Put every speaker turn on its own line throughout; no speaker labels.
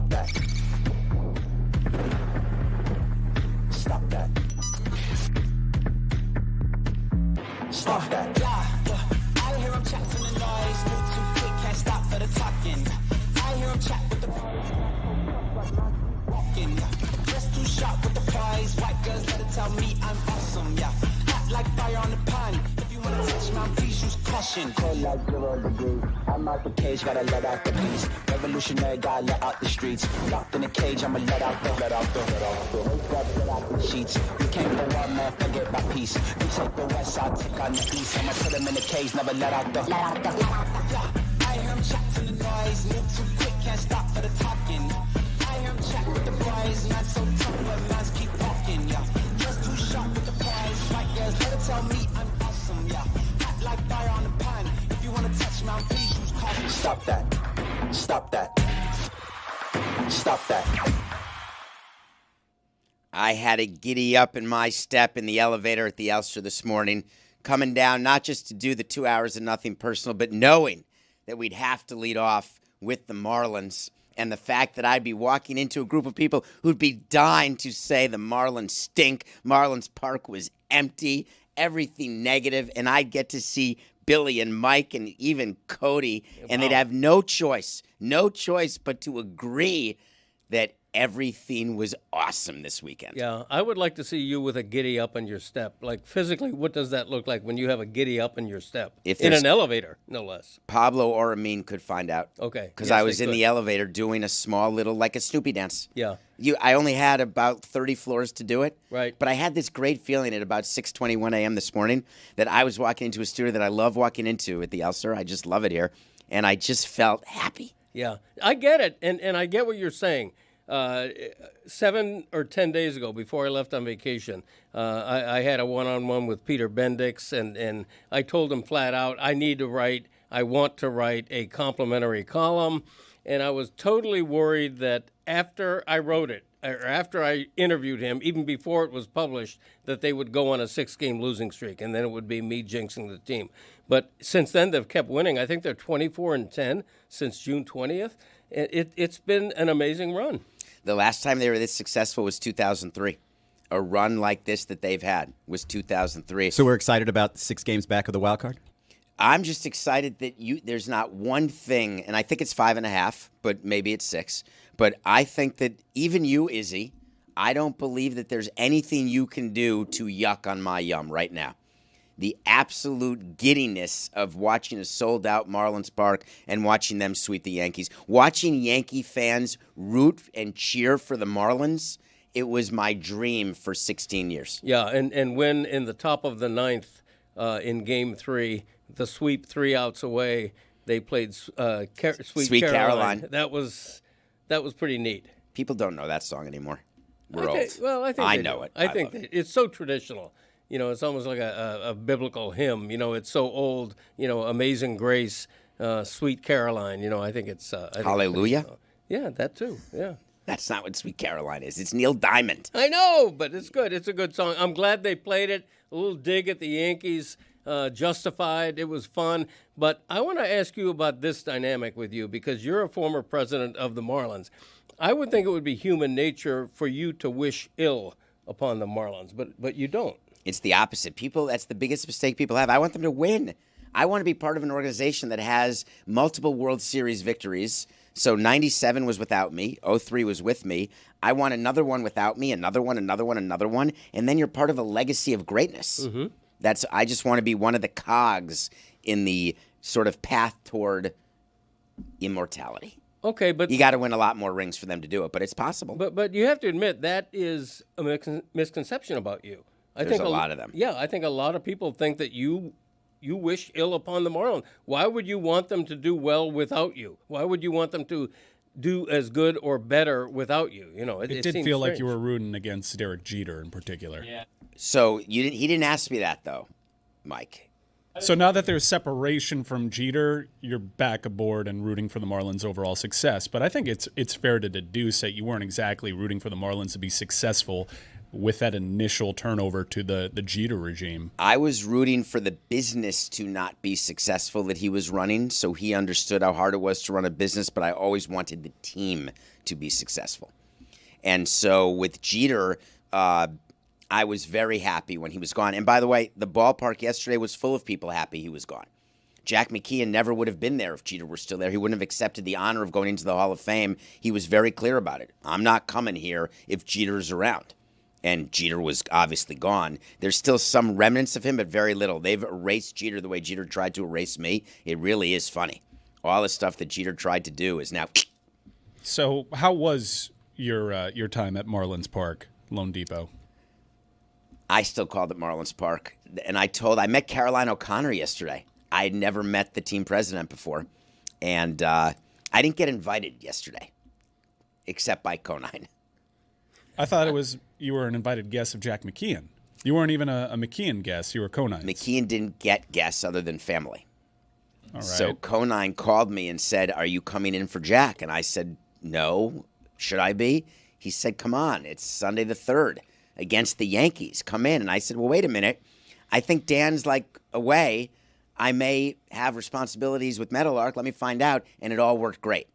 Stop that. Stop that. Stop that. I hear him chat from the noise. Move too quick, can't stop for the talking. I hear him chat with the walking. Just too sharp with the prize. White girls let it tell me I'm awesome, yeah. Hot like fire on the pan. If you wanna touch my please use caution. Cold like 0 degrees. I'm out the cage, gotta let out the beast. Revolutionary, gotta let out the streets. Locked in a cage, I'ma let out the sheets. You can't go out, man, forget my peace. You take the west, I'll take on the east. I'ma put him in the cage, never let out the. I hear him chat from the noise. Move too quick, can't stop for the talking. I hear him chat with the boys. Man so tough, but mans keep walking, yeah. Just too sharp with the prize. White girls, let it tell me I'm awesome, yeah. Hot like fire on the pan. If you wanna touch me, please use caution. Stop that. Stop that. Stop that.
I had a giddy up in my step in the elevator at the Elster this morning, coming down not just to do the 2 hours of nothing personal, but knowing that we'd have to lead off with the Marlins and the fact that I'd be walking into a group of people who'd be dying to say the Marlins stink, Marlins Park was empty, everything negative, and I'd get to see Billy and Mike and even Cody, and they'd have no choice but to agree that everything was awesome this weekend.
Yeah, I would like to see you with a giddy up in your step. Like, physically, what does that look like when you have a giddy up in your step? In an elevator, no less.
Pablo or Amin could find out.
Okay.
Because I was in the elevator doing a small little, like a Snoopy dance.
Yeah.
I only had about 30 floors to do it.
Right.
But I had this great feeling at about 6:21 a.m. this morning that I was walking into a studio that I love walking into at the Elster. I just love it here. And I just felt happy.
Yeah, I get it. And I get what you're saying. 7 or 10 days ago, before I left on vacation, I had a one-on-one with Peter Bendix, and I told him flat out, I want to write a complimentary column, and I was totally worried that after I wrote it, or after I interviewed him, even before it was published, that they would go on a 6-game losing streak, and then it would be me jinxing the team. But since then, they've kept winning. I think they're 24-10 since June 20th. It's been an amazing run.
The last time they were this successful was 2003. A run like this that they've had was 2003.
So we're excited about 6 games back of the wild card?
I'm just excited that there's not one thing, and I think it's 5.5, but maybe it's 6. But I think that even you, Izzy, I don't believe that there's anything you can do to yuck on my yum right now. The absolute giddiness of watching a sold-out Marlins Park and watching them sweep the Yankees. Watching Yankee fans root and cheer for the Marlins, it was my dream for 16 years.
Yeah, and when in the top of the ninth in Game 3, the sweep 3 outs away, they played Sweet Caroline. That was pretty neat.
People don't know that song anymore. We're old.
I think
I know it.
I think it's so traditional. You know, it's almost like a biblical hymn. You know, it's so old. You know, Amazing Grace, Sweet Caroline. You know, I think it's
Hallelujah.
Yeah, that too. Yeah.
That's not what Sweet Caroline is. It's Neil Diamond.
I know, but it's good. It's a good song. I'm glad they played it. A little dig at the Yankees, justified. It was fun. But I want to ask you about this dynamic with you because you're a former president of the Marlins. I would think it would be human nature for you to wish ill upon the Marlins, but you don't.
It's the opposite. That's the biggest mistake people have. I want them to win. I want to be part of an organization that has multiple World Series victories. So 97 was without me. 03 was with me. I want another one without me, another one. And then you're part of a legacy of greatness.
Mm-hmm.
I just want to be one of the cogs in the sort of path toward immortality.
Okay, but
you got to win a lot more rings for them to do it, but it's possible.
But you have to admit that is a misconception about you.
There's a lot of them.
Yeah, I think a lot of people think that you wish ill upon the Marlins. Why would you want them to do well without you? Why would you want them to do as good or better without you? You know, it
did feel
strange.
like you were rooting against Derek Jeter in particular.
Yeah.
So he didn't ask me that though, Mike.
So now that there's separation from Jeter, you're back aboard and rooting for the Marlins' overall success. But I think it's fair to deduce that you weren't exactly rooting for the Marlins to be successful with that initial turnover to the Jeter regime?
I was rooting for the business to not be successful that he was running, so he understood how hard it was to run a business, but I always wanted the team to be successful. And so with Jeter, I was very happy when he was gone. And by the way, the ballpark yesterday was full of people happy he was gone. Jack McKeon never would have been there if Jeter were still there. He wouldn't have accepted the honor of going into the Hall of Fame. He was very clear about it. I'm not coming here if Jeter's around. And Jeter was obviously gone. There's still some remnants of him, but very little. They've erased Jeter the way Jeter tried to erase me. It really is funny. All the stuff that Jeter tried to do is now.
So how was your time at Marlins Park, Lone Depot?
I still called it Marlins Park. And I met Caroline O'Connor yesterday. I had never met the team president before. And I didn't get invited yesterday, except by Conine.
I thought you were an invited guest of Jack McKeon. You weren't even a McKeon guest. You were Conine.
McKeon didn't get guests other than family.
All right.
So Conine called me and said, "Are you coming in for Jack?" And I said, "No. Should I be?" He said, "Come on. It's Sunday the 3rd against the Yankees. Come in." And I said, "Well, wait a minute. I think Dan's away. I may have responsibilities with Meadowlark. Let me find out." And it all worked great.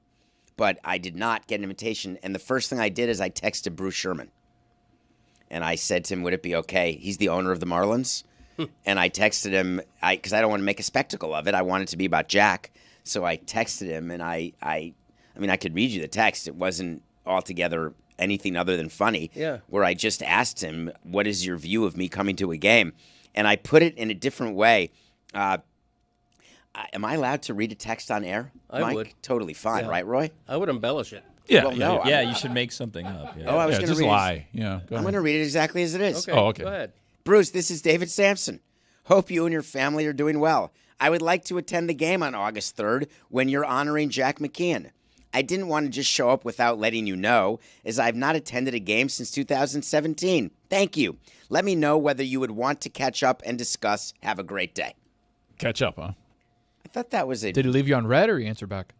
But I did not get an invitation. And the first thing I did is I texted Bruce Sherman. And I said to him, would it be okay? He's the owner of the Marlins. And I texted him, because I don't want to make a spectacle of it. I want it to be about Jack. So I texted him, and I could read you the text. It wasn't altogether anything other than funny.
Yeah.
Where I just asked him, what is your view of me coming to a game? And I put it in a different way. Am I allowed to read a text on air?
I
Mike?
would.
Totally fine,
Yeah.
right, Roy?
I would embellish it.
Yeah,
Well, no,
yeah,
I'm
you
not.
should make something up. Yeah.
Oh, I was
yeah,
going
just
to read
lie. Yeah,
I'm going to read it exactly as it is.
Okay.
Oh, okay.
Go ahead.
Bruce, this is David Samson. Hope you and your family are doing well. I would like to attend the game on August 3rd when you're honoring Jack McKeon. I didn't want to just show up without letting you know, as I've not attended a game since 2017. Thank you. Let me know whether you would want to catch up and discuss. Have a great day.
Catch up, huh?
I thought that was a...
Did he leave you on red or he answered back?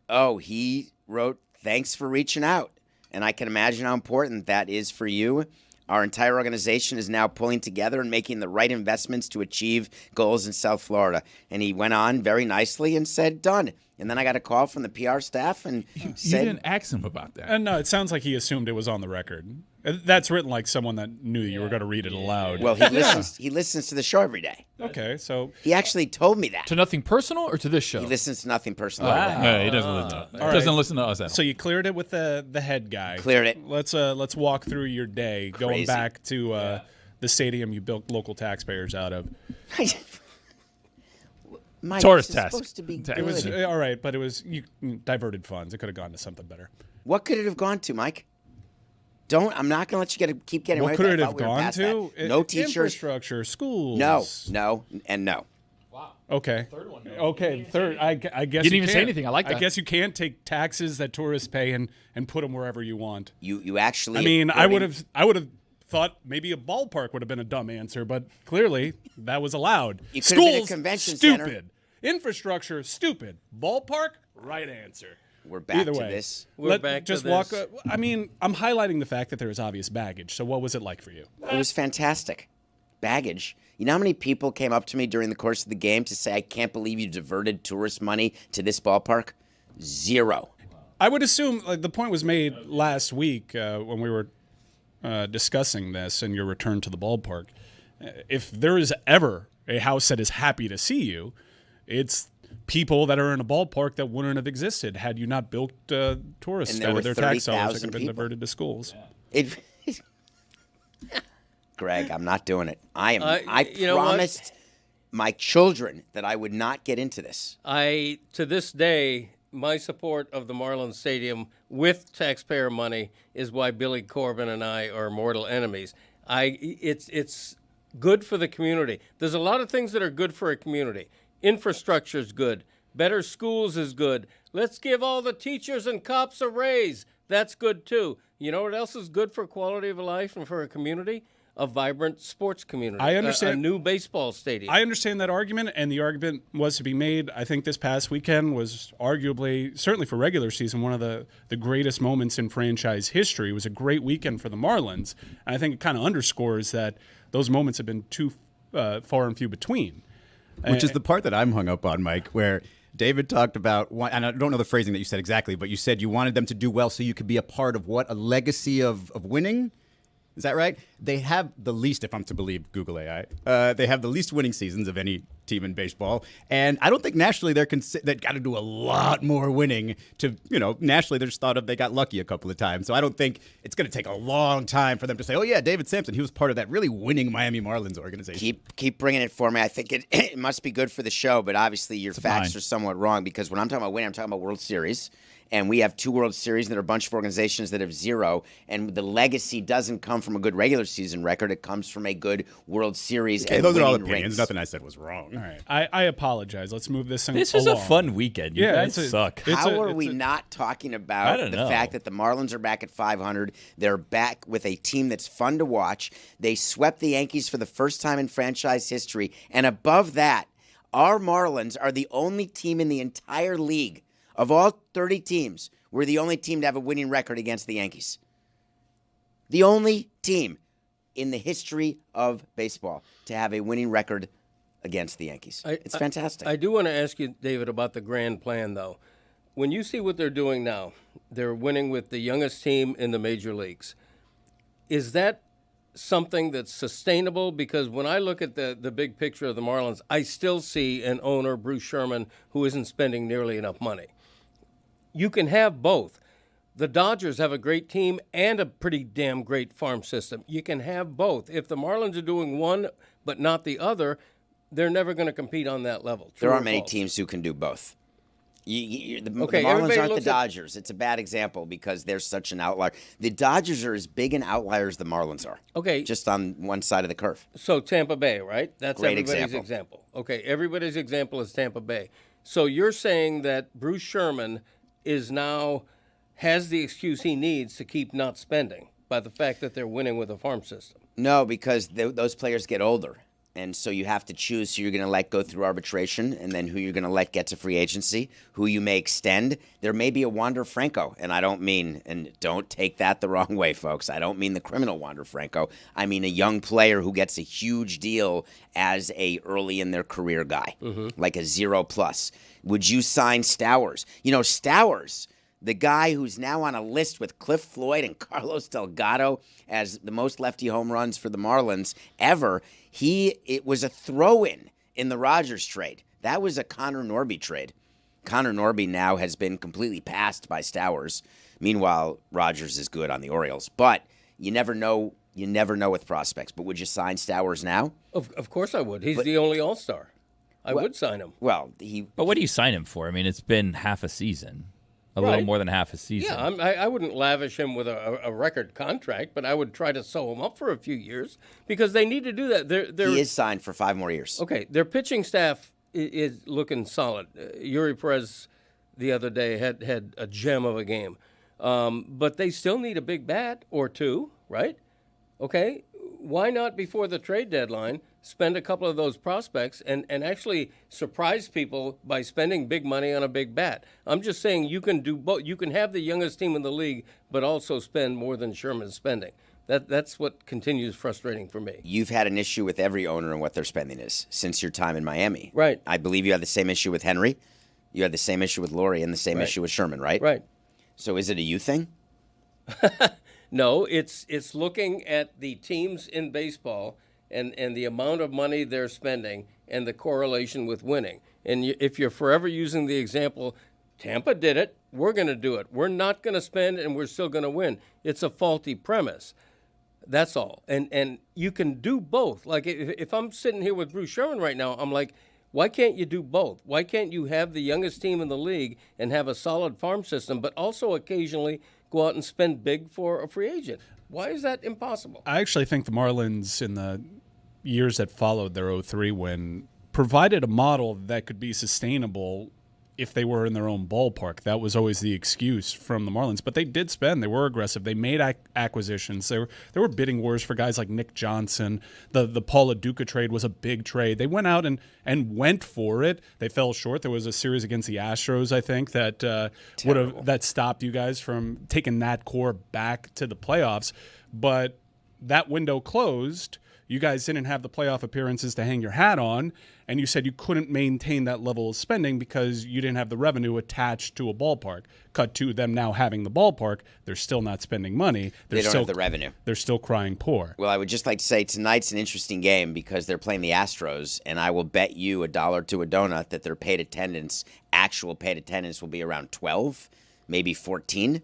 Oh, he wrote, thanks for reaching out. And I can imagine how important that is for you. Our entire organization is now pulling together and making the right investments to achieve goals in South Florida. And he went on very nicely and said, done. And then I got a call from the PR staff and
You
said...
didn't ask him about that.
And no, it sounds like he assumed it was on the record. That's written like someone that knew you were going to read it aloud.
Well, he listens to the show every day.
Okay, so
He actually told me that.
To nothing personal or to this show?
He listens to nothing personal.
Yeah, he doesn't listen. Doesn't listen to us at all.
so you cleared it with the head guy.
Cleared it.
Let's walk through your day, going
Crazy.
back to the stadium you built local taxpayers out of.
Mike,
Tourist
this is
task.
supposed to be
It
It was
good.
all right, but it was you diverted funds. It could have gone to something better.
What could it have gone to, Mike? I'm not going to let you keep getting away
What
with
could
that.
it
I
have
thought we were
gone
past
to?
that. No teachers.
Infrastructure, schools.
No, and no.
Okay. Okay. Third. I guess
You didn't even say
can't.
anything. I like
I
that.
guess you can't take taxes that tourists pay and put them wherever you want.
You actually.
I mean, I would have thought maybe a ballpark would have been a dumb answer, but clearly that was allowed.
You could have been a
Schools,
convention
stupid.
center.
Infrastructure, stupid. Ballpark, right answer.
We're back
Either
to
way,
this.
We're back to
just
this.
walk. I mean, I'm highlighting the fact that there is obvious baggage. So, what was it like for you?
It was fantastic. Baggage. You know how many people came up to me during the course of the game to say, I can't believe you diverted tourist money to this ballpark? Zero.
I would assume the point was made last week when we were discussing this and your return to the ballpark. If there is ever a house that is happy to see you, it's people that are in a ballpark that wouldn't have existed had you not built tourists
And there
out
were
of their tax dollars that
30,000
could have been
people.
diverted to schools.
It, Greg, I'm not doing it. I
you know what?
promised my children that I would not get into this.
To this day, my support of the Marlins Stadium with taxpayer money is why Billy Corbin and I are mortal enemies. It's good for the community. There's a lot of things that are good for a community. Infrastructure is good. Better schools is good. Let's give all the teachers and cops a raise. That's good too. You know what else is good for quality of life and for a community? A vibrant sports community.
I understand.
A new baseball stadium.
I understand that argument, and the argument was to be made. I think this past weekend was arguably, certainly for regular season, one of the greatest moments in franchise history. It was a great weekend for the Marlins, and I think it kind of underscores that those moments have been too far and few between.
Which is the part that I'm hung up on, Mike, where David talked about, and I don't know the phrasing that you said exactly, but you said you wanted them to do well so you could be a part of what? A legacy of winning? Is that right? They have the least, if I'm to believe Google AI, they have the least winning seasons of any team in baseball. And I don't think nationally they've got to do a lot more winning to, nationally they're just thought of they got lucky a couple of times. So I don't think it's going to take a long time for them to say, oh, yeah, David Samson, he was part of that really winning Miami Marlins organization.
Keep bringing it for me. I think it must be good for the show, but obviously your facts are somewhat wrong because when I'm talking about winning, I'm talking about World Series. And we have 2 World Series, and there are a bunch of organizations that have 0. And the legacy doesn't come from a good regular season record. It comes from a good World Series.
Okay,
and
those are all
winning
opinions.
rings.
Nothing I said was wrong.
All right. I apologize. Let's move this thing
This
along.
is a fun weekend. You guys suck.
How are we not talking about the fact that the Marlins are back at 500? They're back with a team that's fun to watch. They swept the Yankees for the first time in franchise history. And above that, our Marlins are the only team in the entire league. Of all 30 teams, we're the only team to have a winning record against the Yankees. The only team in the history of baseball to have a winning record against the Yankees. It's fantastic.
I do want to ask you, David, about the grand plan, though. When you see what they're doing now, they're winning with the youngest team in the major leagues. Is that something that's sustainable? Because when I look at the big picture of the Marlins, I still see an owner, Bruce Sherman, who isn't spending nearly enough money. You can have both. The Dodgers have a great team and a pretty damn great farm system. You can have both. If the Marlins are doing one but not the other, they're never going to compete on that level.
There aren't many teams who can do both. The Marlins aren't the Dodgers. It's a bad example because they're such an outlier. The Dodgers are as big an outlier as the Marlins are.
Okay.
Just on one side of the curve.
So Tampa Bay, right? That's
Great
everybody's example. Okay, everybody's example is Tampa Bay. So you're saying that Bruce Sherman has the excuse he needs to keep not spending by the fact that they're winning with a farm system.
No, because those players get older. And so you have to choose who you're going to let go through arbitration and then who you're going to let get to free agency, who you may extend. There may be a Wander Franco, and I don't mean, and don't take that the wrong way, folks, I don't mean the criminal Wander Franco. I mean a young player who gets a huge deal as a early in their career guy, like a 0+. Would you sign Stowers? Stowers, the guy who's now on a list with Cliff Floyd and Carlos Delgado as the most lefty home runs for the Marlins ever, it was a throw-in in the Rogers trade. That was a Connor Norby trade. Connor Norby now has been completely passed by Stowers. Meanwhile, Rogers is good on the Orioles. But you never know with prospects. But would you sign Stowers now?
Of course I would. He's the only all-star. I would sign him.
Well,
But what do you sign him for? I mean, it's been half a season. A little more than half a season.
Yeah, I wouldn't lavish him with a record contract, but I would try to sew him up for a few years because they need to do that.
He is signed for 5 more years.
Okay, their pitching staff is looking solid. Yuri Perez the other day had a gem of a game. But they still need a big bat or two, right? Okay, why not before the trade deadline spend a couple of those prospects and actually surprise people by spending big money on a big bat? I'm just saying you can do both. You can have the youngest team in the league, but also spend more than Sherman's spending. That's what continues frustrating for me.
You've had an issue with every owner and what their spending is since your time in Miami.
Right.
I believe you had the same issue with Henry. You had the same issue with Laurie and the same issue with Sherman, right?
Right.
So is it a you thing?
No, it's looking at the teams in baseball and the amount of money they're spending and the correlation with winning. And if you're forever using the example, Tampa did it, we're going to do it. We're not going to spend and we're still going to win. It's a faulty premise. That's all. And you can do both. Like if I'm sitting here with Bruce Sherman right now, I'm like, why can't you do both? Why can't you have the youngest team in the league and have a solid farm system, but also occasionally go out and spend big for a free agent? Why is that impossible?
I actually think the Marlins in the years that followed their 03 win provided a model that could be sustainable if they were in their own ballpark. That was always the excuse from the Marlins. But they did spend. They were aggressive. They made acquisitions. There were bidding wars for guys like Nick Johnson. The Paula Duca trade was a big trade. They went out and went for it. They fell short. There was a series against the Astros, I think, that stopped you guys from taking that core back to the playoffs. But that window closed. You guys didn't have the playoff appearances to hang your hat on, and you said you couldn't maintain that level of spending because you didn't have the revenue attached to a ballpark. Cut to them now having the ballpark, they're still not spending money.
They don't have the revenue.
They're still crying poor.
Well, I would just like to say tonight's an interesting game because they're playing the Astros, and I will bet you $1 to a donut that their actual paid attendance will be around 12, maybe 14.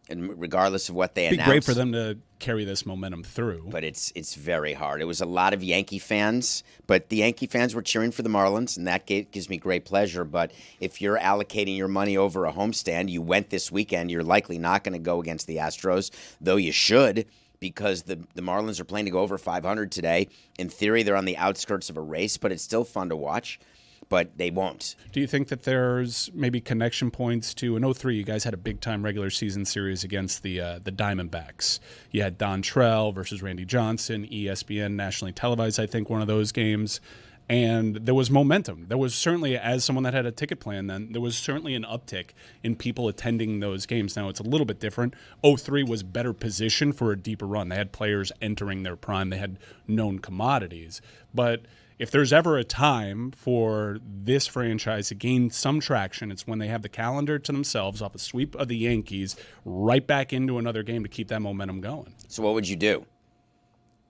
And regardless of what they announce.
It'd be great for them to carry this momentum through.
But it's very hard. It was a lot of Yankee fans, but the Yankee fans were cheering for the Marlins, and that gives me great pleasure. But if you're allocating your money over a homestand, you went this weekend, you're likely not going to go against the Astros, though you should, because the Marlins are playing to go over 500 today. In theory, they're on the outskirts of a race, but it's still fun to watch. But they won't.
Do you think that there's maybe connection points to in 03, you guys had a big-time regular season series against the Diamondbacks. You had Don Trell versus Randy Johnson, ESPN, nationally televised, I think, one of those games. And there was momentum. There was certainly, as someone that had a ticket plan then, there was certainly an uptick in people attending those games. Now, it's a little bit different. 03 was better positioned for a deeper run. They had players entering their prime. They had known commodities. But if there's ever a time for this franchise to gain some traction, it's when they have the calendar to themselves off a sweep of the Yankees right back into another game to keep that momentum going.
So what would you do?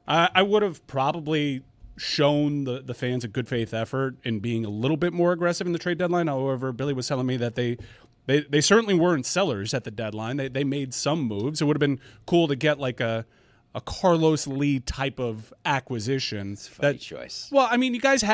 I would have probably shown the fans a good faith effort in being a little bit more aggressive in the trade deadline. However, Billy was telling me that they certainly weren't sellers at the deadline. They made some moves. It would have been cool to get like a Carlos Lee type of acquisition.
That's a funny choice.
Well, I mean, you guys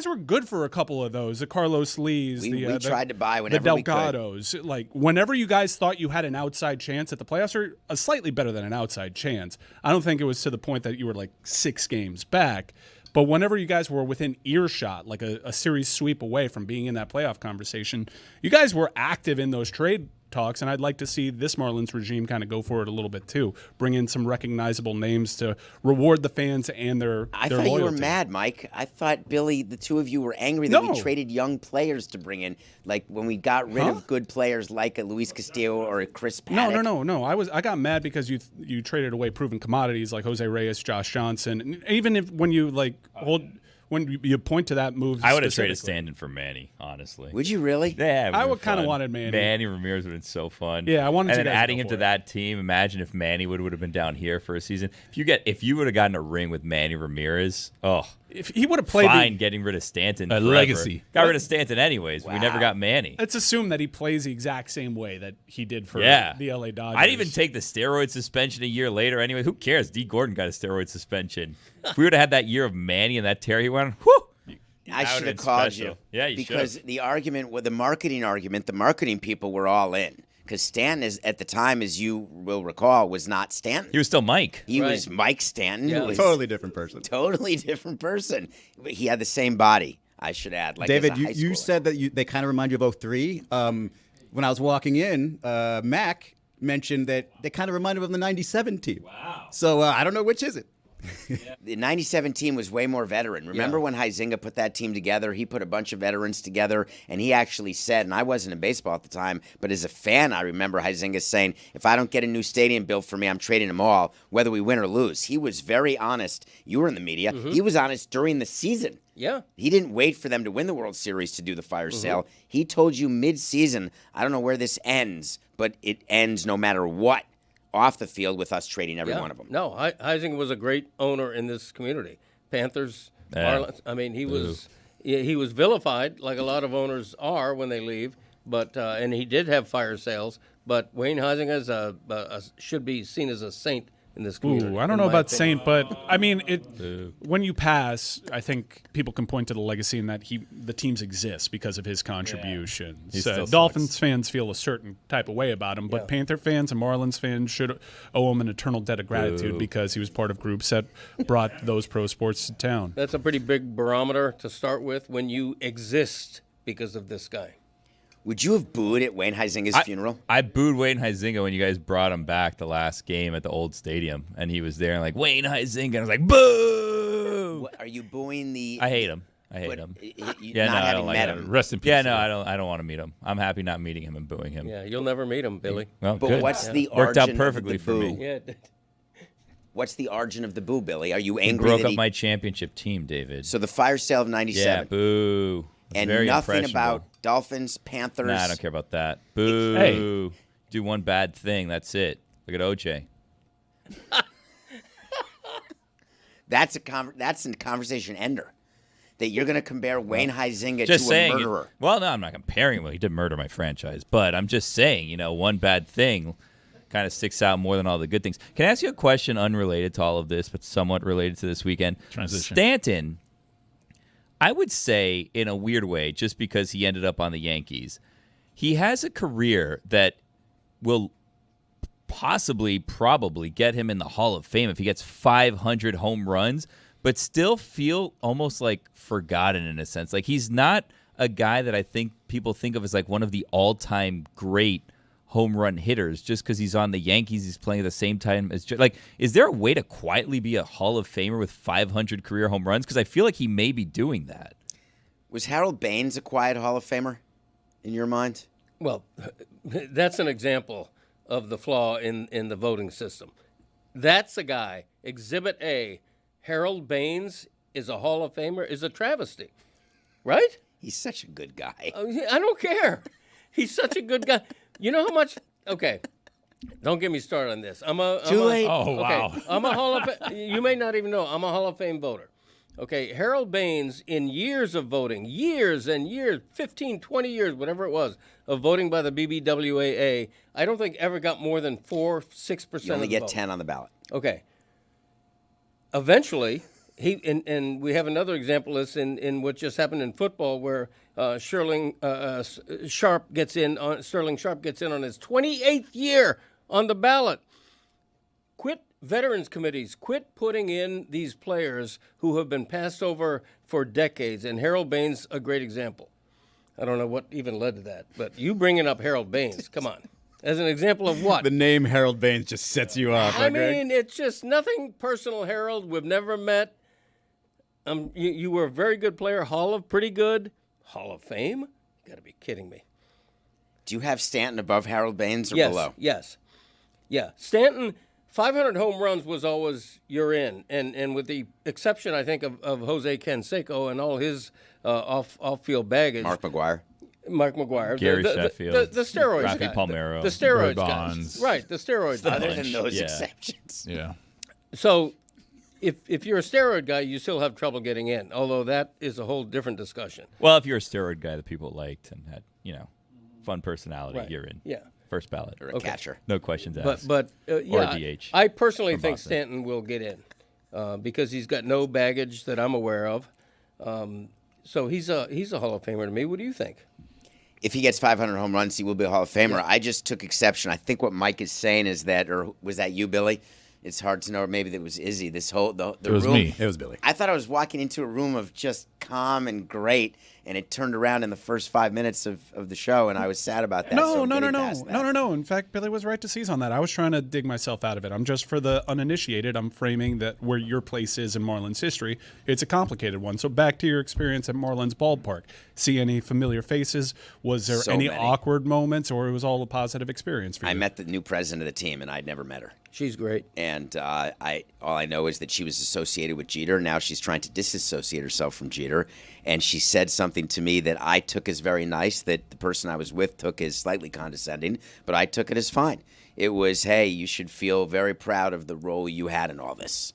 were good for a couple of those. The Carlos Lees,
we tried to buy whenever we could.
The Delgados. Like, whenever you guys thought you had an outside chance at the playoffs, or a slightly better than an outside chance. I don't think it was to the point that you were like 6 games back. But whenever you guys were within earshot, like a series sweep away from being in that playoff conversation, you guys were active in those trade talks, and I'd like to see this Marlins regime kind of go for it a little bit too. Bring in some recognizable names to reward the fans and their
I thought
loyalty.
You were mad, Mike. I thought, Billy, the two of you were angry that we traded young players to bring in, like when we got rid of good players like a Luis Castillo or a Chris Paddock.
No. I got mad because you traded away proven commodities like Jose Reyes, Josh Johnson, and even when you when you point to that move,
I would have traded Stanton for Manny, honestly.
Would you really?
Yeah,
I would kind of wanted Manny.
Manny Ramirez would have been so fun.
Yeah, I wanted
and
to.
then adding him to that team. Imagine if Manny would have been down here for a season. If you would have gotten a ring with Manny Ramirez,
if he would have played,
getting rid of Stanton,
a
forever.
legacy.
Got rid of Stanton anyways.
Wow.
We never got Manny.
Let's assume that he plays the exact same way that he did for the LA Dodgers.
I'd even take the steroid suspension a year later. Anyway, who cares? D. Gordon got a steroid suspension. If we would have had that year of Manny and that tear he went, whew.
I should have called you.
Yeah, you
because the argument, the marketing people were all in. Because Stanton, at the time, as you will recall, was not Stanton.
He was still Mike.
He was Mike Stanton.
Yeah.
Who was
Totally different person.
Totally different person. He had the same body, I should add. Like
David,
as a high
you
schooler.
said that they kind of remind you of 03. When I was walking in, Mac mentioned that they kind of remind him of the 97 team. Wow. So I don't know which is it.
The 97 team was way more veteran. Remember when Huizinga put that team together? He put a bunch of veterans together, and he actually said, and I wasn't in baseball at the time, but as a fan, I remember Huizinga saying, if I don't get a new stadium built for me, I'm trading them all, whether we win or lose. He was very honest. You were in the media. Mm-hmm. He was honest during the season.
Yeah.
He didn't wait for them to win the World Series to do the fire sale. He told you mid-season, I don't know where this ends, but it ends no matter what. Off the field with us trading every one of them.
No, Huizinga was a great owner in this community. Panthers, Marlins. I mean, he was vilified like a lot of owners are when they leave. But and he did have fire sales. But Wayne Huizinga should be seen as a saint in this community.
Ooh, I don't know about saint, but I mean, when you pass, I think people can point to the legacy in that the teams exist because of his contributions. Dolphins fans feel a certain type of way about him, but Panther fans and Marlins fans should owe him an eternal debt of gratitude because he was part of groups that brought those pro sports to town.
That's a pretty big barometer to start with when you exist because of this guy.
Would you have booed at Wayne Huizinga's funeral?
I booed Wayne Huizinga when you guys brought him back the last game at the old stadium, and he was there and like, Wayne Huizinga, and I was like, boo!
What, are you booing the?
I hate him. I hate him.
Yeah, not
I
having
don't like
met
him.
him.
Rest in peace.
Yeah, no, I don't want to meet him. I'm happy not meeting him and booing him.
Yeah, you'll never meet him, Billy.
Well,
But
good.
what's the
Worked out
origin
perfectly
of the
for
boo?
me.
Yeah.
What's the origin of the boo, Billy? Are you
He
angry
broke
that
up my championship team, David.
So the fire sale of
Yeah,
'97,
boo. It's
and
very
nothing
impressionable.
about Dolphins, Panthers.
Nah, I don't care about that. Boo.
Hey.
Do one bad thing. That's it. Look at OJ.
That's a conversation ender. That you're going to compare Wayne Huizinga
Just
to
saying.
a murderer.
Well, no, I'm not comparing him. He did murder my franchise. But I'm just saying, one bad thing kind of sticks out more than all the good things. Can I ask you a question unrelated to all of this, but somewhat related to this weekend?
Transition.
Stanton, I would say in a weird way, just because he ended up on the Yankees, he has a career that will probably get him in the Hall of Fame if he gets 500 home runs, but still feel almost like forgotten in a sense. Like he's not a guy that I think people think of as like one of the all-time great home run hitters just because he's on the Yankees. He's playing at the same time as like. Is there a way to quietly be a Hall of Famer with 500 career home runs? Because I feel like he may be doing that.
Was Harold Baines a quiet Hall of Famer in your mind?
Well, that's an example of the flaw in the voting system. That's a guy, Exhibit A, Harold Baines is a Hall of Famer, is a travesty, right?
He's such a good guy.
I don't care. He's such a good guy. You know how much? Okay, don't get me started on this.
Too late.
Oh, wow.
Okay, I'm a Hall of. You may not even know I'm a Hall of Fame voter. Okay, Harold Baines, in years of voting, years and years, 15, 20 years, whatever it was, of voting by the BBWAA, I don't think ever got more than 4-6%
You only
of the
get
vote.
10 on the ballot.
Okay. Eventually, and we have another example of this in what just happened in football, where Sterling Sharp gets in on his 28th year on the ballot. Quit veterans committees. Quit putting in these players who have been passed over for decades. And Harold Baines, a great example. I don't know what even led to that, but you bringing up Harold Baines, come on. As an example of what?
The name Harold Baines just sets you off.
I
huh, Greg?
mean, it's just nothing personal, Harold. We've never met. You were a very good player, pretty good. Hall of Fame? You got to be kidding me.
Do you have Stanton above Harold Baines or
Yes,
below?
yes. Yeah, Stanton, 500 home runs was always you're in. And with the exception, I think, of Jose Canseco and all his off-field baggage.
Mark McGuire.
Gary Sheffield.
The steroids
Rafi
guy.
Palmeiro.
The steroids
Barry
guy.
Bonds.
Right, the steroids guy.
Other than those
Yeah.
exceptions.
Yeah.
So if you're a steroid guy, you still have trouble getting in, although that is a whole different discussion.
Well, if you're a steroid guy that people liked and had, fun personality,
Right.
you're in.
Yeah.
First ballot.
Or a catcher.
No questions asked.
But yeah,
DH
I personally
from
think
Boston.
Stanton will get in because he's got no baggage that I'm aware of. So he's a Hall of Famer to me. What do you think?
If he gets 500 home runs, he will be a Hall of Famer. I just took exception. I think what Mike is saying is that, or was that you, Billy? It's hard to know. Or maybe that was Izzy. This whole the
It was
room.
me.
It was Billy.
I thought I was walking into a room of just calm and great, and it turned around in the first 5 minutes of the show, and I was sad about that. so I'm getting past that.
No. In fact, Billy was right to seize on that. I was trying to dig myself out of it. I'm just, for the uninitiated, I'm framing that where your place is in Marlins history. It's a complicated one. So back to your experience at Marlins Ballpark. See any familiar faces? Was there
So
any
many.
awkward moments, or it was all a positive experience for you?
I met the new president of the team, and I'd never met her.
She's great.
And all I know is that she was associated with Jeter. Now she's trying to disassociate herself from Jeter. And she said something to me that I took as very nice, that the person I was with took as slightly condescending, but I took it as fine. It was, hey, you should feel very proud of the role you had in all this.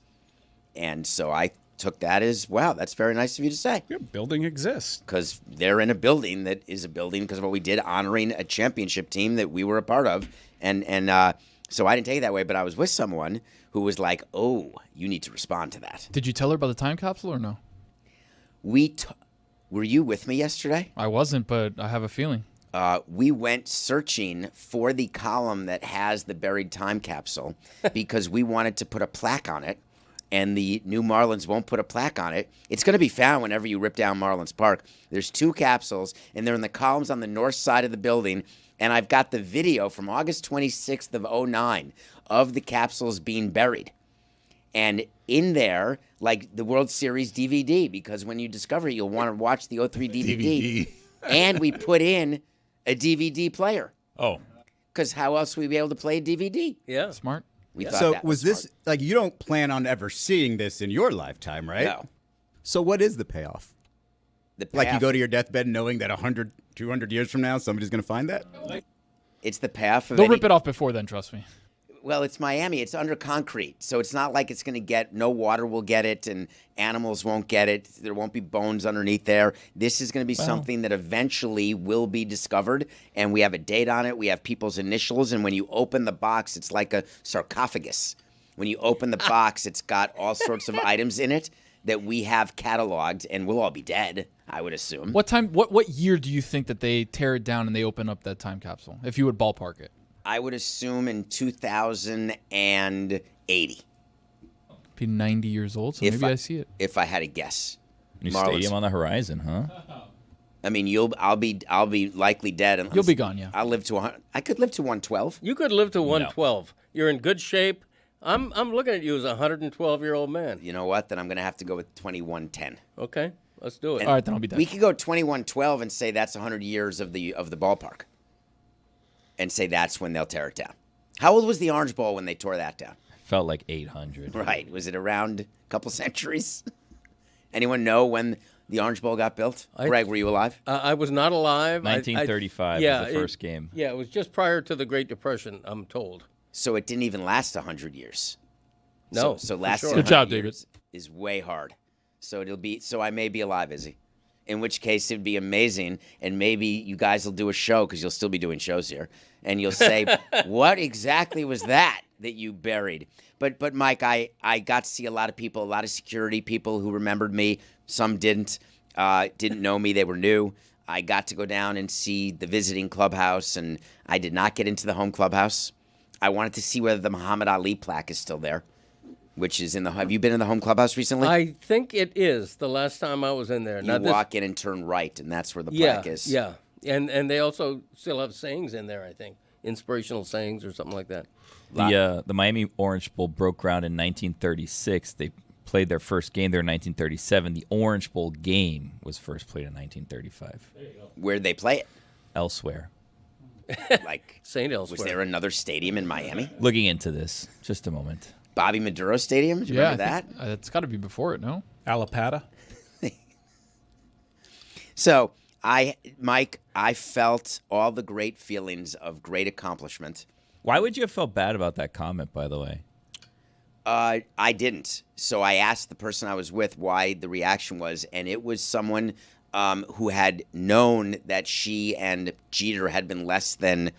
And so I took that as, wow, that's very nice of you to say.
Your building exists.
Because they're in a building that is a building because of what we did, honoring a championship team that we were a part of. So I didn't take it that way, but I was with someone who was like, oh, you need to respond to that.
Did you tell her about the time capsule or no?
Were you with me yesterday?
I wasn't, but I have a feeling.
We went searching for the column that has the buried time capsule because we wanted to put a plaque on it and the new Marlins won't put a plaque on it. It's going to be found whenever you rip down Marlins Park. There's 2 capsules, and they're in the columns on the north side of the building. And I've got the video from August 26th of 2009 of the capsules being buried. And in there, like the World Series DVD, because when you discover it, you'll want to watch the 03 DVD. And we put in a DVD player.
Oh.
Because how else would we be able to play a DVD?
Yeah.
Smart.
We thought
So
that
was this
smart.
like you don't plan on ever seeing this in your lifetime, right?
No.
So what is the payoff?
The
Like you
payoff-
go to your deathbed knowing that 100, 200 years from now somebody's going to find that?
It's the path of
They'll
any-
rip it off before then, trust me.
Well, it's Miami. It's under concrete. So it's not like it's going to get, no water will get it and animals won't get it. There won't be bones underneath there. This is going to be something that eventually will be discovered. And we have a date on it. We have people's initials. And when you open the box, it's like a sarcophagus. When you open the box, it's got all sorts of items in it that we have cataloged, and we'll all be dead, I would assume.
What time? What year do you think that they tear it down and they open up that time capsule? If you would ballpark it,
I would assume in 2080.
be 90 years old, so
If
maybe I see it.
If I had to guess.
New
Marlins.
stadium on the horizon, huh?
I mean, I'll be likely dead. Unless
You'll be gone, yeah.
I'll live to 100. I could live to 112.
You could live to 112. You're in good shape. I'm looking at you as a 112-year-old man.
You know what? Then I'm going to have to go with 2110.
Okay, let's do it.
All right, then I'll be dead.
We could go 2112 and say that's 100 years of the ballpark, and say that's when they'll tear it down. How old was the Orange Bowl when they tore that down?
Felt like 800.
Right? Was it around a couple centuries? Anyone know when the Orange Bowl got built? Greg, were you alive?
I was not alive.
1935
yeah,
was the first game.
Yeah, it was just prior to the Great Depression, I'm told.
So it didn't even last 100 years.
No,
So
for
lasting
sure.
Good job,
100 years is way hard. So I may be alive, Izzy. In which case it'd be amazing, and maybe you guys will do a show because you'll still be doing shows here, and you'll say, "What exactly was that you buried?" But Mike, I got to see a lot of people, a lot of security people who remembered me. Some didn't know me; they were new. I got to go down and see the visiting clubhouse, and I did not get into the home clubhouse. I wanted to see whether the Muhammad Ali plaque is still there, which is in the. Have you been in the home clubhouse recently?
I think it is. The last time I was in there.
You walk in and turn right, and that's where the plaque is.
Yeah, and they also still have sayings in there. I think inspirational sayings or something like that.
The Miami Orange Bowl broke ground in 1936. They played their first game there in 1937. The Orange Bowl game was first played in 1935.
Where'd they play it?
Elsewhere.
Like
St. Elsewhere.
Was there another stadium in Miami?
Looking into this, just a moment.
Bobby Maduro Stadium? Do you
Yeah,
remember that?
It's got to be before it, no?
Alapata.
So, Mike, I felt all the great feelings of great accomplishment.
Why would you have felt bad about that comment, by the way?
I didn't. So I asked the person I was with why the reaction was, and it was someone who had known that she and Jeter had been less than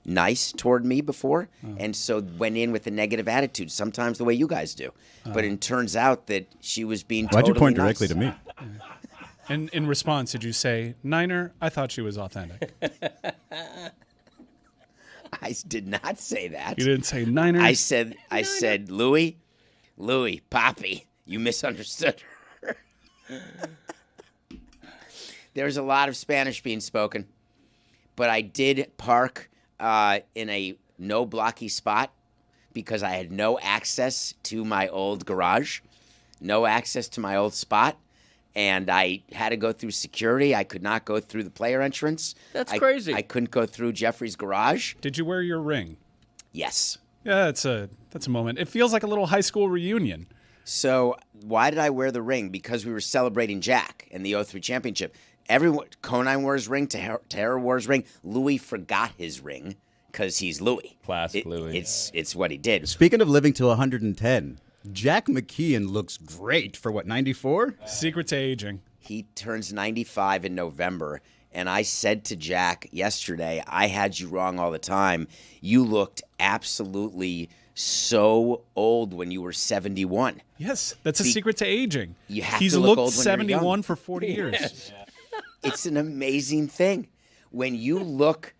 nice toward me before, and so went in with a negative attitude, sometimes the way you guys do. But it turns out that she was being
Why'd
totally
you point
nice.
directly to me?
And in response, did you say, Niner, I thought she was authentic?
I did not say that.
You didn't say Niner?
I said, Louie, Poppy, you misunderstood her. There's a lot of Spanish being spoken, but I did park in a no blocky spot because I had no access to my old garage, no access to my old spot, and I had to go through security. I could not go through the player entrance.
That's crazy.
I couldn't go through Jeffrey's garage.
Did you wear your ring?
Yes.
Yeah, that's a moment. It feels like a little high school reunion.
So why did I wear the ring? Because we were celebrating Jack and the 03 championship. Everyone, Conine wore his ring, Tahara wore his ring. Louis forgot his ring because he's Louis.
Classic Louis.
It's what he did.
Speaking of living to 110, Jack McKeon looks great for what, 94?
Secret to aging.
He turns 95 in November, and I said to Jack yesterday, I had you wrong all the time. You looked absolutely so old when you were 71.
Yes, that's a secret to aging.
You have
He's
to look
looked
old when you're
71
young.
for 40 years.
It's an amazing thing. When you look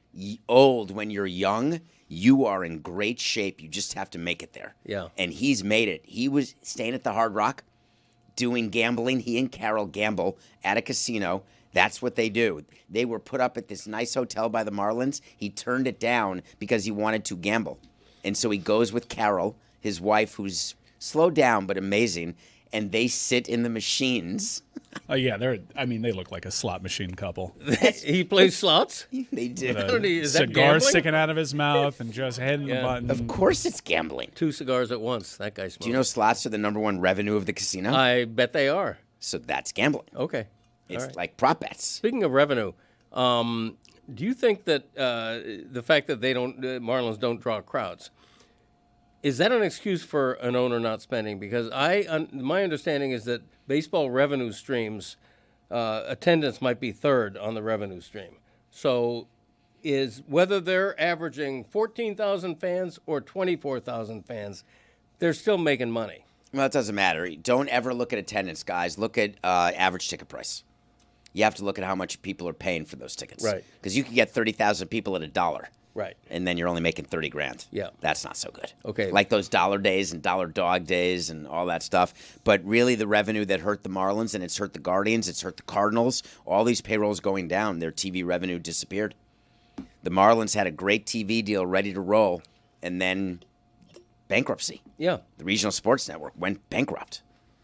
old when you're young, You are in great shape. You just have to make it there.
Yeah.
And he's made it. He was staying at the Hard Rock, doing gambling. He and Carol gamble at a casino. That's what they do. They were put up at this nice hotel by the Marlins. He turned it down because he wanted to gamble. And so he goes with Carol, his wife, who's slowed down but amazing, and they sit in the machines.
Oh yeah, they look like a slot machine couple.
He plays slots?
They do.
Is that
Cigar
gambling?
sticking out of his mouth and just hitting the button.
Of course it's gambling.
2 cigars at once. That guy smokes.
Do you know slots are the #1 revenue of the casino?
I bet they are.
So that's gambling.
Okay.
It's
All right.
like prop bets.
Speaking of revenue, do you think that the fact that Marlins don't draw crowds, is that an excuse for an owner not spending? Because my understanding is that baseball revenue streams, attendance might be third on the revenue stream. So is whether they're averaging 14,000 fans or 24,000 fans, they're still making money.
Well, it doesn't matter. Don't ever look at attendance, guys. Look at average ticket price. You have to look at how much people are paying for those tickets.
Right.
Because you can get 30,000 people at $1.
Right.
And then you're only making $30,000.
Yeah.
That's not so good.
Okay.
Like those dollar days and dollar dog days and all that stuff. But really the revenue that hurt the Marlins, and it's hurt the Guardians, it's hurt the Cardinals, all these payrolls going down, their TV revenue disappeared. The Marlins had a great TV deal ready to roll, and then bankruptcy.
Yeah.
The regional sports network went bankrupt.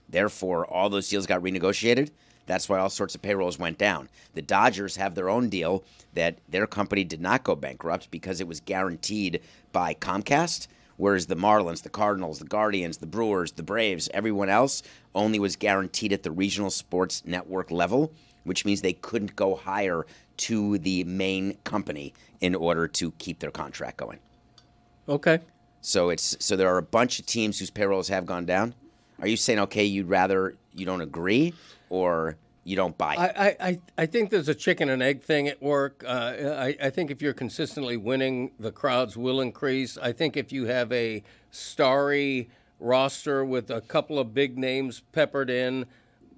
Therefore, all those deals got renegotiated. That's why all sorts of payrolls went down. The Dodgers have their own deal that their company did not go bankrupt because it was guaranteed by Comcast, whereas the Marlins, the Cardinals, the Guardians, the Brewers, the Braves, everyone else only was guaranteed at the regional sports network level, which means they couldn't go higher to the main company in order to keep their contract going.
Okay.
So there are a bunch of teams whose payrolls have gone down. Are you saying, okay, you don't agree, or you don't buy it?
I think there's a chicken and egg thing at work. I think if you're consistently winning, the crowds will increase. I think if you have a starry roster with a couple of big names peppered in,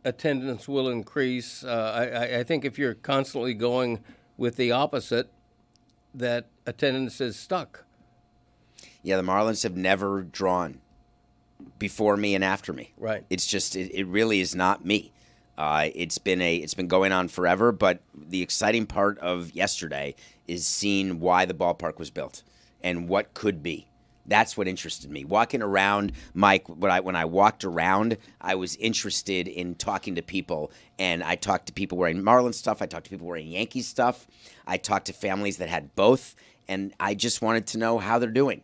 attendance will increase. I think if you're constantly going with the opposite, that attendance is stuck.
Yeah, the Marlins have never drawn before me and after me.
Right.
It's just it really is not me. It's been going on forever, but the exciting part of yesterday is seeing why the ballpark was built and what could be. That's what interested me. Walking around, Mike, when I walked around, I was interested in talking to people, and I talked to people wearing Marlins stuff. I talked to people wearing Yankees stuff. I talked to families that had both, and I just wanted to know how they're doing.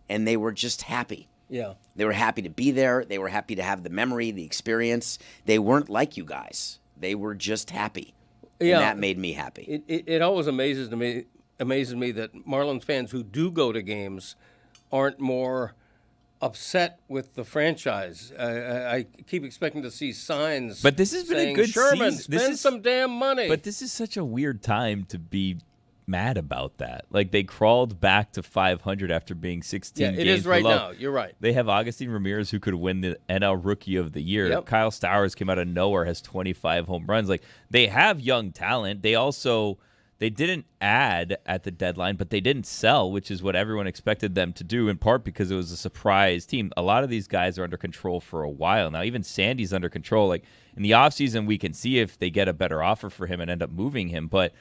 And they were just happy.
Yeah.
They were happy to be there. They were happy to have the memory, the experience. They weren't like you guys. They were just happy.
Yeah.
And that made me happy.
It always amazes me that Marlins fans who do go to games aren't more upset with the franchise. I keep expecting to see signs.
But this has been
saying,
a good
Sherman,
season.
spend some damn money.
But this is such a weird time to be mad about that. Like, they crawled back to 500 after being 16 games
it is right
below.
now. You're right.
They have Augustine Ramirez, who could win the NL Rookie of the Year.
Yep.
Kyle Stowers came out of nowhere, has 25 home runs. Like, they have young talent. They didn't add at the deadline, but they didn't sell, which is what everyone expected them to do, in part because it was a surprise team. A lot of these guys are under control for a while now. Even Sandy's under control. Like, in the offseason, we can see if they get a better offer for him and end up moving him, but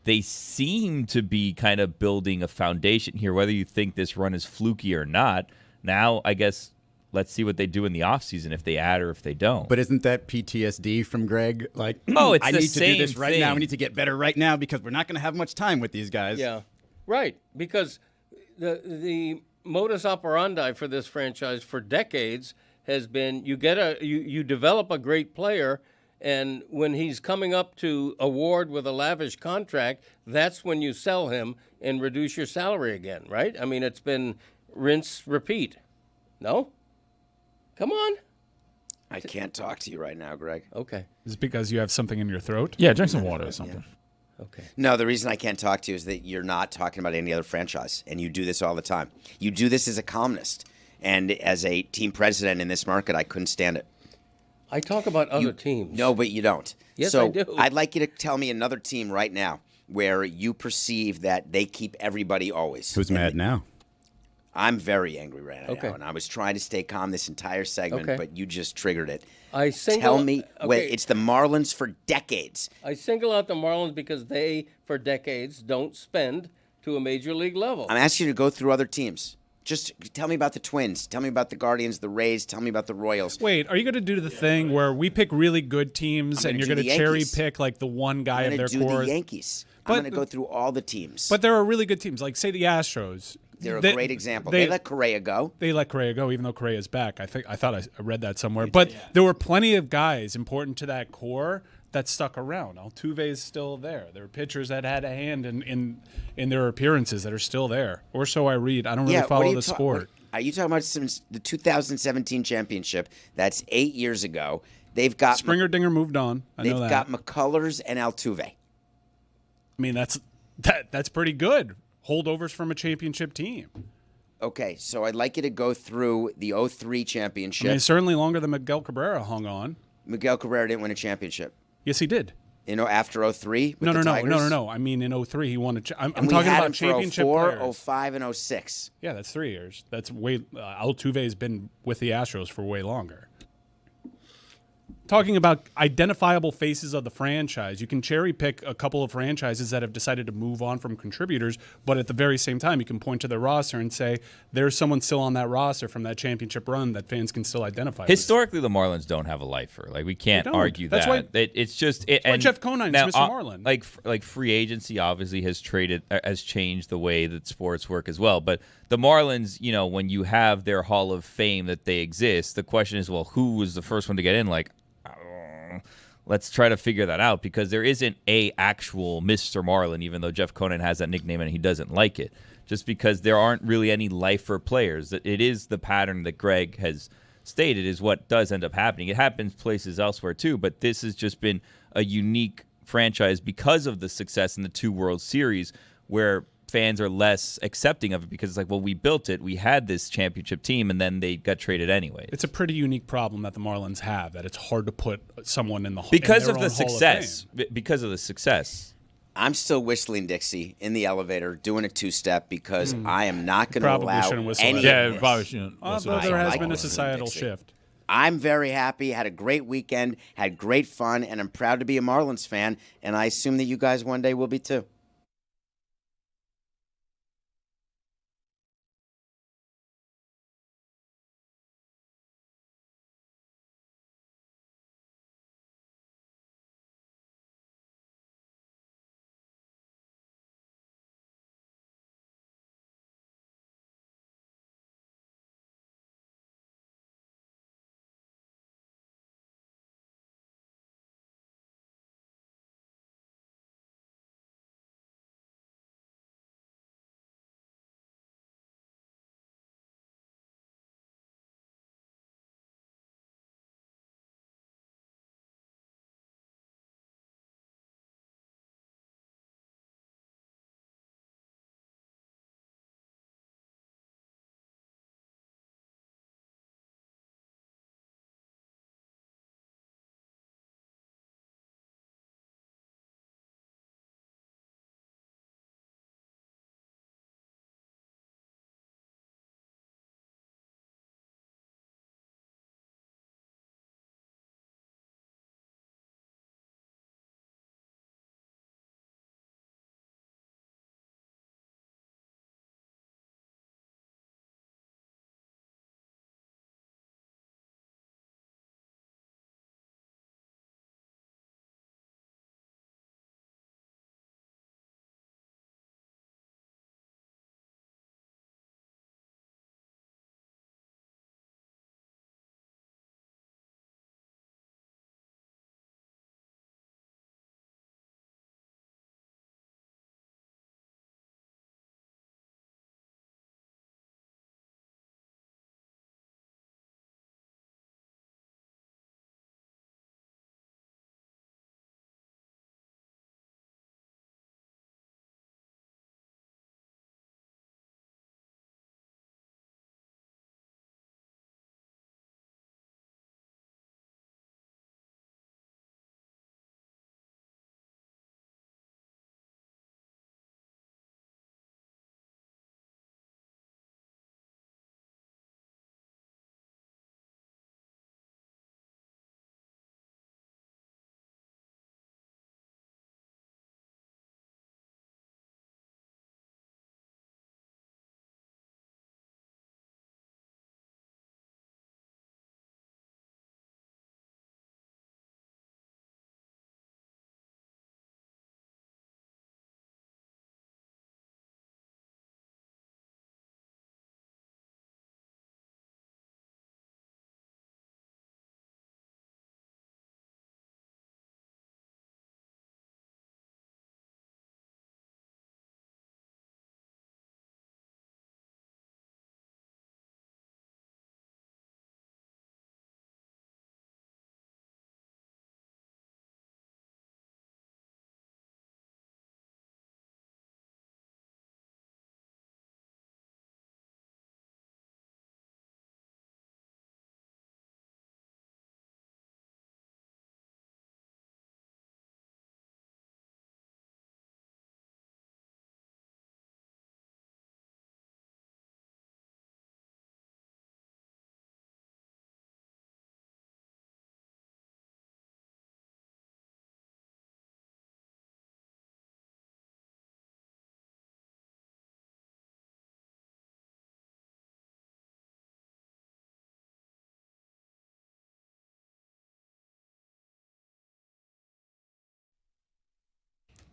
they seem to be kind of building a foundation here, whether you think this run is fluky or not. Now, I guess, let's see what they do in the offseason, if they add or if they don't.
But isn't that PTSD from Greg? Like,
Oh, it's
I
the
need to do this
same
right now.
thing.
We need to get better right now because we're not going to have much time with these guys.
Yeah, right. Because the modus operandi for this franchise for decades has been you develop a great player, and when he's coming up to award with a lavish contract, that's when you sell him and reduce your salary again, right? I mean, it's been rinse, repeat. No? Come on.
I can't talk to you right now, Greg.
Okay.
Is it because you have something in your throat?
Yeah, drink some water or something.
Okay.
No, the reason I can't talk to you is that you're not talking about any other franchise, and you do this all the time. You do this as a columnist, and as a team president in this market, I couldn't stand it.
I talk about other teams.
No, but you don't.
Yes,
so
I do.
I'd like you to tell me another team right now where you perceive that they keep everybody always.
Who's mad now?
I'm very angry right
Okay.
now, and I was trying to stay calm this entire segment,
Okay.
but you just triggered it.
Tell
me, wait, it's the Marlins for decades.
I single out the Marlins because they, for decades, don't spend to a major league level.
I'm asking you to go through other teams. Just tell me about the Twins. Tell me about the Guardians, the Rays. Tell me about the Royals.
Wait, are you going to do the thing where we pick really good teams and you're going to cherry
Yankees.
pick like the one guy of their
I'm going to do
core?
the Yankees.
But-
I'm going to go through all the teams.
But there are really good teams, like say the Astros.
They're a great example. They let Correa go.
They let Correa go, even though Correa's back. I thought I read that somewhere. But there were plenty of guys important to that core that stuck around. Altuve's still there. There were pitchers that had a hand in their appearances that are still there. Or so I read. I don't really follow the sport.
Are you talking about since the 2017 championship? That's 8 years ago. They've got
Springer Dinger moved on. I know
They've
that.
got McCullers and Altuve.
I mean, that's pretty good. Holdovers from a championship team.
Okay, so I'd like you to go through the 03 championship.
I mean, certainly longer than Miguel Cabrera hung on.
Miguel Cabrera didn't win a championship.
Yes, he did.
After 03 with
No.
the Tigers?
No. I mean, in 03, he won I'm
And we
talking
had
about
him for
championship
04,
players.
05, and 06.
Yeah, that's 3 years. That's way. Altuve's been with the Astros for way longer. Talking about identifiable faces of the franchise, you can cherry pick a couple of franchises that have decided to move on from contributors, but at the very same time, you can point to their roster and say there's someone still on that roster from that championship run that fans can still identify.
Historically, the Marlins don't have a lifer. Like we can't
don't.
argue
That's
that.
why-
It's just
why Jeff Conine is Mr. Marlin.
Like free agency obviously has changed the way that sports work as well. But the Marlins, when you have their Hall of Fame that they exist, the question is, well, who was the first one to get in? Like, let's try to figure that out because there isn't a actual Mr. Marlin, even though Jeff Conine has that nickname and he doesn't like it. Just because there aren't really any lifer players. It is the pattern that Greg has stated is what does end up happening. It happens places elsewhere too, but this has just been a unique franchise because of the success in the 2 World Series where fans are less accepting of it because it's like, well, we built it. We had this championship team, and then they got traded anyway.
It's a pretty unique problem that the Marlins have, that it's hard to put someone in the
because
in
of
their
the
own Hall
success.
Fame.
Because of the success.
I'm still whistling Dixie in the elevator, doing a 2-step because I am not going to
Probably
allow
shouldn't whistle
any
that.
Yeah,
of this.
probably shouldn't.
Although there has
like
been a
whistling
societal
Dixie.
shift.
I'm very happy, had a great weekend, had great fun, and I'm proud to be a Marlins fan, and I assume that you guys one day will be too.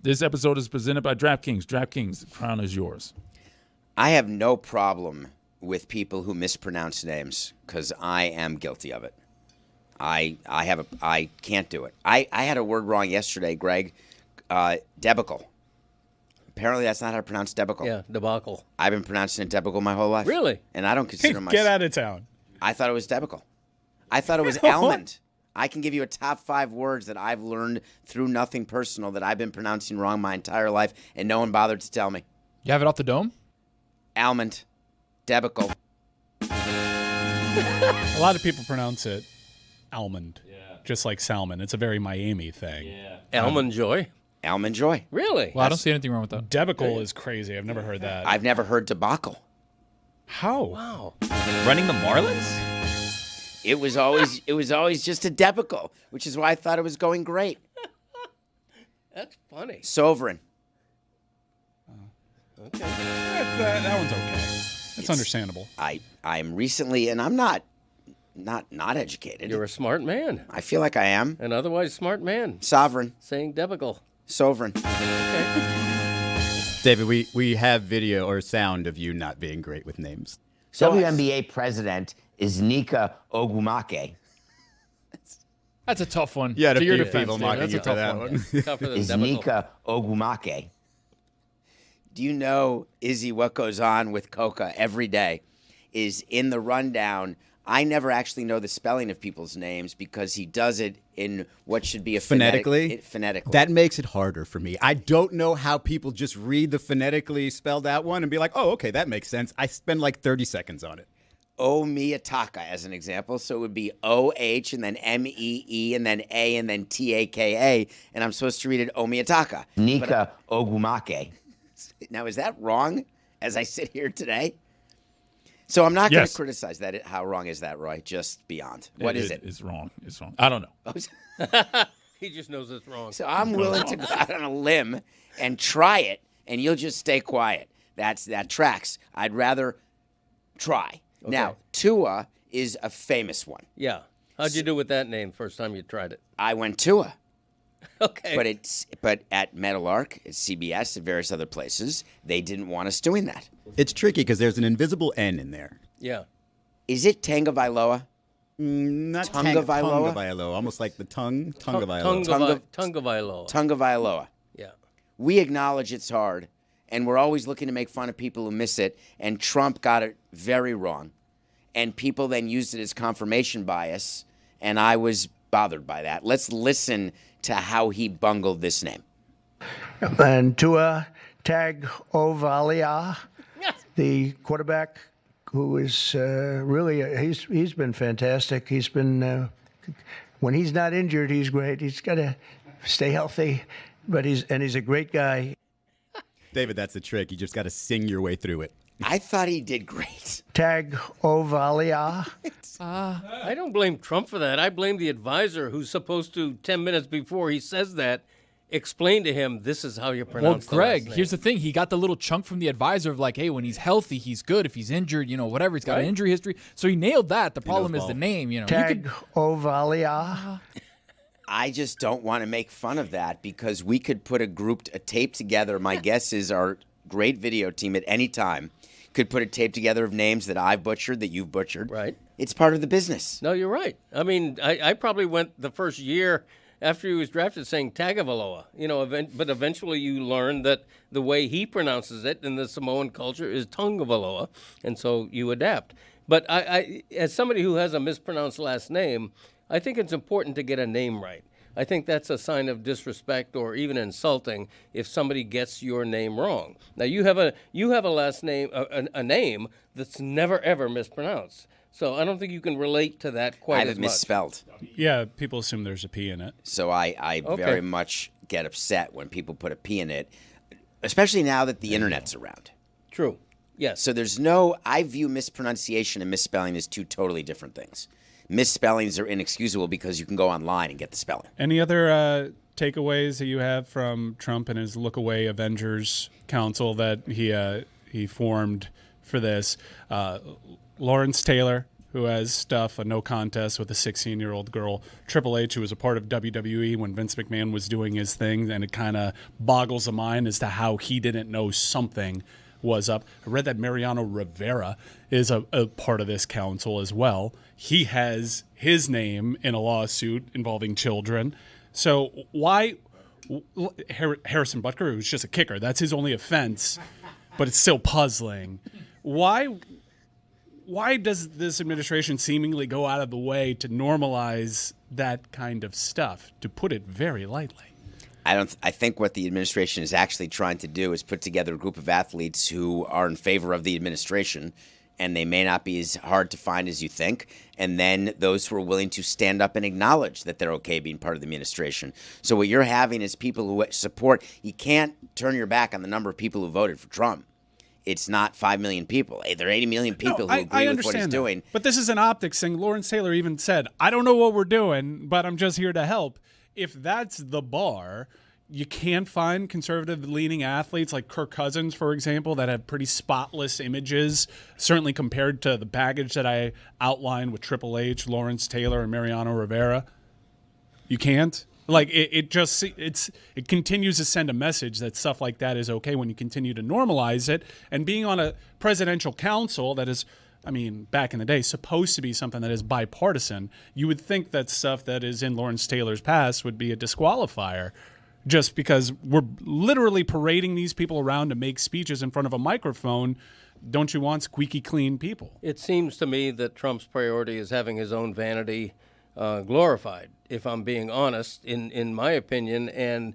This episode is presented by DraftKings. DraftKings, the crown is yours.
I have no problem with people who mispronounce names because I am guilty of it. I can't do it. I had a word wrong yesterday, Greg. Debacle. Apparently, that's not how to pronounce debacle.
Yeah, debacle.
I've been pronouncing it debacle my whole life.
Really?
And I don't consider
Get
myself.
out of town.
I thought it was debacle. I thought it was almond. I can give you a top 5 words that I've learned through nothing personal that I've been pronouncing wrong my entire life, and no one bothered to tell me.
You have it off the dome?
Almond. Debacle.
A lot of people pronounce it almond, just like salmon. It's a very Miami thing. Yeah.
Almond Joy.
Almond Joy.
Really?
Well, I don't see anything wrong with that.
Debacle is crazy. I've never heard that.
I've never heard debacle.
How?
Wow.
Running the Marlins?
It was always just a debacle, which is why I thought it was going great.
That's funny.
Sovereign.
Okay.
That one's okay. That's understandable.
I'm recently, and I'm not educated.
You're a smart man.
I feel like I am.
An otherwise smart man.
Sovereign.
Saying debacle.
Sovereign.
David, we have video or sound of you not being great with names.
WNBA president is Nika Ogumake.
That's a tough one.
You had a
To your
few
defense,
people
David,
mocking
that's
you
a
for
tough
that one.
Tougher than
Is
debacle.
Nika Ogumake.
Do you know, Izzy, what goes on with Coca every day is in the rundown. I never actually know the spelling of people's names because he does it in what should be a
Phonetically?
Phonetically.
That makes it harder for me. I don't know how people just read the phonetically spelled out one and be like, oh, okay, that makes sense. I spend like 30 seconds on it.
Omiyataka as an example. So it would be O-H and then M-E-E and then A and then T-A-K-A. And I'm supposed to read it Omiyataka.
Nika Ogumake.
Now, is that wrong as I sit here today? So I'm not going to criticize that. How wrong is that, Roy? Just beyond. What is it?
It's wrong. It's wrong. I don't know.
He just knows it's wrong.
So I'm willing to go out on a limb and try it, and you'll just stay quiet. That tracks. I'd rather try.
Okay.
Now, Tua is a famous one.
Yeah. How'd you do with that name first time you tried it?
I went Tua.
Okay.
But at Meadowlark, at CBS, at various other places, they didn't want us doing that.
It's tricky because there's an invisible N in there.
Yeah.
Is it Tagovailoa?
Not
Tonga Vailoa?
Vailoa, almost like the tongue. Tonga
Tungavailoa.
Tungavailoa.
Yeah.
We acknowledge it's hard, and we're always looking to make fun of people who miss it, and Trump got it very wrong. And people then used it as confirmation bias, and I was bothered by that. Let's listen to how he bungled this name.
And Tua Tagovailoa, the quarterback, who is really he's been fantastic. He's been when he's not injured, he's great. He's got to stay healthy, but he's a great guy.
David, that's the trick. You just got to sing your way through it.
I thought he did great.
Tagovailoa.
I don't blame Trump for that. I blame the advisor who's supposed to, 10 minutes before he says that, explain to him this is how you
Well,
pronounce the
Greg,
last name.
here's the thing. He got the little chunk from the advisor of like, hey, when he's healthy, he's good. If he's injured, whatever, he's got an injury history. So he nailed that. The problem is the name,
Tagovailoa.
I just don't want to make fun of that because we could put a tape together. My guess is our great video team at any time could put a tape together of names that I've butchered, that you've butchered.
Right.
It's part of the business.
No, you're right. I mean, I probably went the first year after he was drafted saying Tagovailoa, but eventually you learn that the way he pronounces it in the Samoan culture is Tungavailoa, and so you adapt. But I, as somebody who has a mispronounced last name, I think it's important to get a name right. I think that's a sign of disrespect or even insulting if somebody gets your name wrong. Now you have a last name, a name that's never ever mispronounced. So I don't think you can relate to that quite
I
as
have it
much.
misspelled.
Yeah, people assume there's a P in it.
So I very much get upset when people put a P in it, especially now that the internet's around.
True. Yes.
So I view mispronunciation and misspelling as two totally different things. Misspellings are inexcusable because you can go online and get the spelling.
Any other takeaways that you have from Trump and his Look Away Avengers Council that he formed for this? Lawrence Taylor who has stuff, a no contest with a 16-year-old girl. Triple H, who was a part of WWE when Vince McMahon was doing his thing, and it kind of boggles the mind as to how he didn't know something was up. I read that Mariano Rivera is a part of this council as well. He has his name in a lawsuit involving children. So why Harrison Butker, who's just a kicker, that's his only offense, but it's still puzzling. Why does this administration seemingly go out of the way to normalize that kind of stuff, to put it very lightly?
I think what the administration is actually trying to do is put together a group of athletes who are in favor of the administration, and they may not be as hard to find as you think, and then those who are willing to stand up and acknowledge that they're okay being part of the administration. So what you're having is people who support. You can't turn your back on the number of people who voted for Trump. It's not 5 million people. There are 80 million people who agree with what he's doing.
But this is an optics thing. Lawrence Taylor even said, I don't know what we're doing, but I'm just here to help. If that's the bar, you can't find conservative-leaning athletes like Kirk Cousins, for example, that have pretty spotless images, certainly compared to the baggage that I outlined with Triple H, Lawrence Taylor, and Mariano Rivera. You can't? Like, it continues to send a message that stuff like that is okay when you continue to normalize it. And being on a presidential council that is, I mean, back in the day, supposed to be something that is bipartisan, you would think that stuff that is in Lawrence Taylor's past would be a disqualifier, just because we're literally parading these people around to make speeches in front of a microphone. Don't you want squeaky clean people?
It seems to me that Trump's priority is having his own vanity glorified, if I'm being honest, in my opinion. And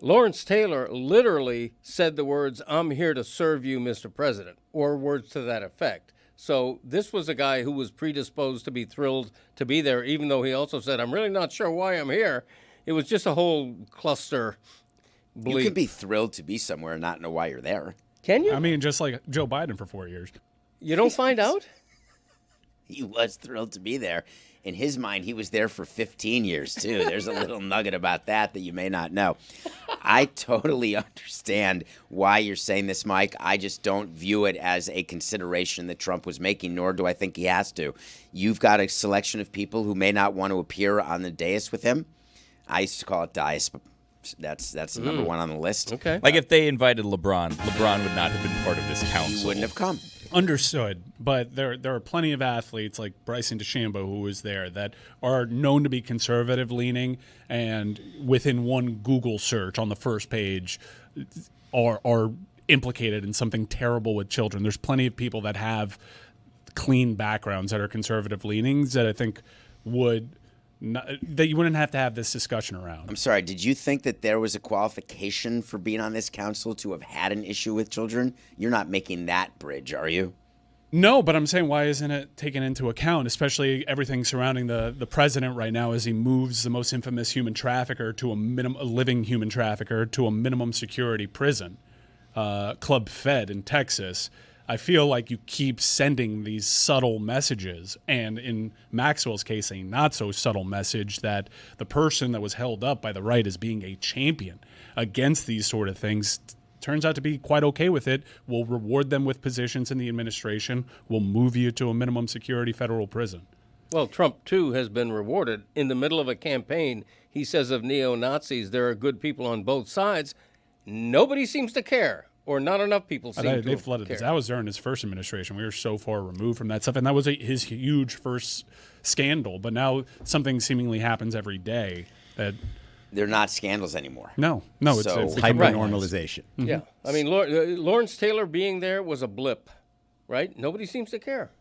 Lawrence Taylor literally said the words, "I'm here to serve you, Mr. President," or words to that effect. So this was a guy who was predisposed to be thrilled to be there, even though he also said, "I'm really not sure why I'm here." It was just a whole cluster bleep.
You can be thrilled to be somewhere and not know why you're there.
Can you?
I mean, just like Joe Biden for 4 years.
You don't find out?
He was thrilled to be there. In his mind, he was there for 15 years, too. There's a little nugget about that you may not know. I totally understand why you're saying this, Mike. I just don't view it as a consideration that Trump was making, nor do I think he has to. You've got a selection of people who may not want to appear on the dais with him. I used to call it dais, but that's the number one on the list.
Okay.
Like if they invited LeBron would not have been part of this council.
He wouldn't have come.
Understood, but there are plenty of athletes like Bryson DeChambeau, who was there, that are known to be conservative-leaning, and within one Google search on the first page are implicated in something terrible with children. There's plenty of people that have clean backgrounds that are conservative-leanings that I think that you wouldn't have to have this discussion around.
I'm sorry, did you think that there was a qualification for being on this council to have had an issue with children? You're not making that bridge, are you?
No, but I'm saying, why isn't it taken into account, especially everything surrounding the president right now as he moves the most infamous human trafficker to a living human trafficker to a minimum security prison, Club Fed in Texas. I feel like you keep sending these subtle messages, and in Maxwell's case, a not-so-subtle message that the person that was held up by the right as being a champion against these sort of things turns out to be quite okay with it. We'll reward them with positions in the administration. We'll move you to a minimum security federal prison.
Well, Trump, too, has been rewarded. In the middle of a campaign, he says of neo-Nazis, there are good people on both sides. Nobody seems to care. Or not enough people seem to
They flooded this. That was during his first administration. We were so far removed from that stuff. And that was his huge first scandal. But now something seemingly happens every day that...
They're not scandals anymore.
No,
So-
it's
Hyper-normalization.
Yeah. I mean, Lawrence Taylor being there was a blip, right? Nobody seems to care.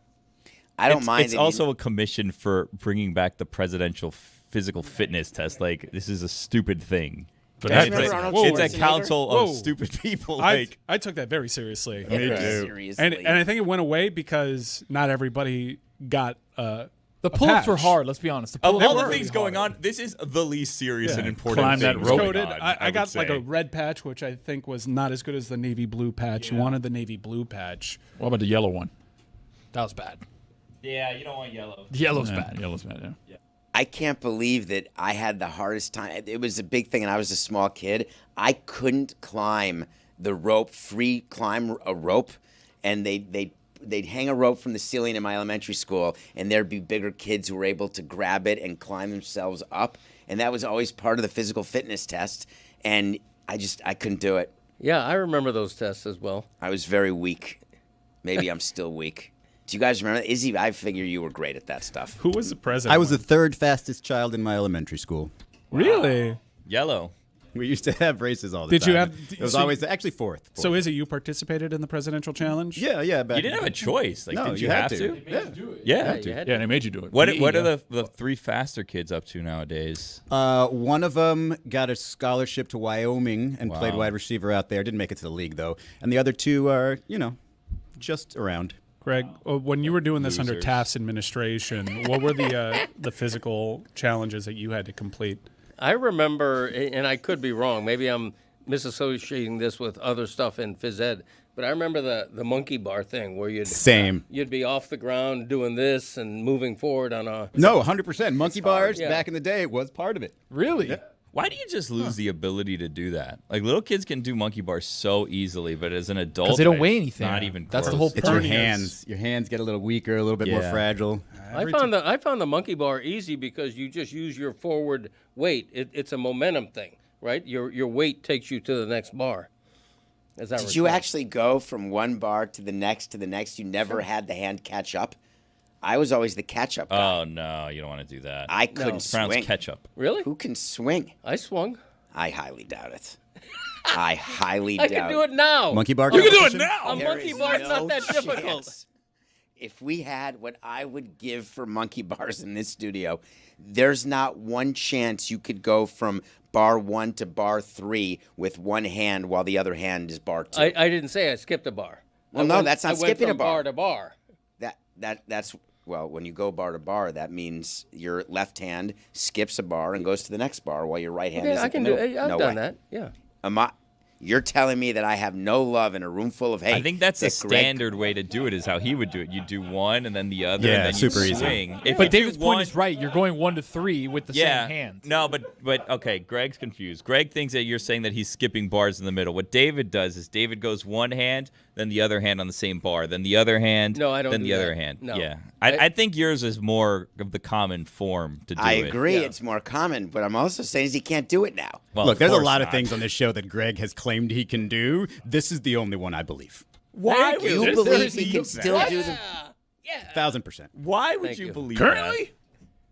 I don't mind.
It's also a commission for bringing back the presidential physical fitness test. Like, this is a stupid thing.
But
Guys,
that's
remember
right.
Arnold
It's a
Schwarzenegger?
council of
Whoa.
stupid people.
I took that very seriously.
Seriously.
And I think it went away because not everybody got
The pull-ups were
patch.
hard. Let's be honest.
Of all the
were
things going on, this is the least serious and important
Climb
thing
that
going
rope.
Coded.
on,
I got
would
like
say.
a red patch, which I think was not as good as the navy blue patch. You wanted the navy blue patch.
What about the yellow one?
That was bad.
Yeah, you don't want yellow.
The yellow's
Yeah,
bad.
yellow's bad, yeah.
I can't believe that I had the hardest time. It was a big thing, and I was a small kid. I couldn't climb the rope, free climb a rope, and they they'd hang a rope from the ceiling in my elementary school, and there'd be bigger kids who were able to grab it and climb themselves up, and that was always part of the physical fitness test, and I couldn't do it.
Yeah, I remember those tests as well.
I was very weak. Maybe I'm still weak. Do you guys remember? Izzy, I figure you were great at that stuff.
Who was the president?
I was the third fastest child in my elementary school.
Really?
Yellow.
We used to have races all the
Did
time.
you have?
It was
so-
always actually fourth.
So is it you participated in the presidential challenge?
Yeah. Back
You didn't have a choice. Like,
No,
did
you
you
had
have
to.
to?
Yeah.
Yeah.
You had
Yeah,
to.
they made you do it.
What are the three faster kids up to nowadays?
One of them got a scholarship to Wyoming and played
Wow.
wide receiver out there. Didn't make it to the league though. And the other two are, just around.
Greg, when you were doing this under
Losers.
Taft's administration, what were the physical challenges that you had to complete?
I remember, and I could be wrong. Maybe I'm misassociating this with other stuff in phys ed. But I remember the monkey bar thing where you'd be off the ground doing this and moving forward on a.
No, 100%. Monkey bars
yeah.
back in the day was part of it.
Really?
Why do you just lose the ability to do that? Like, little kids can do monkey bars so easily, but as an adult,
Because they don't
like,
weigh anything.
Not even
That's the
close.
whole
It's your
point.
hands. Your hands get a little weaker, a little bit more
Yeah.
fragile.
I found the monkey bar easy because you just use your forward weight. It's a momentum thing, right? Your weight takes you to the next bar. As I
Did you
recall.
actually go from one bar to the next to the next? You never had the hand catch up? I was always the catch-up guy.
Oh, no, you don't want to do that.
I couldn't
Browns
swing.
ketchup.
Really?
Who can swing?
I swung.
I highly doubt it. I highly
I
doubt
can do it now.
Monkey bar.
You can do it
competition?
now.
A
There
monkey
is
bar's
no
not that difficult.
chance. If we had what I would give for monkey bars in this studio, there's not one chance you could go from bar 1 to bar 3 with one hand while the other hand is bar 2.
I didn't say I skipped a bar.
Well,
I
no,
went-
that's not
I went
skipping a
from
bar.
bar to bar.
That's well, when you go bar to bar, that means your left hand skips a bar and goes to the next bar while your right hand
Okay,
is
I
at
can
the
do.
middle.
I've
No
done
way.
that. Yeah.
You're telling me that I have no love in a room full of hate.
I think that's the
that Greg-
standard way to do it, is how he would do it. You do one and then the other,
Yeah,
and then you
super easy.
swing. If
But
you do
David's point
one-
is right. You're going 1 to 3 with the same hand.
No, but okay, Greg's confused. Greg thinks that you're saying that he's skipping bars in the middle. What David does is David goes one hand, then the other hand on the same bar, then the other hand,
No, I don't
then
do
the other
that.
hand.
No.
Yeah. I think yours is more of the common form to do
I
it.
agree,
Yeah.
it's more common, but I'm also saying is he can't do it now.
Well,
Look, there's a
course
lot of
not.
things on this show that Greg has claimed he can do. This is the only one I believe.
Why
Thank
would
You
you.
believe he can still do the
1,000%.
Why would
Thank
you
you.
believe
Currently?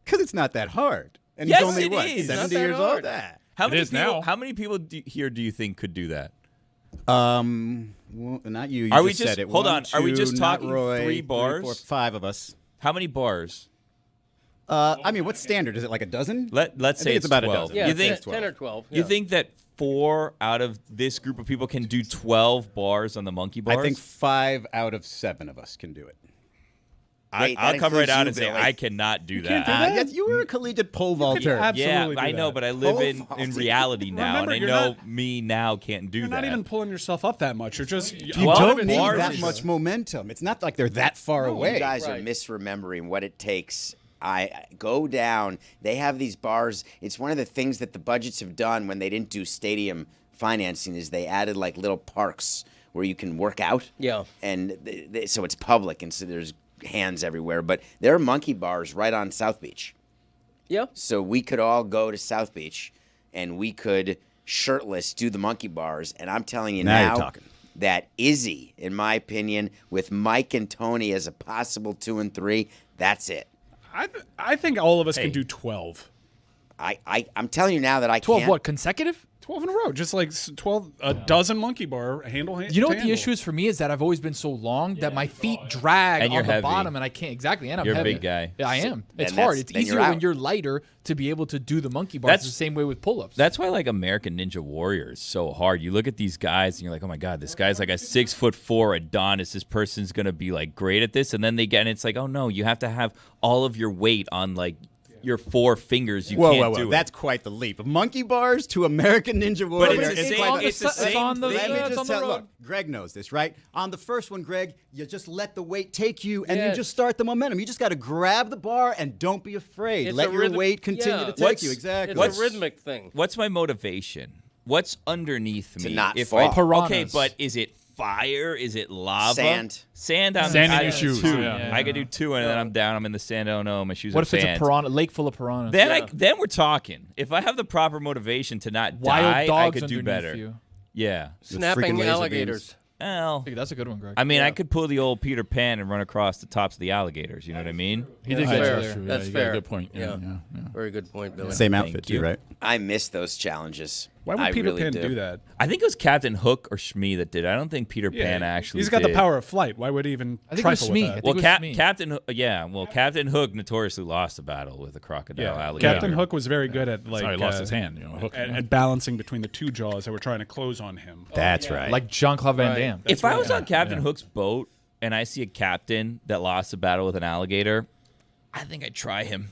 Because it's not that hard. And
Yes,
he's only,
it
what,
is.
70
Not that
years
hard.
old?
How many
is
people?
now.
How many people here do you think could do that?
Well, not you. You
Are we
just
just-
said it.
hold
One,
on, are we
two,
just
not
talking
Roy,
3 bars?
4, 5 of us.
How many bars?
I mean, what's standard? Is it like a dozen?
Let's
I
say
think it's about
12.
a dozen.
Yeah.
You think
10 or 12.
You
yeah.
think that 4 out of this group of people can do 12 bars on the monkey bars?
I think 5 out of 7 of us can do it.
Wait,
I'll
that
come right
includes
out
you,
and say
Billy.
I cannot do that.
Yes, you were a collegiate pole vaulter.
Yeah,
Absolutely do
I know,
that.
but I live in
vaulting.
reality now,
Remember,
and I
you're
know
not-
me now can't do
You're
that.
not even pulling yourself up that much. You're just
You
Well,
don't need
bars
that
is-
much momentum. It's not like they're that far away.
You guys are
Right.
misremembering what it takes. I go down. They have these bars. It's one of the things that the budgets have done when they didn't do stadium financing is they added like little parks where you can work out.
Yeah.
And so it's public, and so there's hands everywhere. But there are monkey bars right on South Beach.
Yeah.
So we could all go to South Beach, and we could shirtless do the monkey bars. And I'm telling you
Now you're
now
talking.
that Izzy, in my opinion, with Mike and Tony as a possible 2 and 3, that's it.
I think all of us
Hey.
can do 12.
I'm telling you now that I
12
can't.
what, consecutive?
12 in a row, just like 12, a dozen monkey bar handle.
You know what the
handle.
issue is for me is that I've always been so long that my feet drag
And
on
you're
the
heavy.
bottom, and I can't exactly. And I'm
You're a
heavy.
big guy.
Yeah, I am. It's
then
hard.
that's-
It's
then
easier
you're
when
out.
you're lighter to be able to do the monkey bars.
That's-
the same way with pull-ups.
That's why like American Ninja Warrior is so hard. You look at these guys and you're like, oh my god, this guy's like a 6'4" Adonis. This person's gonna be like great at this, and then they get, and it's like, oh no, you have to have all of your weight on like your 4 fingers. You can't do it.
That's quite the leap. Monkey bars to American Ninja Warrior.
it's the same-
quite
it's the same
on the,
thing.
Let me
it's
just
on the
tell.
road.
Look, Greg knows this, right? On the first one, Greg, you just let the weight take you, and you
Yes.
just start the momentum. You just got to grab the bar and don't be afraid.
It's
Let
a
your
rhythm-
weight continue
yeah.
to take
What's-
you. Exactly.
It's a rhythmic thing.
What's my motivation? What's underneath
To
me?
not
if
fall.
okay,
Piranhas.
but is it fire? Is it lava?
Sand.
Sand
Sand in
I
your
do
shoes.
2.
Yeah.
I could do 2, and then I'm down. I'm in the sand. Oh no, my shoes
What
are
if it's a
sand.
piranha, lake full of piranhas?
Then we're talking. If I have the proper motivation to not
Wild
die, I
dogs
could do
underneath
better.
you.
Yeah.
freaking
Snapping
laser
alligators.
Well,
Hey, that's a good one, Greg.
I mean, I could pull the old Peter Pan and run across the tops of the alligators. You know what I mean?
He did
That's
get
fair.
you there.
That's
you got a
fair.
good point. Yeah.
Very good point, Billy.
Same
Thank
outfit
you.
too, right?
I miss those challenges.
Why would
I
Peter
really
Pan do that?
I think it was Captain Hook or Shmee that did. I don't think Peter Pan actually.
He's got
did.
the power of flight. Why would he even
I think it was
trifle with
Smee.
that?
I think
Well,
it was Shmee.
Captain Hook notoriously lost a battle with a crocodile
Yeah,
alligator.
Captain Hook was very good at
Sorry, he lost his hand. Hook.
at balancing between the two jaws that were trying to close on him.
That's right.
Like Jean-Claude Van Damme.
If I was on Captain Hook's boat and I see a captain that lost a battle with an alligator, I think I'd try him.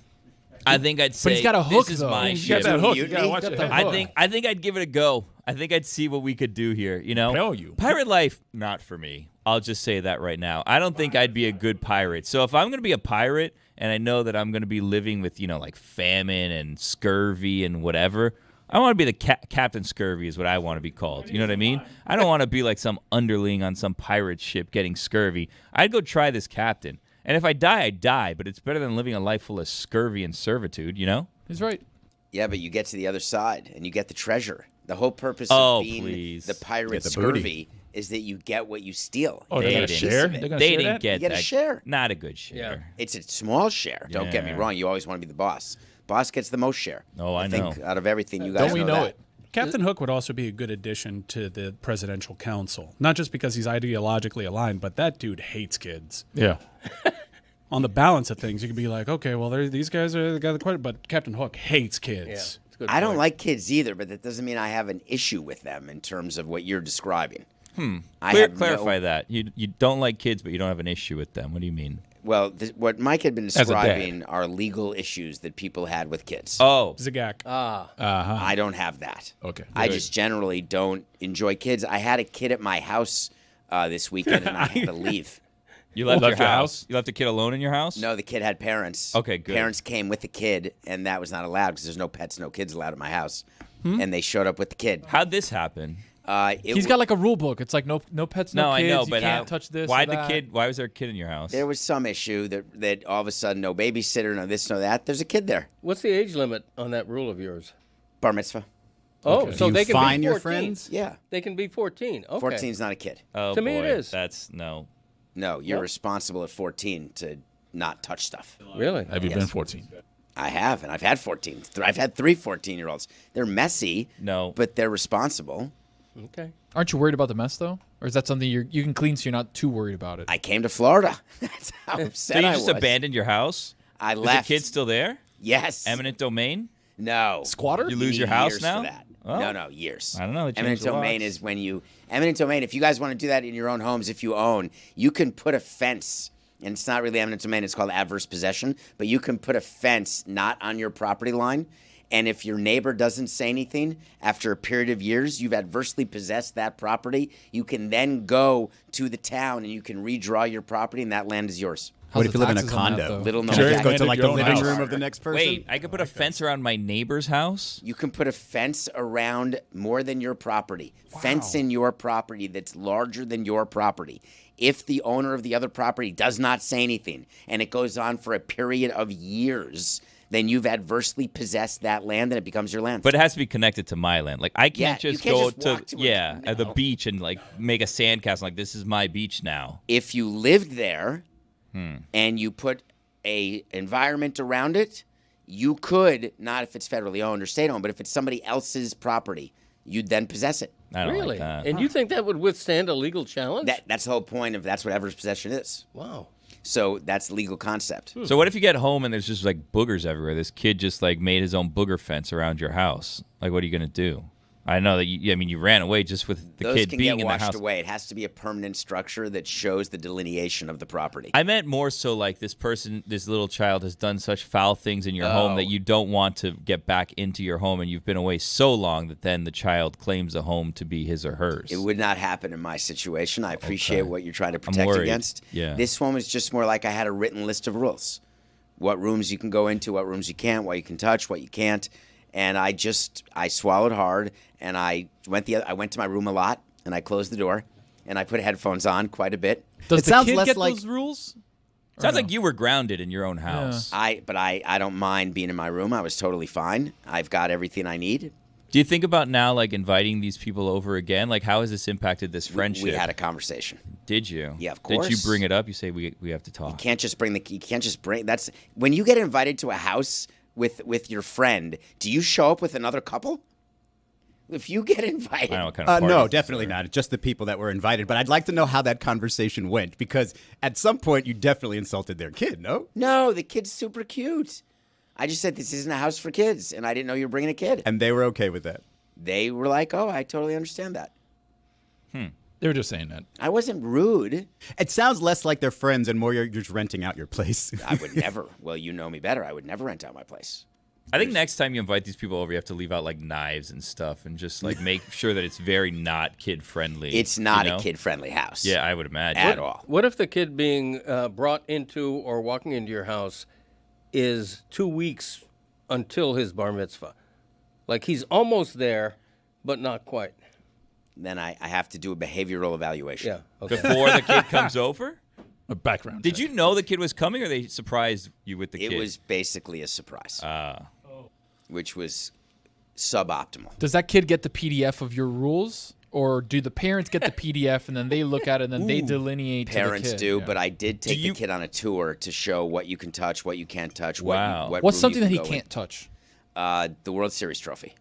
I think I'd say,
But he's got a hook,
this is
though.
my
He's
ship.
Get that hook. You
Mutiny?
gotta watch
Got
it.
that hook.
I think I'd give it a go. I think I'd see what we could do here. You know,
Hell you.
Pirate life, not for me. I'll just say that right now. I don't think I'd be a good pirate. So if I'm going to be a pirate and I know that I'm going to be living with like famine and scurvy and whatever, I want to be the Captain Scurvy is what I want to be called. You know what I mean? I don't want to be like some underling on some pirate ship getting scurvy. I'd go try this captain. And if I die, I die. But it's better than living a life full of scurvy and servitude. You know?
He's right.
Yeah, but you get to the other side and you get the treasure. The whole purpose
Oh,
of being
please.
the pirate
Get the booty.
scurvy is that you get what you steal.
Oh,
You
they're
get
gonna
a piece
share?
of it.
They're gonna
They
share
didn't
that?
get
You get a
that.
share.
Not a good share.
It's a small share. Don't get me
Yeah.
wrong. You always want to be the boss. Boss gets the most share.
Oh, I
think
know.
out of everything, you guys
Don't we know
that.
it?
Captain Hook would also be a good addition to the presidential council, not just because he's ideologically aligned, but that dude hates kids.
Yeah.
On the balance of things, you could be like, okay, well, these guys are the guy that but Captain Hook hates kids.
Yeah, it's a good
I don't
point.
like kids either, but that doesn't mean I have an issue with them in terms of what you're describing. I have
Clarify
no,
that. You don't like kids, but you don't have an issue with them. What do you mean?
Well, what Mike had been
a dad.
describing are legal issues that people had with kids.
Oh,
Zagak.
I don't have that.
Okay.
I just generally don't enjoy kids. I had a kid at my house this weekend, and I had to leave.
you left
Left
your
your
house?
house?
You left a kid alone in your house?
No, the kid had parents.
Okay, good.
Parents came with the kid, and that was not allowed because there's no pets, no kids allowed at my house. And they showed up with the kid.
How'd this happen?
He's got like a rule book. It's like no pets, no
No,
kids.
I know,
you
but
can't touch this.
Why
or
the
that.
kid? Why was there a kid in your house?
There was some issue that all of a sudden, no babysitter, no this, no that. There's a kid there.
What's the age limit on that rule of yours?
Bar mitzvah.
Oh, so
Do you
they can
fine
be 14.
your friends?
Yeah.
They can be 14. Okay.
14 is not a kid.
Oh,
To me, it
boy.
is.
That's no.
No, you're responsible at 14 to not touch stuff.
Really?
Have you been 14?
I have, and I've had 14. I've had 3 14-year-olds. They're messy,
No.
but they're responsible.
Okay.
Aren't you worried about the mess though, or is that something you can clean so you're not too worried about it?
I came to Florida. That's how
So
upset
you
I
just
was.
abandoned your house?
I
Is
left.
the kid still there?
Yes.
Eminent domain?
No.
Squatter?
You lose
need
your house
years
now?
For that.
Oh.
No, years.
I don't know, they
Eminent
changed the
domain
laws.
is when you eminent domain. If you guys want to do that in your own homes, if you own, you can put a fence. And it's not really eminent domain. It's called adverse possession. But you can put a fence not on your property line. And if your neighbor doesn't say anything, after a period of years, you've adversely possessed that property. You can then go to the town and you can redraw your property, and that land is yours.
How's
What if
the
you live in a
taxes on that,
condo?
though?
Little known
Sure.
fact.
Go to like the
Your own
living
house.
room of the next person.
Wait, I could put a fence around my neighbor's house?
You can put a fence around more than your property. Fence in your property that's larger than your property. If the owner of the other property does not say anything and it goes on for a period of years, then you've adversely possessed that land and it becomes your land.
But it has to be connected to my land. Like I can't
Yeah, you
just
can't
go
just walk to it.
at the
No.
beach and like make a sandcastle like this is my beach now.
If you lived there
Hmm.
and you put a environment around it, you could, not if it's federally owned or state owned, but if it's somebody else's property, you'd then possess it.
I don't
Really?
like that.
And you think that would withstand a legal challenge?
That's the whole point of that's what adverse possession is.
Wow.
So that's the legal concept.
So what if you get home and there's just like boogers everywhere? This kid just like made his own booger fence around your house. Like what are you gonna do? I know that you ran away just with the
Those
kid
can
being
get
in the
washed
house.
away. It has to be a permanent structure that shows the delineation of the property.
I meant more so like this little child has done such foul things in your home that you don't want to get back into your home, and you've been away so long that then the child claims the home to be his or hers.
It would not happen in my situation. I appreciate what you're trying to protect
worried.
against.
Yeah.
This one was just more like I had a written list of rules. What rooms you can go into, what rooms you can't, what you can touch, what you can't. And I swallowed hard, and I went to my room a lot, and I closed the door, and I put headphones on quite a bit.
Does
It
the
sounds
kid
less
get
like-
those rules?
Sounds like you were grounded in your own house.
But I don't mind being in my room. I was totally fine. I've got everything I need.
Do you think about now, like, inviting these people over again? Like, how has this impacted this friendship?
We had a conversation.
Did you?
Yeah, of course.
Did you bring it up? You say we have to talk.
You can't just bring. That's when you get invited to a house with your friend. Do you show up with another couple? If you get invited,
I don't know what kind of
No,
parties
definitely
these are.
not. Just the people that were invited. But I'd like to know how that conversation went, because at some point you definitely insulted their kid, no?
No, the kid's super cute. I just said this isn't a house for kids, and I didn't know you were bringing a kid.
And they were okay with that.
They were like, "Oh, I totally understand that."
They were just saying that.
I wasn't rude.
It sounds less like they're friends and more you're just renting out your place.
I would never. Well, you know me better. I would never rent out my place.
I think next time you invite these people over, you have to leave out, like, knives and stuff and just, like, make sure that it's very not kid-friendly.
It's not
you know?
a kid-friendly house.
Yeah, I would imagine.
At all.
What if the kid being brought into or walking into your house is 2 weeks until his bar mitzvah? Like he's almost there, but not quite.
Then I have to do a behavioral evaluation.
Yeah. Okay.
Before the kid comes over?
A background.
Did
check.
you know the kid was coming, or they surprised you with the kid?
It was basically a surprise, which was suboptimal.
Does that kid get the PDF of your rules, or do the parents get the PDF and then they look at it and then they delineate
Parents
to the kid?
do, but I did take
you-
the kid on a tour to show what you can touch, what you can't touch.
Wow.
What
What's
room
something
you
that he
can go
can't touch?
in. The World Series trophy.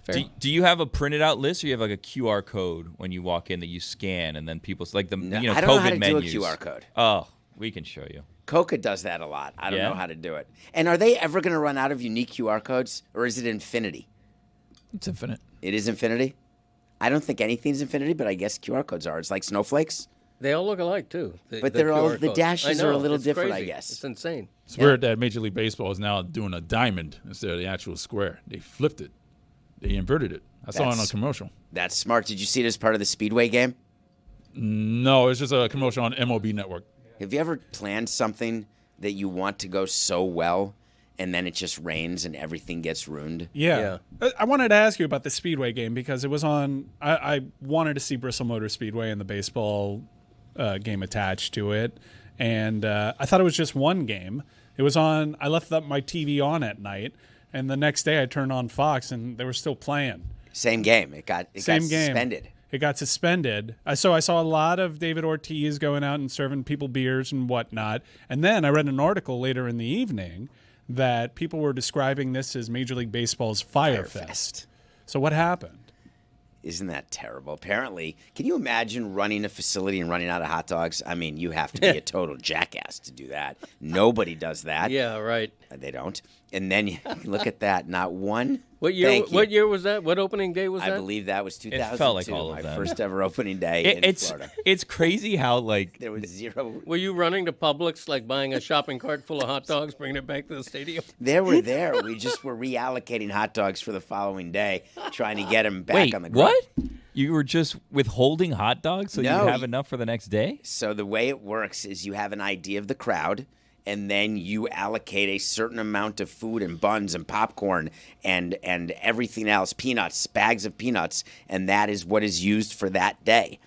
Fair.
Do you have a printed out list, or you have like a QR code when you walk in that you scan, and then people's like the
No,
you know
I don't know how
COVID
to
menus?
do a QR code.
Oh, we can show you.
Coca does that a lot. I don't
Yeah?
know how to do it. And are they ever going to run out of unique QR codes, or is it infinity?
It's infinite.
It is infinity? I don't think anything's infinity, but I guess QR codes are. It's like snowflakes.
They all look alike too.
But they're all-
QR
the
codes.
dashes
I know,
are a little
it's
different, I
crazy.
guess.
It's insane.
It's weird that Major League Baseball is now doing a diamond instead of the actual square. They flipped it. They inverted it. I saw it on a
That's-
commercial.
That's smart. Did you see it as part of the Speedway game?
No, it's just a commercial on MLB Network.
Have you ever planned something that you want to go so well, and then it just rains and everything gets ruined?
Yeah. I wanted to ask you about the Speedway game because it was on. I wanted to see Bristol Motor Speedway and the baseball game attached to it. And I thought it was just one game. It was on. I left my TV on at night. And the next day I turned on Fox and they were still playing.
Same game. It got suspended.
It got suspended. So I saw a lot of David Ortiz going out and serving people beers and whatnot. And then I read an article later in the evening that people were describing this as Major League Baseball's Fire Fest. So what happened?
Isn't that terrible? Apparently, can you imagine running a facility and running out of hot dogs? I mean, you have to be a total jackass to do that. Nobody does that.
Yeah, right.
They don't. And then you look at that. Not one.
What year?
Thank you.
What year was that? What opening day was
I
that?
believe that was 2002.
felt like all of
my
them.
first ever opening day in Florida.
It's crazy how like
There was zero.
Were you running to Publix, like buying a shopping cart full of hot dogs, bringing it back to the stadium?
They were there. We just were reallocating hot dogs for the following day, trying to get them back
wait,
on the grill.
what? You were just withholding hot dogs so
No,
you have enough for the next day?
So the way it works is you have an idea of the crowd, and then you allocate a certain amount of food and buns and popcorn and everything else, peanuts, bags of peanuts, and that is what is used for that day.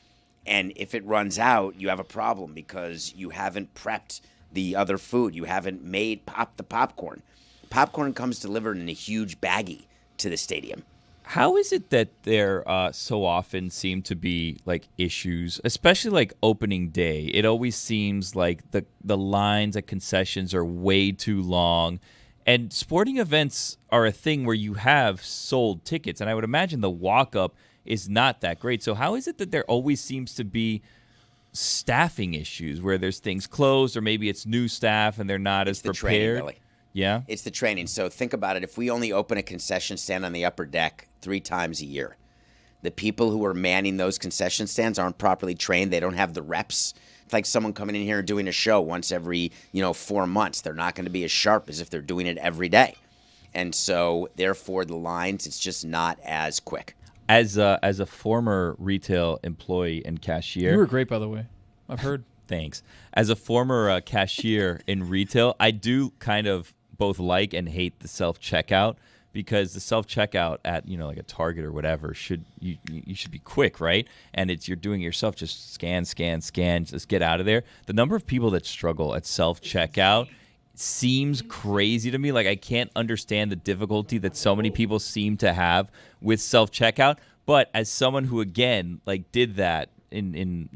And if it runs out, you have a problem because you haven't prepped the other food. You haven't made the popcorn. Popcorn comes delivered in a huge baggie to the stadium.
How is it that there so often seem to be like issues, especially like opening day? It always seems like the lines at concessions are way too long, and sporting events are a thing where you have sold tickets, and I would imagine the walk-up is not that great. So how is it that there always seems to be staffing issues where there's things closed, or maybe it's new staff and they're not as
the training,
prepared?
Billy.
Yeah.
It's the training. So think about it. If we only open a concession stand on the upper deck 3 times a year, the people who are manning those concession stands aren't properly trained. They don't have the reps. It's like someone coming in here and doing a show once every 4 months. They're not going to be as sharp as if they're doing it every day. And so, therefore, the lines, it's just not as quick.
As a former retail employee and cashier,
You were great, by the way. I've heard.
Thanks. As a former cashier in retail, I do kind of both like and hate the self-checkout because the self-checkout at, like a Target or whatever you should be quick, right? And you're doing it yourself, just scan, just get out of there. The number of people that struggle at self-checkout seems crazy to me. Like, I can't understand the difficulty that so many people seem to have with self-checkout. But as someone who, again, did that in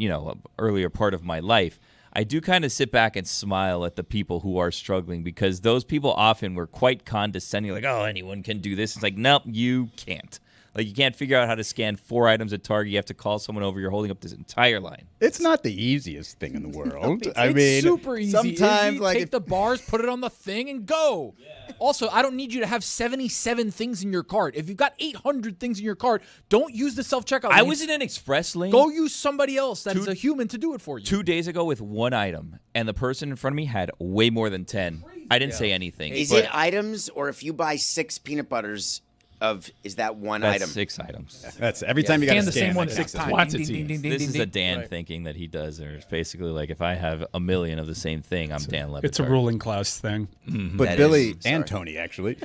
earlier part of my life, I do kind of sit back and smile at the people who are struggling, because those people often were quite condescending, like, oh, anyone can do this. It's like, nope, you can't. You can't figure out how to scan 4 items at Target. You have to call someone over. You're holding up this entire line.
It's not the easiest thing in the world.
It's super easy.
Sometimes,
take the bars, put it on the thing, and go. Yeah. Also, I don't need you to have 77 things in your cart. If you've got 800 things in your cart, don't use the self-checkout.
I was in an express lane.
Go use somebody else that is a human to do it for you.
2 days ago with 1 item, and the person in front of me had way more than 10. I didn't say anything.
Is it items, or if you buy 6 peanut butters, is that one
That's
item?
6 items.
That's every time you got to
the same one 6 times.
Quantities.
This is a Dan thinking that he does. Or it's basically like, if I have a million of the same thing, I'm Dan Le Batard.
It's a ruling class thing.
But
That
Billy
is-
and Tony, actually,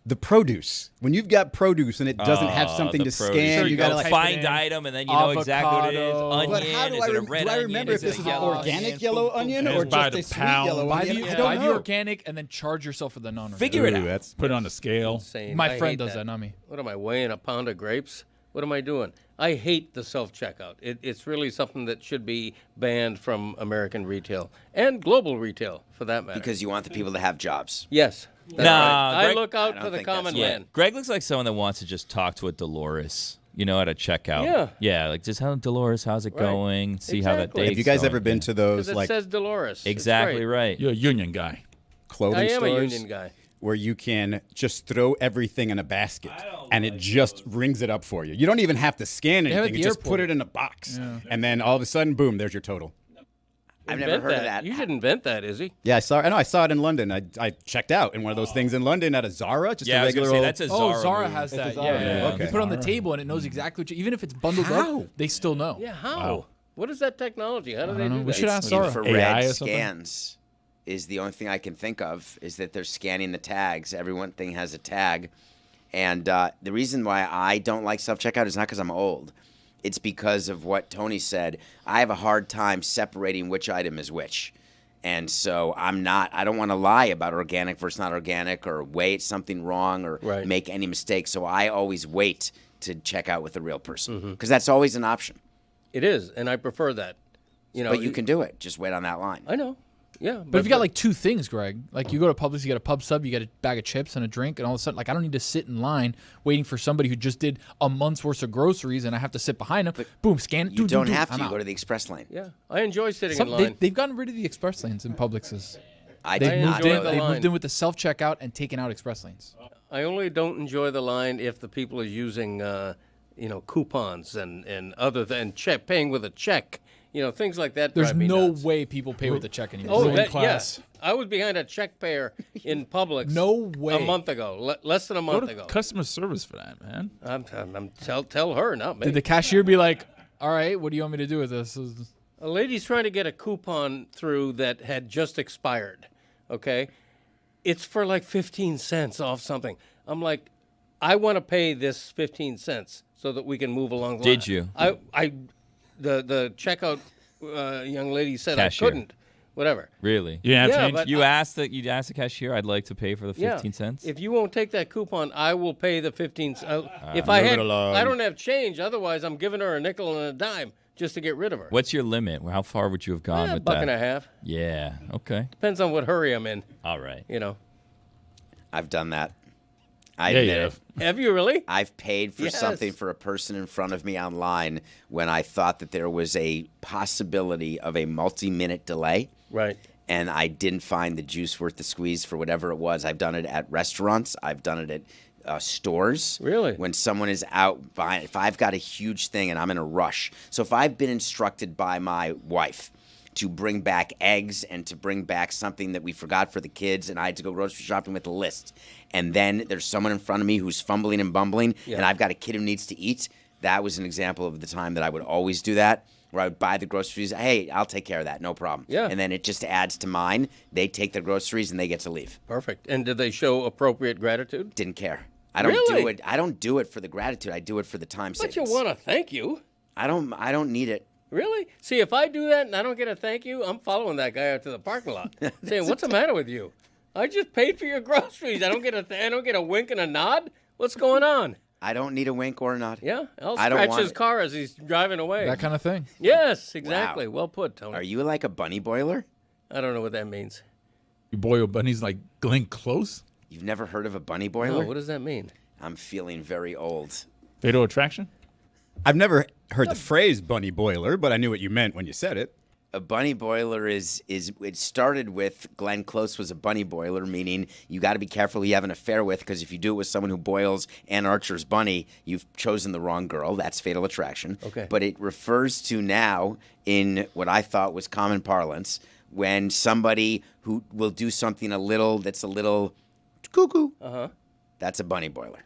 the produce. When you've got produce and it doesn't have something
the
to
produce.
scan,
Sure,
you
go
got to
find item, and then you know exactly what it is.
Avocado.
Onion,
But how do
is
I,
it a red
do I
onion?
remember if
Is it
this is
a
an
yellow
organic
onion?
yellow onion
And
or
buy
just
the
a sweet
pound.
yellow
Buy
onion?
the,
I don't
buy the
know.
organic and then charge yourself for the non-organic.
Figure it out.
That's
Put it on a scale.
Insane.
My
I
friend
hate
does that, not me.
What am I, weighing a pound of grapes? What am I doing? I hate the self-checkout. It's really something that should be banned from American retail and global retail, for that matter.
Because you want the people to have jobs.
Yes. That's
Nah,
right. I
Greg-
look
I
out
don't
for the
think that's
common
right.
man.
Greg looks like someone that wants to just talk to a Dolores, at a checkout.
Yeah.
Yeah, like, just, Dolores, how's it
Right.
going? See how that
Exactly.
day.
Have you guys ever been to those
Because it
like
says Dolores. It's
Exactly
great.
right.
You're a union guy.
clothing
I am
stores
a union guy.
where you can just throw everything in a basket and it just rings it up for you? You don't even have to scan
have at
anything.
the
You just
airport.
put it in a box, and then all of a sudden, boom, there's your total.
I've never
Invent
heard of that.
You should invent that, Izzy.
Yeah, I saw it in London. I checked out in one of those things in London at a Zara, just
Yeah,
a
I was
regular
gonna say,
old.
that's a Zara.
Zara
move.
has that.
It's a
Yeah,
Zara
yeah,
move.
yeah.
Okay.
You put it on the table and it knows exactly what even if it's bundled up, they still know.
Yeah, how? What is that technology? How do they do that?
We should ask
It's
Zara.
infrared
AI or something?
scans is the only thing I can think of, is that they're scanning the tags. Every thing has a tag. And the reason why I don't like self-checkout is not because I'm old. It's because of what Tony said. I have a hard time separating which item is which. And so I don't want to lie about organic versus not organic, or weigh something wrong, or
Right.
make any mistakes. So I always wait to check out with a real person, because that's always an option.
It is, and I prefer that.
But you can do it. Just wait on that line.
I know. Yeah,
But if you got like 2 things, Greg, like you go to Publix, you get a pub sub, you get a bag of chips and a drink, and all of a sudden, like, I don't need to sit in line waiting for somebody who just did a month's worth of groceries, and I have to sit behind them. Boom, scan it.
You don't have to.
I'm
You
out.
go to the express lane.
Yeah, I enjoy sitting in line.
They've gotten rid of the express lanes in Publix's.
I
They've
did not
moved
know
in.
that.
They
line.
moved in with the self checkout and taken out express lanes.
I only don't enjoy the line if the people are using, coupons and other than paying with a check. Things like that.
There's
drive me
no
nuts.
way people pay with a check anymore.
Oh,
Ruling class.
yes. I was behind a check payer in Publix.
No way.
A month ago, less than a
Go
month
to
ago.
customer service for that, man.
Tell her, not me.
Did the cashier be like, "All right, what do you want me to do with this?"
A lady's trying to get a coupon through that had just expired. Okay, it's for like 15 cents off something. I'm like, I want to pay this 15 cents so that we can move along. The
Did
line.
you?
The checkout young lady said
Cashier.
I couldn't. Whatever.
Really?
Yeah,
Yeah,
change.
but
You asked the cashier, I'd like to pay for the 15 cents.
If you won't take that coupon, I will pay the 15 cents. If I
Move it
had,
along.
I don't have change. Otherwise, I'm giving her a nickel and a dime just to get rid of her.
What's your limit? How far would you have gone
A
with
buck
that?
and a half.
Yeah. Okay.
Depends on what hurry I'm in.
All right.
I've done that. I
Yeah,
admit
you
it.
have.
Have you really?
I've paid for
Yes.
something for a person in front of me online when I thought that there was a possibility of a multi-minute delay.
Right.
And I didn't find the juice worth the squeeze for whatever it was. I've done it at restaurants. I've done it at stores.
Really?
When someone is out buying, if I've got a huge thing and I'm in a rush. So if I've been instructed by my wife to bring back eggs and to bring back something that we forgot for the kids, and I had to go grocery shopping with a list, and then there's someone in front of me who's fumbling and bumbling, and I've got a kid who needs to eat, that was an example of the time that I would always do that, where I would buy the groceries. Hey, I'll take care of that, no problem.
Yeah.
And then it just adds to mine. They take their groceries and they get to leave.
Perfect. And did they show appropriate gratitude?
Didn't care. I don't
Really?
do it. I don't do it for the gratitude. I do it for the time
But
savings.
you want to thank you.
I don't need it.
Really? See, if I do that and I don't get a thank you, I'm following that guy out to the parking lot, saying, "What's the matter with you? I just paid for your groceries. I don't get a wink and a nod. What's going on?"
I don't need a wink or a nod.
Yeah, I'll
I don't
scratch
want
his
it.
car as he's driving away.
That kind of thing.
Yes, exactly. Well put, Tony.
Are you like a bunny boiler?
I don't know what that means.
You boil bunnies like Glenn Close?
You've never heard of a bunny
No,
boiler?
what does that mean?
I'm feeling very old.
Fatal Attraction?
I've never heard the phrase bunny boiler, but I knew what you meant when you said it.
A bunny boiler is it started with Glenn Close was a bunny boiler, meaning you got to be careful who you have an affair with, because if you do it with someone who boils Ann Archer's bunny, you've chosen the wrong girl. That's fatal attraction.
Okay.
But it refers to now, in what I thought was common parlance, when somebody who will do something that's a little cuckoo. That's a bunny boiler.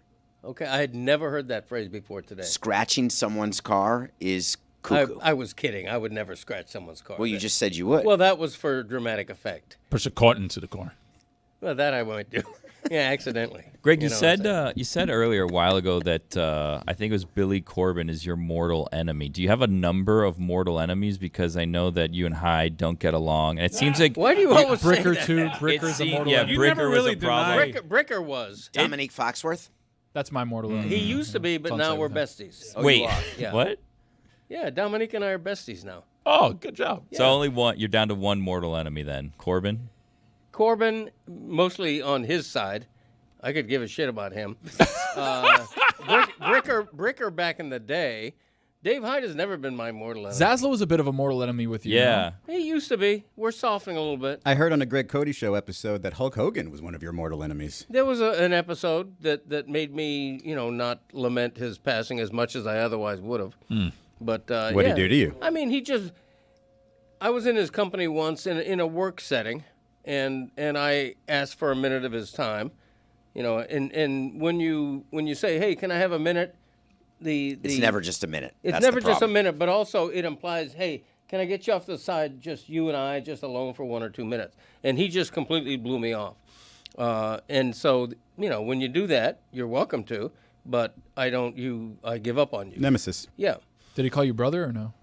Okay, I had never heard that phrase before today.
Scratching someone's car is cuckoo.
I was kidding. I would never scratch someone's car.
Well, you just said you would.
Well, that was for dramatic effect.
Push a cart into the car.
Well, that I might do. Yeah, accidentally.
Greg, you
know what I'm saying?
said you said earlier a while ago that I think it was Billy Corbin is your mortal enemy. Do you have a number of mortal enemies? Because I know that you and Hyde don't get along, and it seems like
Why do you always say
Bricker
that?
too. Bricker's a mortal
yeah,
enemy.
You
Bricker
never
was
really
a problem.
deny-
Bricker was.
Dominique Foxworth?
That's my mortal enemy.
He used to be, but
Don't
now
say
we're
that.
besties.
Oh,
Wait,
you are?
Yeah.
what?
Yeah, Dominique and I are besties now.
Oh, good job.
So only one. You're down to one mortal enemy then, Corbin.
Corbin, mostly on his side. I could give a shit about him. Bricker back in the day. Dave Hyde has never been my mortal enemy.
Zaslow was a bit of a mortal enemy with you.
Yeah.
He used to be. We're softening a little bit.
I heard on a Greg Cody Show episode that Hulk Hogan was one of your mortal enemies.
There was an episode that made me, not lament his passing as much as I otherwise would have. But
What'd he do to you?
I mean, I was in his company once in a work setting, and I asked for a minute of his time, and when you say, "Hey, can I have a minute?"
It's never just a minute.
It's
That's
never
the
just a
problem.
minute, but also it implies, "Hey, can I get you off to the side, just you and I, just alone for 1 or 2 minutes?" And he just completely blew me off. And so, when you do that, you're welcome to, but I give up on you.
Nemesis.
Yeah,
Did he call you brother or no?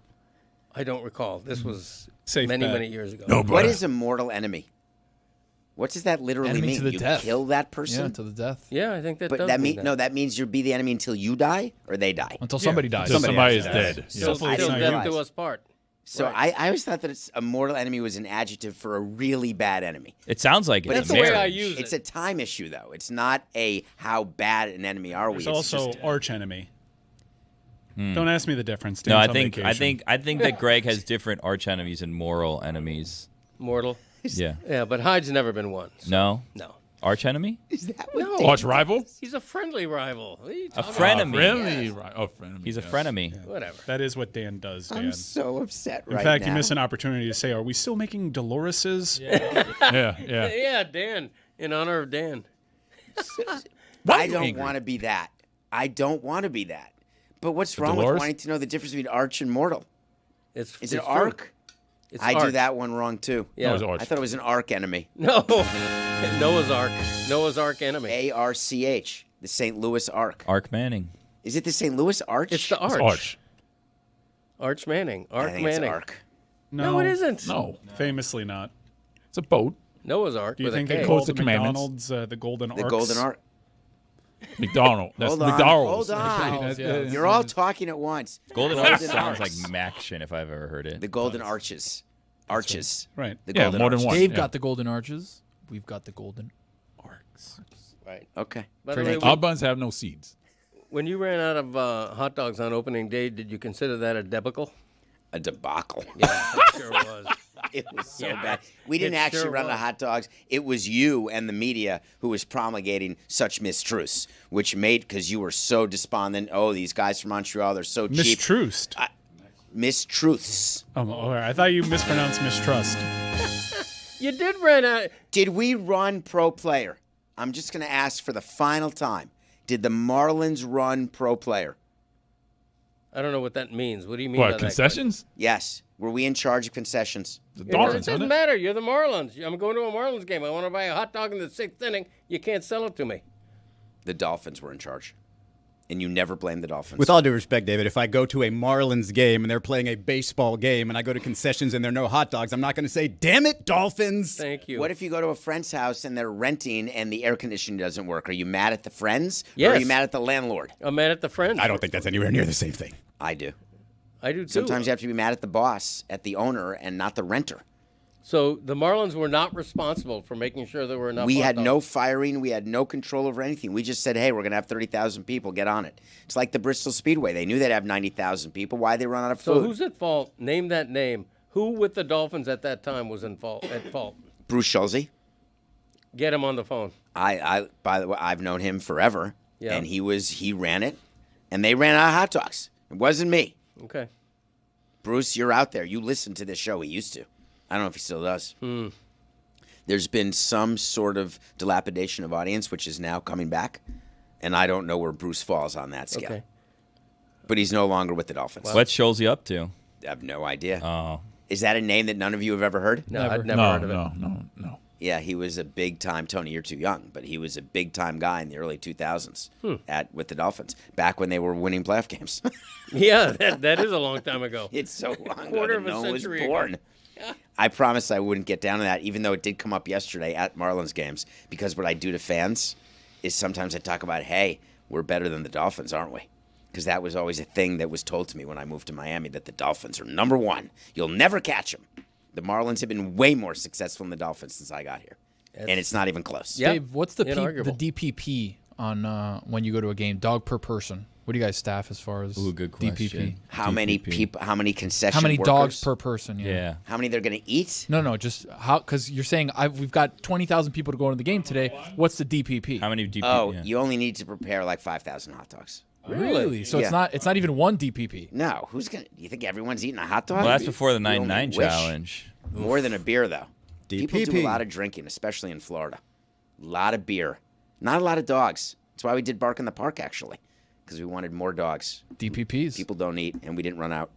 I don't recall. This was
Safe
many,
bet.
many years ago.
No,
What
brother.
is a mortal enemy? What does that literally
Enemy
mean?
to the
You
death.
kill that person?
Yeah, to the death.
Yeah, I think that
But
does
that
mean
mean no, that means you'll be the enemy until you die or they die.
Until somebody dies.
Until somebody is
has
dead.
to
Yeah.
Till
I didn't
death
realize.
do us part.
So
Right.
I always thought that a mortal enemy was an adjective for a really bad enemy.
It sounds like
That's
it's
the way I
marriage.
use
It's
it.
a time issue though. It's not a how bad an enemy are we.
It's
It's
also
just,
arch enemy. Don't ask me the difference.
No,
Dan's
I
on
think
vacation.
that Greg has different arch enemies and moral enemies.
Mortal.
Yeah.
Yeah, but Hyde's never been one. So,
No.
no.
Arch enemy?
is that what
No.
Dave-
Arch rival?
He's a friendly rival. What are you
A
talking
frenemy.
Really? Right. Oh, frenemy.
He's a
yes.
frenemy.
about? Whatever.
That is what Dan does, Dan.
I'm so upset
In
right
fact,
now.
you miss an opportunity to say, "Are we still making Dolores's?"
Yeah, yeah.
Yeah, Dan. In honor of Dan.
I don't want to be that. I don't want to be that. But what's wrong with
Dolores?
wanting to know the difference between arch and mortal?
It's
Is it
it's true.
arc?
It's
I do
arch.
that one wrong too.
Yeah.
No, it's arch.
I thought it was an arc enemy.
No. Noah's Ark. Noah's Ark enemy.
ARCH, the St. Louis Arc.
Arc Manning.
Is it the St. Louis Arch?
It's the
It's
Arch.
arch.
Arch Manning.
I
Arch
think
Manning.
it's arc.
No, it isn't.
No.
Famously not.
It's a boat.
Noah's Ark.
Do you
with
think
a
they
K.
call
Quotes
the
the commandments.
McDonald's the Golden
The
Arcs?
Golden Arc.
McDonald. That's
Hold on.
McDonald's.
Hold on.
McDonald's, yeah.
You're all talking at once.
Golden
Golden
Arch sounds like
Arcs.
Maction if I've ever heard it.
The Golden Arches. Arches.
Right.
The
Yeah,
Golden
more than
Arches.
one.
They've
Yeah.
got the golden arches. We've got the golden arcs.
Right.
Okay.
By the way,
Our buns have no seeds.
when you ran out of hot dogs on opening day, did you consider that a debacle?
A debacle.
Yeah, it sure was.
It was so
Yeah.
bad. We didn't
It
actually
sure
run out of
was.
hot dogs. It was you and the media who was promulgating such mistruths, which made, because you were so despondent. Oh, these guys from Montreal, they're so cheap.
Mistrust.
Mistruths.
Oh, all right. I thought you mispronounced mistrust.
You did run out.
Did we run pro player? I'm just going to ask for the final time. Did the Marlins run pro player?
I don't know what that means. What do you mean by
What,
that?
concessions?
Yes. Were we in charge of concessions?
The
It
Dolphins,
doesn't
aren't it?
matter. You're the Marlins. I'm going to a Marlins game. I want to buy a hot dog in the 6th inning. You can't sell it to me.
The Dolphins were in charge. And you never blame the Dolphins.
With all due respect, David, if I go to a Marlins game and they're playing a baseball game and I go to concessions and there are no hot dogs, I'm not going to say, damn it, Dolphins.
Thank you.
What if you go to a friend's house and they're renting and the air conditioning doesn't work? Are you mad at the friends?
Yes.
Or are you mad at the landlord?
I'm mad at the friends.
I don't think that's anywhere near the same thing.
I do.
I do too.
Sometimes you have to be mad at the boss, at the owner, and not the renter.
So the Marlins were not responsible for making sure there were enough.
We
hot
had
dogs.
no firing. We had no control over anything. We just said, hey, we're going to have 30,000 people. Get on it. It's like the Bristol Speedway. They knew they'd have 90,000 people. Why they run out of
So
food?
who's at fault? Name that name. Who with the Dolphins at that time was at fault?
Bruce Schulze.
Get him on the phone.
By the way, I've known him forever.
Yeah.
And he ran it, and they ran out of hot dogs. It wasn't me.
Okay.
Bruce, you're out there. You listen to this show. He used to. I don't know if he still does. There's been some sort of dilapidation of audience, which is now coming back, and I don't know where Bruce falls on that scale.
Okay.
But he's no longer with the Dolphins.
What's Schulze up to?
I have no idea.
Oh.
Is that a name that none of you have ever heard?
No, I'd never
No,
heard of it.
no.
Yeah, he was a big-time, Tony, you're too young, but he was a big-time guy in the early 2000s with the Dolphins, back when they were winning playoff games.
Yeah, that is a long time ago.
It's so long ago
Quarter
that
of a
no one was
century ago.
born. I promised I wouldn't get down to that, even though it did come up yesterday at Marlins games, because what I do to fans is sometimes I talk about, hey, we're better than the Dolphins, aren't we? Because that was always a thing that was told to me when I moved to Miami, that the Dolphins are number one. You'll never catch them. The Marlins have been way more successful than the Dolphins since I got here. And it's not even close.
Yeah.
Dave, what's the
Inarguable.
DPP on when you go to a game? Dog per person. What do you guys staff as far as
Ooh, good
DPP?
question.
How many
DPP.
people? How many concession
How many
workers?
dogs per person?
Yeah.
How many they're going to eat?
No, just how? Because you're saying we've got 20,000 people to go into the game today. What's the DPP?
How many DP?
Oh,
yeah.
you only need to prepare like 5,000 hot dogs.
Really? So
Yeah.
it's not even one DPP.
No, who's gonna? You think everyone's eating a hot dog?
Well, that's before the
You only
9-9
wish.
challenge.
More than a beer, though. People do a
DPP.
lot of drinking, especially in Florida. A lot of beer, not a lot of dogs. That's why we did Bark in the Park, actually, because we wanted more dogs.
DPPs.
People don't eat, and we didn't run out.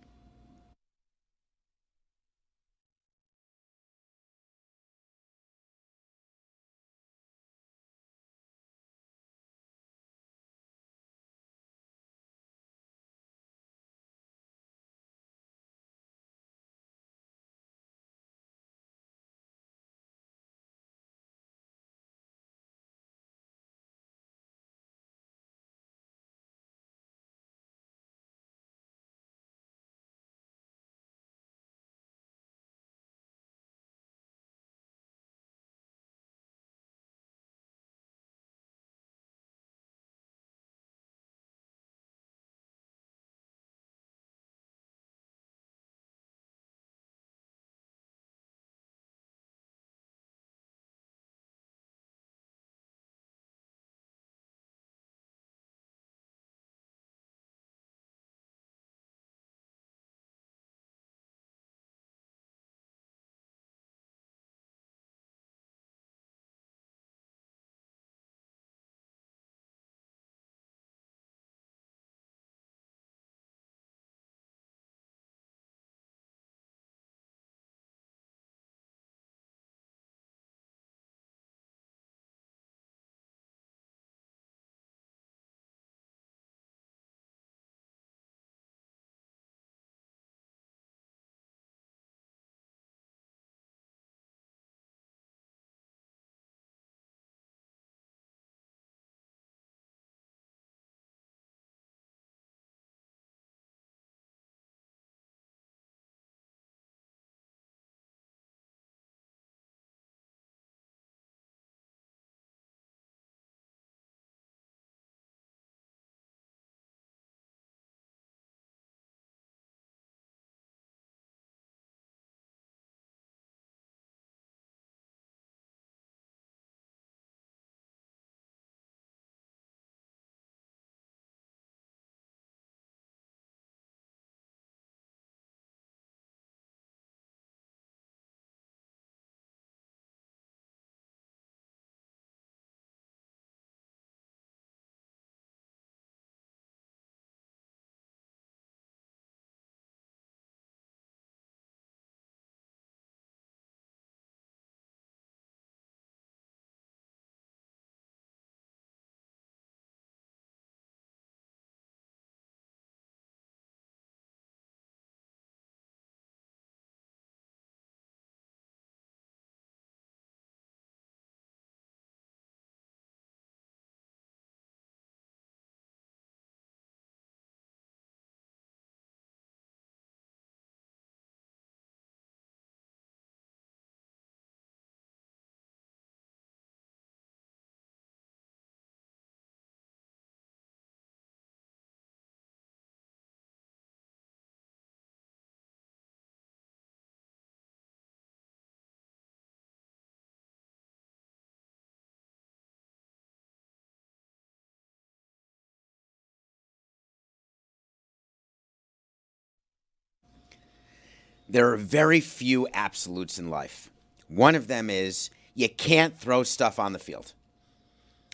There are very few absolutes in life. One of them is you can't throw stuff on the field.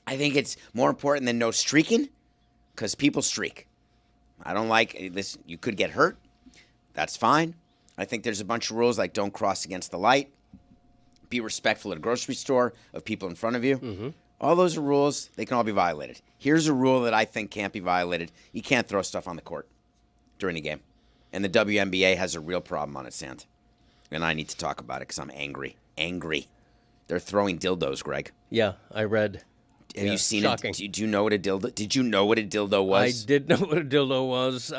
I think it's more important than no streaking because people streak. I don't like this. You could get hurt. That's fine. I think there's a bunch of rules like don't cross against the light, be respectful at a grocery store of people in front of you. Mm-hmm. All those are rules. They can all be violated. Here's a rule that I think can't be violated. You can't throw stuff on the court during a game. And the WNBA has a real problem on its hand. And I need to talk about it because I'm angry. Angry. They're throwing dildos, Greg.
Yeah, I read.
Have you seen
shocking.
it? Did you know what a dildo? Did you know what a dildo was?
I did know what a dildo was.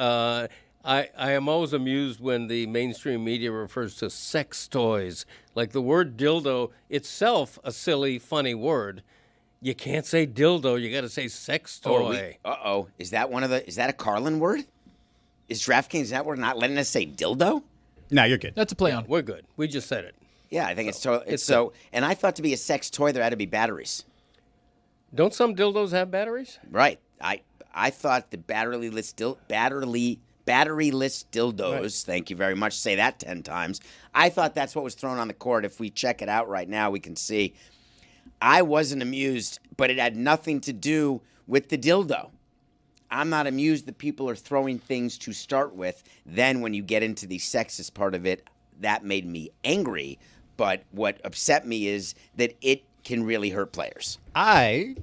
I am always amused when the mainstream media refers to sex toys. Like the word dildo itself, a silly, funny word. You can't say dildo. You got to say sex toy.
Is that is that a Carlin word? Is DraftKings Network not letting us say dildo?
No, you're good.
That's a play on.
We're good. We just said it.
Yeah, I think it's so. And I thought to be a sex toy, there had to be batteries.
Don't some dildos have batteries?
Right. I thought the batteryless dildos. Right. Thank you very much. Say that 10 times. I thought that's what was thrown on the court. If we check it out right now, we can see. I wasn't amused, but it had nothing to do with the dildo. I'm not amused that people are throwing things to start with. Then when you get into the sexist part of it, that made me angry. But what upset me is that it can really hurt players.
I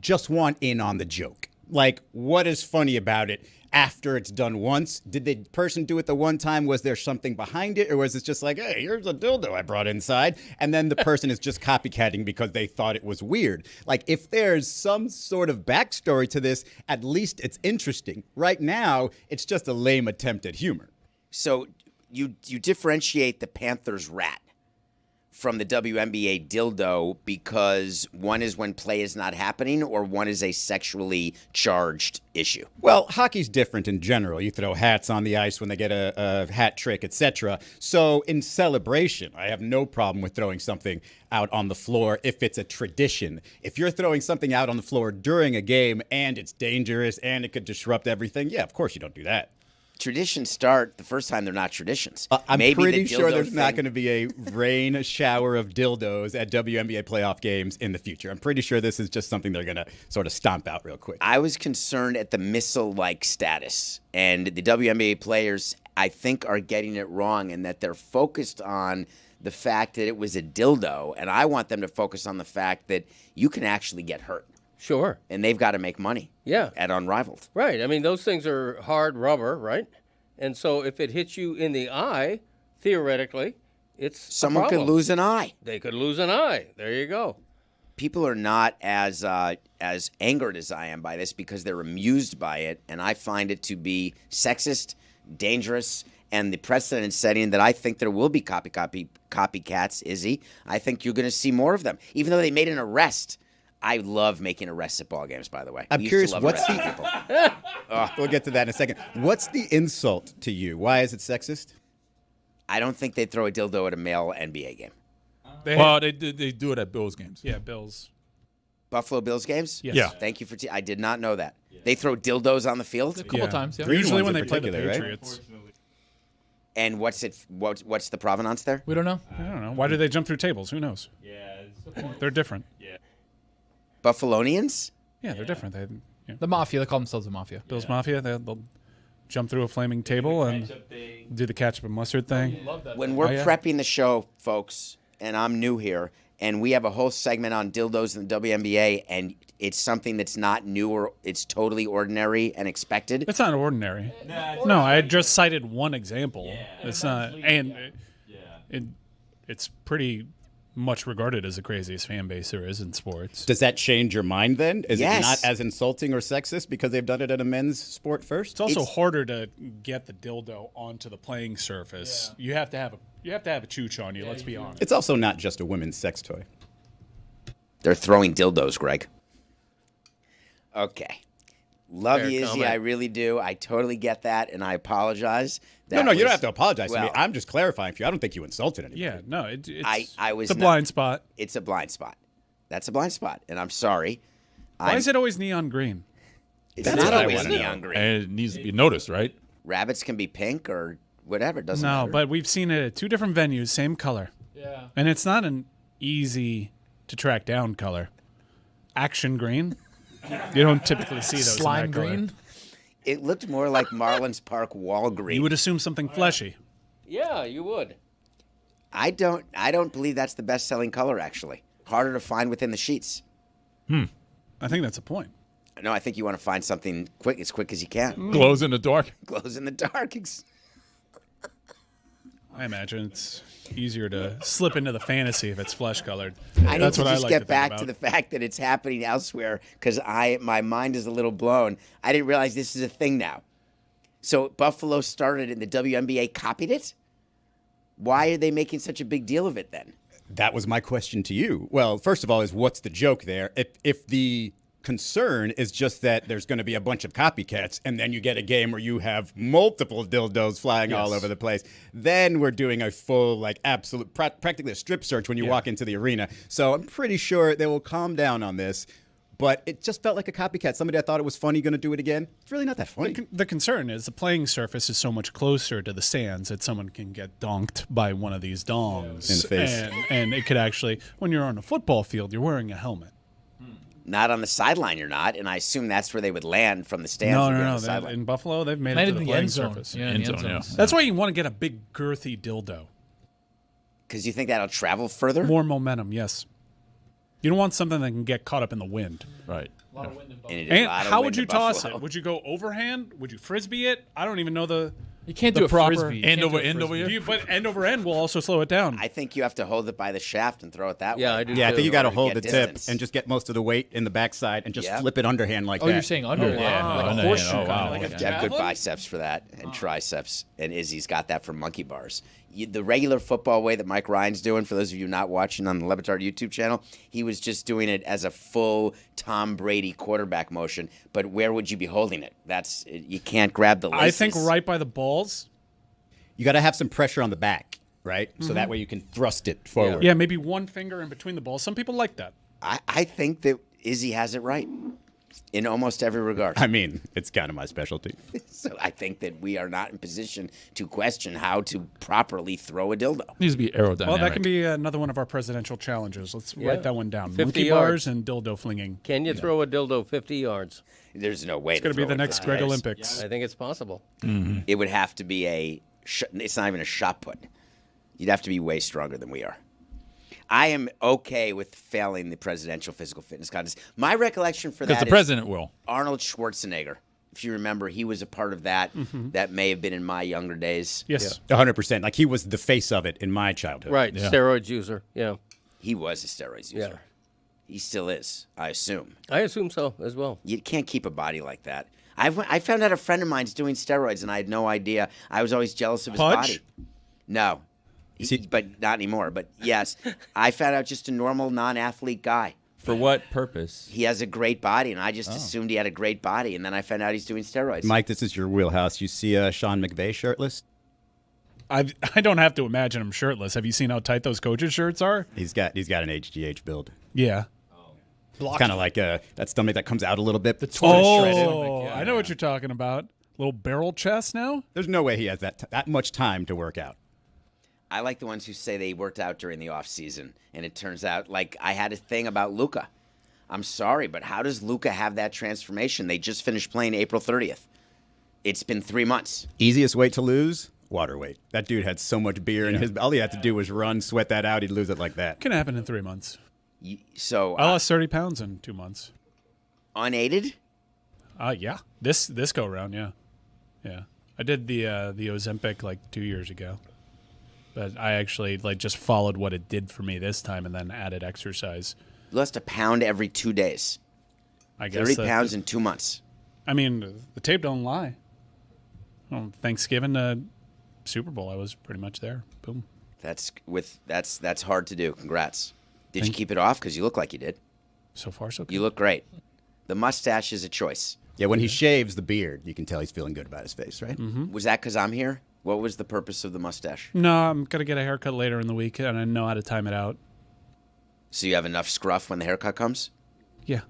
just want in on the joke. Like, what is funny about it after it's done once? Did the person do it the one time? Was there something behind it? Or was it just like, hey, here's a dildo I brought inside? And then the person is just copycatting because they thought it was weird. Like, if there's some sort of backstory to this, at least it's interesting. Right now, it's just a lame attempt at humor.
So you differentiate the Panthers rat from the WNBA dildo because one is when play is not happening or one is a sexually charged issue?
Well, hockey's different in general. You throw hats on the ice when they get a hat trick, etc. So in celebration, I have no problem with throwing something out on the floor if it's a tradition. If you're throwing something out on the floor during a game and it's dangerous and it could disrupt everything, yeah, of course you don't do that.
Traditions start the first time they're not traditions.
I'm
Maybe
pretty
the
sure
dildo
there's not
thing-
going to be a rain shower of dildos at WNBA playoff games in the future. I'm pretty sure this is just something they're going to sort of stomp out real quick.
I was concerned at the missile-like status, and the WNBA players, I think, are getting it wrong in that they're focused on the fact that it was a dildo, and I want them to focus on the fact that you can actually get hurt.
Sure.
And they've got to make money.
Yeah.
At Unrivaled.
Right. I mean, those things are hard rubber, right? And so if it hits you in the eye, theoretically, it's
Someone
a
could
problem.
lose an eye.
They could lose an eye. There you go.
People are not as angered as I am by this because they're amused by it, and I find it to be sexist, dangerous, and the precedent setting that I think there will be copycats, Izzy. I think you're going to see more of them, even though they made an arrest. I love making arrests at ball games, by the way.
I'm
We used to
curious,
love
what's
arresting
the...
people.
We'll get to that in a second. What's the insult to you? Why is it sexist?
I don't think they'd throw a dildo at a male NBA game.
They do it at Bills games.
Yeah, Bills.
Buffalo Bills games?
Yes.
Yeah.
Thank you for I did not know that. They throw dildos on the field?
A couple times, yeah.
Green
Usually
ones
when
in
they play the
particular, right?
Patriots.
And what's the provenance there?
We don't know.
I don't know. Why do they jump through tables? Who knows?
Yeah.
They're different.
Buffalonians?
Yeah, they're different.
The Mafia, they call themselves the Mafia.
Bills Mafia, they'll jump through a flaming table and do the ketchup and mustard thing.
When we're
Oh, yeah.
prepping the show, folks, and I'm new here, and we have a whole segment on dildos in the WNBA, and it's something that's not new or it's totally ordinary and expected.
It's not ordinary. No, I just cited one example. It's not, and it's pretty much regarded as the craziest fan base there is in sports.
Does that change your mind then? Is
Yes.
it not as insulting or sexist because they've done it at a men's sport first?
It's also harder to get the dildo onto the playing surface. You have to have a chooch on you. Let's be honest.
It's also not just a women's sex toy.
They're throwing dildos, Greg. Okay. Love
Fair
you, Izzy.
comment.
I really do. I totally get that, and I apologize.
No, you don't have to apologize to me.
well,
I'm just clarifying for you. I don't think you insulted anyone.
Yeah, no, it's
I was
it's a
not-
blind spot.
It's a blind spot. That's a blind spot, and I'm sorry.
Why is it always neon green?
It's
That's
not
what I
always
wanna know.
neon green.
And it needs to be noticed, right?
Rabbits can be pink or whatever. It doesn't
No,
matter.
but we've seen it at 2 different venues, same color.
Yeah.
And it's not an easy to track down color. Action green. You don't typically see those
Slime
in that color.
green.
It looked more like Marlins Park wall green.
You would assume something fleshy.
Yeah, you would.
I don't believe that's the best-selling color, actually. Harder to find within the sheets.
I think that's a point.
No, I think you want to find something as quick as you can.
Glows in the dark.
Glows in the dark.
I imagine it's easier to slip into the fantasy if it's flesh colored.
I need
That's
to
what I
just
like
get
to think
back
about.
to the fact that it's happening elsewhere because my mind is a little blown. I didn't realize this is a thing now. So Buffalo started and the WNBA copied it? Why are they making such a big deal of it then?
That was my question to you. Well, first of all, is what's the joke there? If the concern is just that there's going to be a bunch of copycats and then you get a game where you have multiple dildos flying all over the place, then we're doing a full, like, absolute, practically a strip search when you walk into the arena. So I'm pretty sure they will calm down on this. But it just felt like a copycat. Somebody I thought it was funny going to do it again. It's really not that funny.
The concern is the playing surface is so much closer to the stands that someone can get donked by one of these dongs.
In the face.
And it could actually, when you're on a football field, you're wearing a helmet.
Not on the sideline, you're not, and I assume that's where they would land from the stands.
No,
would be on
no,
the
no.
sideline.
In Buffalo, they've made it
Landed
to the
in the
playing
end zone.
surface.
Yeah, in the
End
end
zone,
zone.
yeah.
That's why you want to get a big, girthy dildo.
Because you think that'll travel further?
More momentum, yes. You don't want something that can get caught up in the wind.
Right.
And it is
And
a lot of
how
wind
would you
in
toss
Buffalo.
it? Would you go overhand? Would you frisbee it? I don't even know the
You can't
the
do a
proper
frisbee. You
End
can't do
over
a
end over
frisbee.
here?
But end over end will also slow it down.
I think you have to hold it by the shaft and throw it that way.
Yeah, I do.
Yeah, I
too.
think you got to
Or
hold the
get
tip
distance.
and just get most of the weight in the backside and just
Yeah.
flip it underhand like
Oh,
that.
you're saying under?
yeah.
Like a
Underhand.
horseshoe
Oh,
kind
wow.
of
Like
like
a
You have good
javelin?
biceps for that and triceps, and Izzy's got that from monkey bars. The regular football way that Mike Ryan's doing, for those of you not watching on the Le Batard YouTube channel, he was just doing it as a full Tom Brady quarterback motion. But where would you be holding it? You can't grab the laces.
I think right by the balls.
You got to have some pressure on the back, right? So that way you can thrust it forward.
Yeah, maybe one finger in between the balls. Some people like that.
I think that Izzy has it right in almost every regard.
I mean, it's kind of my specialty.
So I think that we are not in position to question how to properly throw a dildo.
Needs to be aerodynamic.
Well, that can be another one of our presidential challenges. Let's write that one down.
50
Monkey
yards.
bars and dildo flinging.
Can you throw a dildo 50 yards?
There's no way
It's going to be the next Greg
Greg
Olympics.
I think it's possible.
It would have to be it's not even a shot put. You'd have to be way stronger than we are. I am okay with failing the presidential physical fitness contest. My recollection for
Because
that
the
is
president will.
Arnold Schwarzenegger. If you remember, he was a part of that. That may have been in my younger days.
Yes.
100%. Like he was the face of it in my childhood.
Right,
Yeah.
steroids user. Yeah,
He was a steroids user.
Yeah.
He still is, I assume.
I assume so as well.
You can't keep a body like that. I found out a friend of mine's doing steroids, and I had no idea. I was always jealous of his
Pudge?
body. No, but not anymore. But yes, I found out just a normal non-athlete guy.
For what purpose?
He has a great body, and I just assumed he had a great body, and then I found out he's doing steroids.
Mike, this is your wheelhouse. You see Sean McVay shirtless?
I don't have to imagine him shirtless. Have you seen how tight those coaches' shirts are?
He's got an HGH build.
Yeah.
Kind of like that stomach that comes out a little bit.
Oh, I know what you're talking about. Little barrel chest now?
There's no way he has that much time to work out.
I like the ones who say they worked out during the off season, and it turns out, like, I had a thing about Luka. I'm sorry, but how does Luka have that transformation? They just finished playing April 30th. It's been 3 months.
Easiest weight to lose? Water weight. That dude had so much beer in his. All he had to do was run, sweat that out. He'd lose it like that.
Can happen in 3 months.
So
I lost 30 pounds in 2 months.
unaided?
Yeah. This go round, yeah. Yeah. I did the Ozempic like 2 years ago. But I actually just followed what it did for me this time and then added exercise.
You lost a pound every 2 days.
I guess
30 pounds in 2 months.
I mean, the tape don't lie. Well, Thanksgiving to Super Bowl, I was pretty much there. Boom.
That's hard to do. Congrats. Did you keep it off? Because you look like you did.
So far, so good.
You look great. The mustache is a choice.
Yeah, when he shaves the beard, you can tell he's feeling good about his face, right?
Was that because I'm here? What was the purpose of the mustache?
No, I'm going to get a haircut later in the week, and I know how to time it out.
So you have enough scruff when the haircut comes?
Yeah.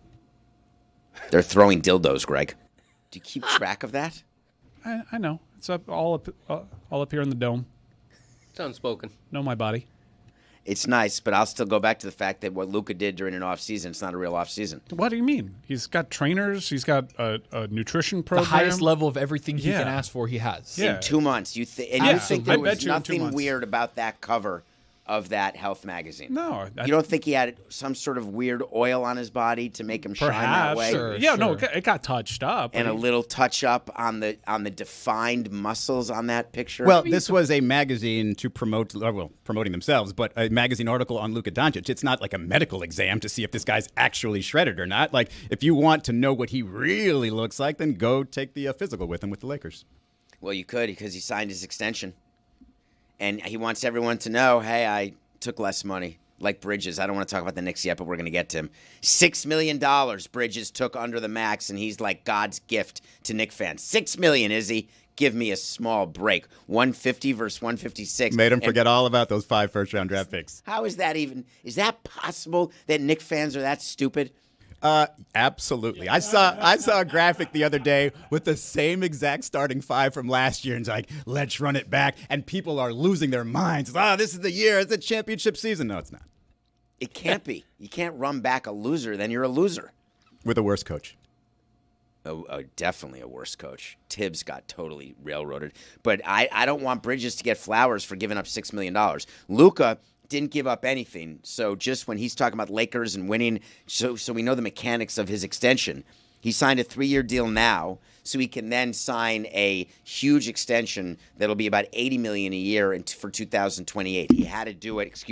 They're throwing dildos, Greg. Do you keep track of that?
I know. It's all up here in the dome.
It's unspoken.
Know my body.
It's nice, but I'll still go back to the fact that what Luka did during an off season, it's not a real off season.
What do you mean? He's got trainers. He's got a nutrition program.
The highest level of everything he
Yeah.
can ask for, he has.
Yeah.
In 2 months, you think
I
there was
bet you in 2
nothing
months.
weird about that cover of that health magazine?
No,
You don't think he had some sort of weird oil on his body to make him shine that
perhaps.
way?
Sure.
Yeah, no, it got touched up.
And a little touch up on the defined muscles on that picture.
Well, this was a magazine to promote, promoting themselves, but a magazine article on Luka Doncic. It's not like a medical exam to see if this guy's actually shredded or not. Like, if you want to know what he really looks like, then go take the physical with him with the Lakers.
Well, you could because he signed his extension. And he wants everyone to know, hey, I took less money. Like Bridges. I don't want to talk about the Knicks yet, but we're going to get to him. $6 million Bridges took under the max, and he's like God's gift to Knicks fans. $6 million, Izzy. Give me a small break. 150 versus 156.
Made him forget all about those 5 first-round draft picks.
How is that even? Is that possible that Knicks fans are that stupid?
Absolutely. I saw a graphic the other day with the same exact starting 5 from last year, and it's like, let's run it back. And people are losing their minds. This is the year. It's a championship season. No, it's not.
It can't be. You can't run back a loser, then you're a loser.
With a worse coach.
Definitely a worse coach. Tibbs got totally railroaded. But I don't want Bridges to get flowers for giving up $6 million. Luka didn't give up anything. So just when he's talking about Lakers and winning, so we know the mechanics of his extension. He signed a 3-year deal now, so he can then sign a huge extension that'll be about $80 million a year for 2028. He had to do it,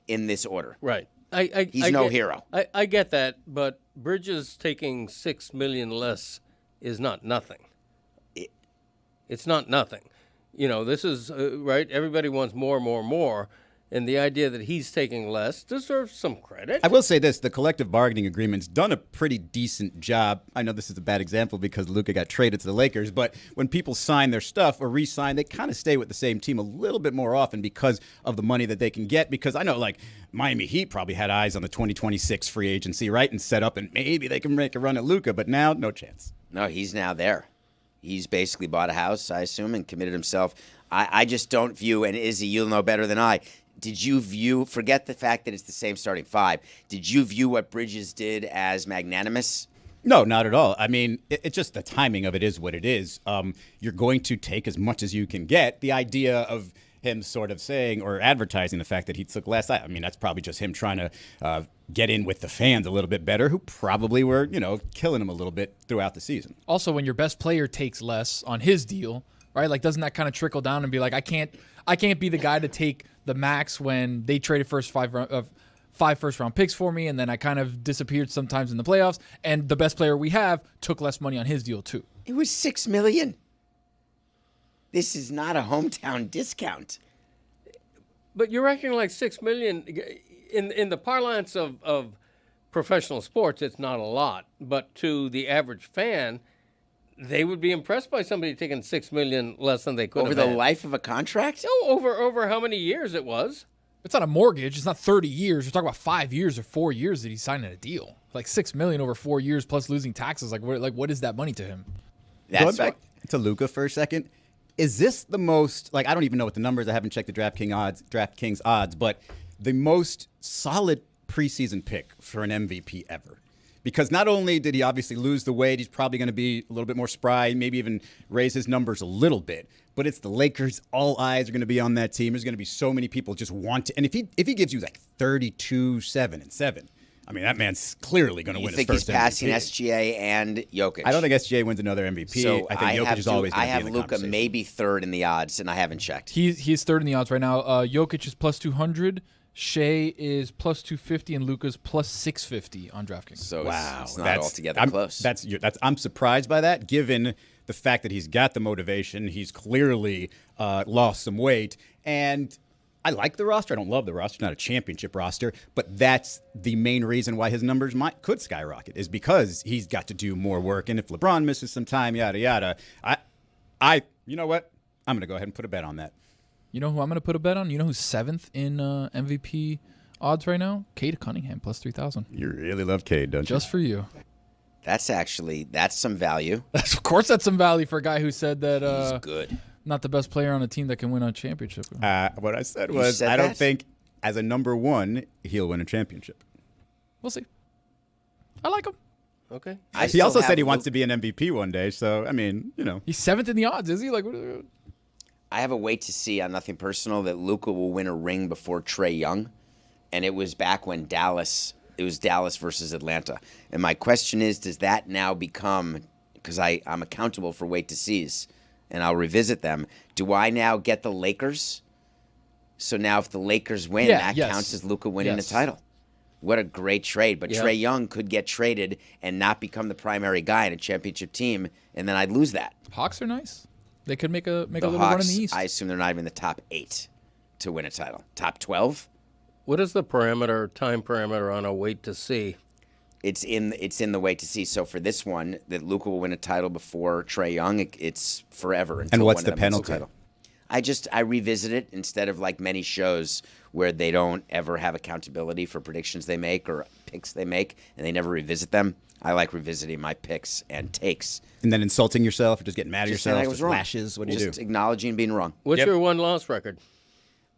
in this order.
Right.
He's no hero.
I get that, but Bridges taking $6 million less is not nothing. It's not nothing. This is right. Everybody wants more. And the idea that he's taking less deserves some credit.
I will say this. The collective bargaining agreement's done a pretty decent job. I know this is a bad example because Luka got traded to the Lakers, but when people sign their stuff or re-sign, they kind of stay with the same team a little bit more often because of the money that they can get. Because I know, like, Miami Heat probably had eyes on the 2026 free agency, right, and set up, and maybe they can make a run at Luka, but now, no chance.
No, he's now there. He's basically bought a house, I assume, and committed himself. I just don't view, and Izzy, you'll know better than I, did you view, forget the fact that it's the same starting 5, did you view what Bridges did as magnanimous?
No, not at all. I mean, it's just the timing of it is what it is. You're going to take as much as you can get. The idea of him sort of saying or advertising the fact that he took less, I mean, that's probably just him trying to get in with the fans a little bit better, who probably were, killing him a little bit throughout the season.
Also, when your best player takes less on his deal, right? Like, doesn't that kind of trickle down and be like, I can't be the guy to take the max when they traded five first-round picks for me, and then I kind of disappeared sometimes in the playoffs, and the best player we have took less money on his deal too.
It was $6 million. This is not a hometown discount.
But you're acting like $6 million in the parlance of professional sports. It's not a lot, but to the average fan, they would be impressed by somebody taking $6 million less than they could
over
have
the
had.
life of a contract.
Over how many years it was?
It's not a mortgage. It's not 30 years. We're talking about 5 years or 4 years that he's signing a deal. Like $6 million over 4 years plus losing taxes. Like what is that money to him?
Going back to Luka for a second, is this the most, like, I don't even know what the numbers, I haven't checked the DraftKings odds, but the most solid preseason pick for an MVP ever? Because not only did he obviously lose the weight, he's probably going to be a little bit more spry, maybe even raise his numbers a little bit. But it's the Lakers. All eyes are going to be on that team. There's going to be so many people just want to. And if he gives you like 32, 7, and 7, I mean, that man's clearly going to win his first MVP.
You think he's passing SGA and Jokic?
I don't think SGA wins another MVP.
So
I think Jokic is always going to be in the
I have Luka
conversation.
maybe third in the odds, and I haven't checked.
He's third in the odds right now. Jokic is plus 200. Shea is plus 250 and Luka's plus 650 on DraftKings.
So
wow,
it's not altogether close.
I'm surprised by that, given the fact that he's got the motivation. He's clearly lost some weight, and I like the roster. I don't love the roster, not a championship roster, but that's the main reason why his numbers could skyrocket, is because he's got to do more work. And if LeBron misses some time, yada yada, you know what? I'm going to go ahead and put a bet on that.
You know who I'm going to put a bet on? You know who's 7th in MVP odds right now? Cade Cunningham, plus 3,000.
You really love Cade, don't you?
Just for you.
That's some value.
Of course, that's some value for a guy who said that
He's good.
not the best player on a team that can win a championship.
What I said was,
said
I don't
that?
think as a number one he'll win a championship.
We'll see. I like him.
Okay.
He also said he wants to be an MVP one day. So I mean,
He's 7th in the odds, is he? Like,
I have a wait to see on nothing personal that Luka will win a ring before Trae Young, and it was back when it was Dallas versus Atlanta. And my question is, does that now become, because I'm accountable for wait to sees, and I'll revisit them, do I now get the Lakers? So now if the Lakers win, that counts as Luka winning the title. What a great trade. But Trae Young could get traded and not become the primary guy in a championship team, and then I'd lose that.
Hawks are nice. They could make a little
Hawks,
run in the East.
I assume they're not even in the top 8 to win a title. Top 12?
What is the time parameter on a wait to see?
It's in the wait to see. So for this one, that Luka will win a title before Trae Young, it's forever. Until
and what's
one
the
of them wins
penalty?
Title. I revisit it instead of like many shows where they don't ever have accountability for predictions they make or picks they make, and they never revisit them. I like revisiting my picks and takes.
And then insulting yourself, or just getting mad at
Just saying
yourself,
I was
just
wrong.
lashes. What do you
Just
do?
acknowledging being wrong.
What's your win-loss record?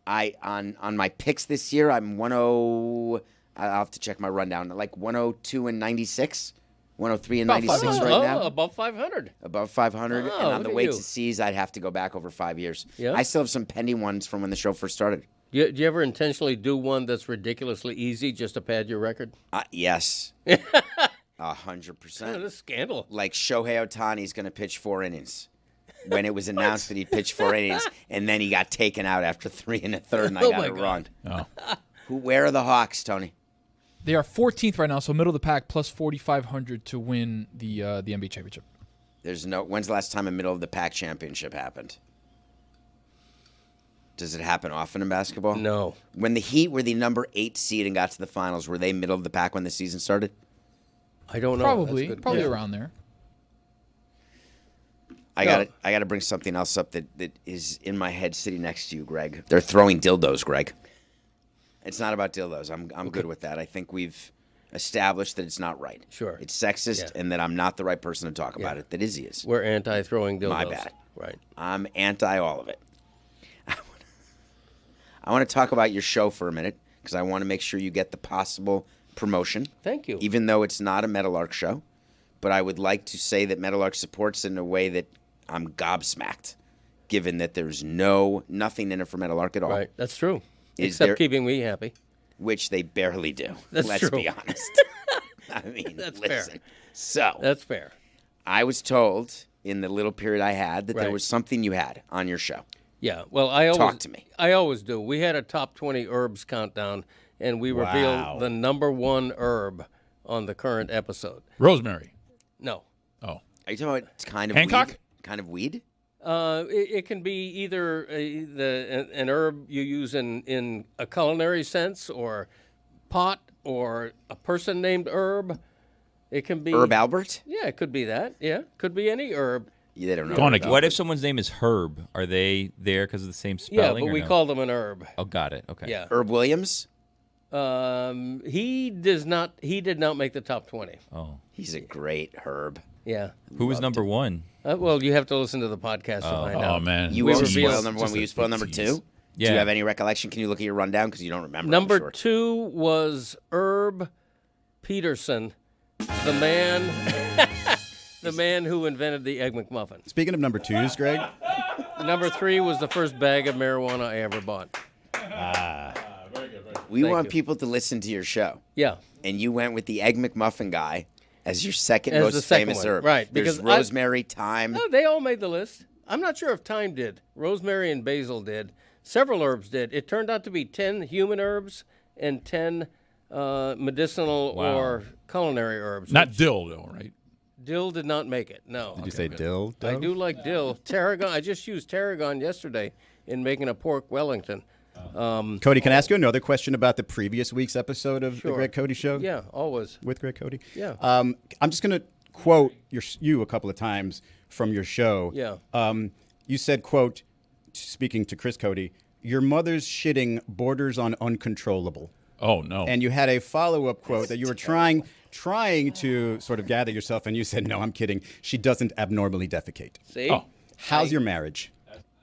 On my picks this year, I'm 10. I'll have to check my rundown. Like 102 and 96, 103 and 96 right now.
Above 500.
Above 500.
Oh,
and on
look
the
at
wait
you.
to sees, I'd have to go back over 5 years.
Yeah.
I still have some pending ones from when the show first started.
Do you ever intentionally do one that's ridiculously easy just to pad your record?
Yes. 100%.
Oh, this scandal.
Like Shohei Ohtani's going to pitch 4 innings. When it was announced that he pitched 4 innings, and then he got taken out after 3 1/3, and I got it wrong.
Oh.
Where are the Hawks, Tony?
They are 14th right now, so middle of the pack, plus 4,500 to win the NBA championship.
When's the last time a middle of the pack championship happened? Does it happen often in basketball?
No.
When the Heat were the number 8 seed and got to the finals, were they middle of the pack when the season started?
I don't know.
Probably
That's good.
around there.
I got to bring something else up that is in my head sitting next to you, Greg. They're throwing dildos, Greg. It's not about dildos. I'm good with that. I think we've established that it's not right.
Sure.
It's sexist and that I'm not the right person to talk about it. That Izzy is.
We're anti-throwing dildos.
My bad.
Right.
I'm anti all of it. I want to talk about your show for a minute because I want to make sure you get the possible promotion.
Thank you.
Even though it's not a Metalark show. But I would like to say that Metalark supports in a way that I'm gobsmacked, given that there's nothing in it for Metalark at all.
Right. That's true.
Is
Except
there-
keeping me happy.
Which they barely do.
That's
Let's
true.
be honest. I mean,
That's
listen.
fair.
So
That's fair.
I was told in the little period I had that there
Right.
was something you had on your show.
Yeah. Well, I always
Talk to me.
I always do. We had a top 20 herbs countdown, and we
Wow.
revealed the number 1 herb on the current episode.
Rosemary.
No.
Oh.
Are you talking about kind of
Hancock?
weed? Kind of weed?
It can be either an herb you use in a culinary sense, or pot, or a person named Herb. It can be
Herb Albert?
Yeah, it could be that. Yeah, could be any herb.
Yeah, they don't know.
Gone
about
again.
What if someone's name is Herb? Are they there because of the same
Yeah,
spelling?
but
or
we
no?
call them an herb.
Oh, got it. Okay.
Yeah.
Herb Williams?
He does not. He did not make the top 20.
Oh.
He's a great herb.
Yeah.
Who was number 1?
Well, you have to listen to the podcast to find out.
Oh, man.
You
We
won't
revealed-
spoil number 1. Will you spoil number 2? Do
Yeah.
you have any recollection? Can you look at your rundown? Because you don't remember. I'm
Number
sure.
2 was Herb Peterson, the man, the man who invented the Egg McMuffin.
Speaking of number 2s, Greg,
Number 3 was the first bag of marijuana I ever bought.
We
Thank
want
you.
people to listen to your show.
Yeah.
And you went with the Egg McMuffin guy as your second
As the
most
second
famous
one,
herb.
right,
There's
because I-
rosemary, thyme.
No, they all made the list. I'm not sure if thyme did. Rosemary and basil did. Several herbs did. It turned out to be 10 human herbs and 10 medicinal
Wow.
or culinary herbs.
Not dill, though, right?
Dill did not make it. No.
did you say dill?
I do like dill. Tarragon. I just used tarragon yesterday in making a pork Wellington.
Cody, can I ask you another question about the previous week's episode of the
Sure.
Greg Cody Show?
Yeah, always.
With Greg Cody?
Yeah.
I'm just going to quote you a couple of times from your show.
Yeah.
You said, quote, speaking to Chris Cody, your mother's shitting borders on uncontrollable.
Oh, no.
And you had a follow-up quote that you were trying trying to sort of gather yourself, and you said, no, I'm kidding. She doesn't abnormally defecate.
See?
How's your marriage?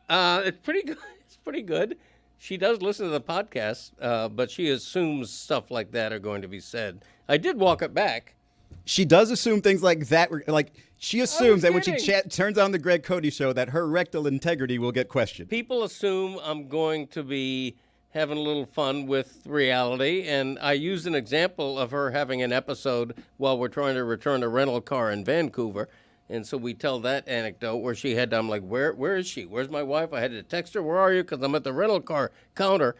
It's pretty good. It's pretty good. She does listen to the podcast, but she assumes stuff like that are going to be said. I did walk it back.
She does assume things like that. Like, she assumes that when she
kidding.
turns on the Greg Cody show, that her rectal integrity will get questioned.
People assume I'm going to be having a little fun with reality, and I used an example of her having an episode while we're trying to return a rental car in Vancouver. And so we tell that anecdote where she had to, I'm like, where is she? Where's my wife? I had to text her, where are you? Because I'm at the rental car counter.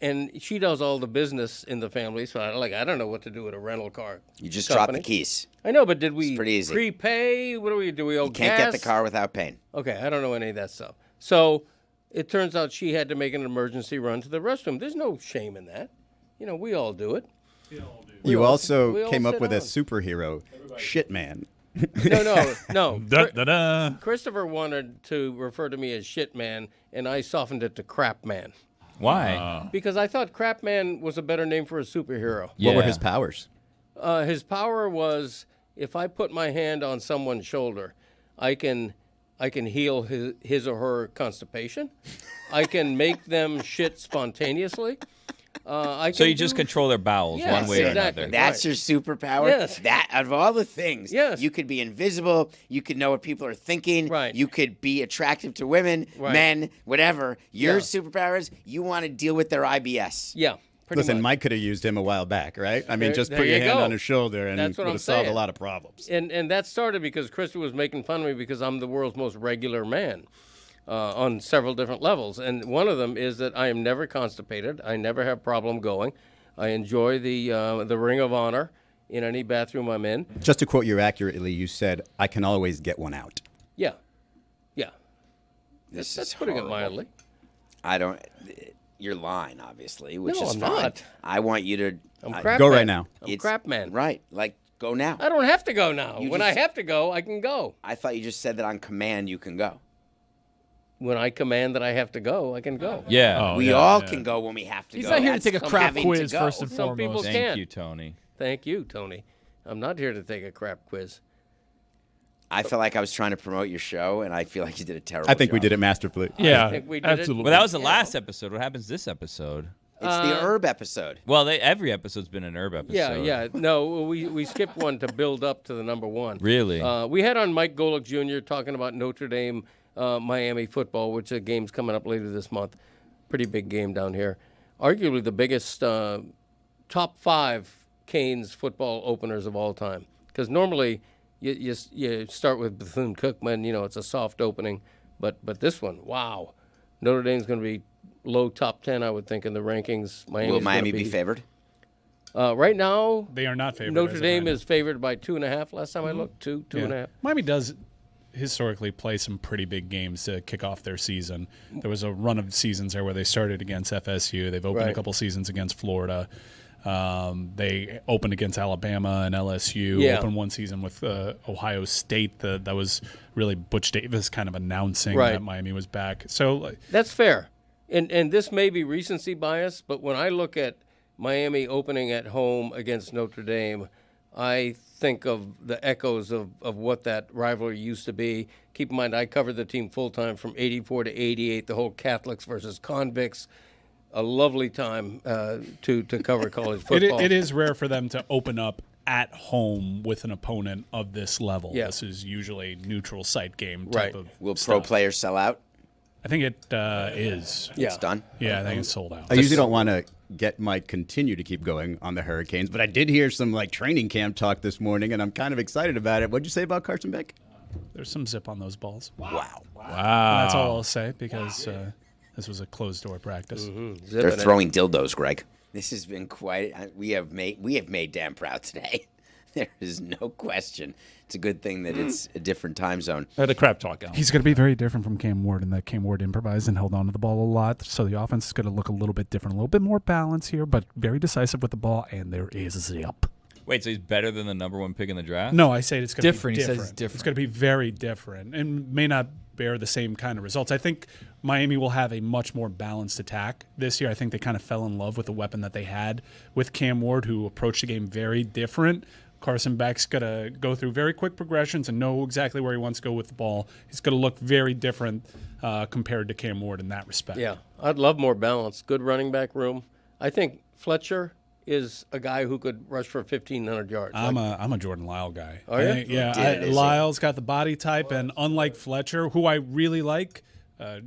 And she does all the business in the family, so I don't know what to do with a rental car.
You just
company.
drop the keys.
I know, but did we
It's pretty easy.
prepay? What do we do? We owe
You can't
gas?
get the car without paying.
Okay, I don't know any of that stuff. So it turns out she had to make an emergency run to the restroom. There's no shame in that. You know, we all do it.
You
we
also
all
came up
sit
with a
down.
superhero, Shit Man.
No.
Da, da, da.
Christopher wanted to refer to me as shit man, and I softened it to crap man.
Why?
Because I thought crap man was a better name for a superhero.
What were
Yeah.
his powers?
His power was if I put my hand on someone's shoulder, I can heal his or her constipation. I can make them shit spontaneously.
So you just control their bowels
Yes,
one way or
exactly.
another.
That's
Right.
your superpower?
Yes.
That, out of all the things,
Yes.
you could be invisible, you could know what people are thinking,
Right.
you could be attractive to women,
Right.
men, whatever. Your
Yeah.
superpower is you want to deal with their IBS.
Yeah, pretty
Listen,
much.
Mike could have used him a while back, right? I mean,
There-
just
there
put your
you
hand
go.
on his shoulder and
That's
would
what I'm
have solved a
saying.
lot of problems.
And that started because Krista was making fun of me because I'm the world's most regular man on several different levels. And one of them is that I am never constipated. I never have problem going. I enjoy the Ring of Honor in any bathroom I'm in.
Just to quote you accurately, you said, I can always get one out.
Yeah.
This
That's
is
putting
horrible.
it mildly.
I don't. You're lying, obviously, which
No,
is
I'm
fine.
not.
I want you to.
I'm
I-
crap
Go
man.
right now.
I'm crap man.
Right. Like, go now.
I don't have to go now.
You
When
just-
I have to go, I can go.
I thought you just said that on command you can go.
When I command that I have to go, I can go.
Yeah.
We all can go when we have to
He's
go.
not here to
That's
take a
some
crap
having to
quiz
go.
first and
Some people
foremost.
Thank
can't.
you, Tony.
Thank you, Tony. I'm not here to take a crap quiz.
I felt like I was trying to promote your show, and I feel like you did a terrible
I think we
job.
did it masterfully.
Yeah,
think we did it.
absolutely.
Well, that was the
Yeah.
last episode. What happens this episode?
It's the herb episode.
Well, every episode's been an herb episode.
Yeah. No, we skipped one to build up to the number one.
Really?
We had on Mike Golick Jr. talking about Notre Dame, Miami football, which a game's coming up later this month. Pretty big game down here. Arguably the biggest top 5 Canes football openers of all time. Because normally you start with Bethune-Cookman, it's a soft opening. But this one, wow. Notre Dame's going to be low top 10, I would think, in the rankings.
Will Miami be favored?
Right now,
They are not favored.
Notre
as of
Dame
right
is favored by 2.5. Last time I looked, two
now.
and a half.
Miami does historically play some pretty big games to kick off their season. There was a run of seasons there where they started against FSU. They've opened a
Right.
couple seasons against Florida. They opened against Alabama and LSU.
Yeah.
Opened one season with Ohio State. That was really Butch Davis kind of announcing
Right.
that Miami was back. So like,
That's fair. And this may be recency bias, but when I look at Miami opening at home against Notre Dame, I think of the echoes of what that rivalry used to be. Keep in mind, I covered the team full-time from 84 to 88, the whole Catholics versus convicts. A lovely time to cover college football.
it is rare for them to open up at home with an opponent of this level.
Yeah.
This is usually neutral site game
Right.
type of
Will pro
stuff.
players sell out?
I think it is.
Yeah.
It's done.
Yeah, I think it's sold out.
I usually don't want to get Mike continue to keep going on the Hurricanes, but I did hear some training camp talk this morning, and I'm kind of excited about it. What'd you say about Carson Beck?
There's some zip on those balls.
Wow.
That's all I'll say because this was a closed door practice.
Zipping
They're
it.
throwing dildos, Greg. This has been quite. We have made Dan proud today. There is no question. It's a good thing that it's a different time zone.
I had a crap talk out.
He's going to be very different from Cam Ward in that Cam Ward improvised and held on to the ball a lot. So the offense is going to look a little bit different, a little bit more balance here, but very decisive with the ball, and there is a zip.
Wait, so he's better than the number 1 pick in the draft?
No, I say it's going to
Different.
be
He says
different.
it's different.
It's going to be very different and may not bear the same kind of results. I think Miami will have a much more balanced attack this year. I think they kind of fell in love with the weapon that they had with Cam Ward, who approached the game very different. Carson Beck's going to go through very quick progressions and know exactly where he wants to go with the ball. He's going to look very different compared to Cam Ward in that respect.
Yeah, I'd love more balance. Good running back room. I think Fletcher is a guy who could rush for 1,500 yards.
I'm a Jordan Lyle guy.
Are you?
Lyle's got the body type, and unlike Fletcher, who I really like,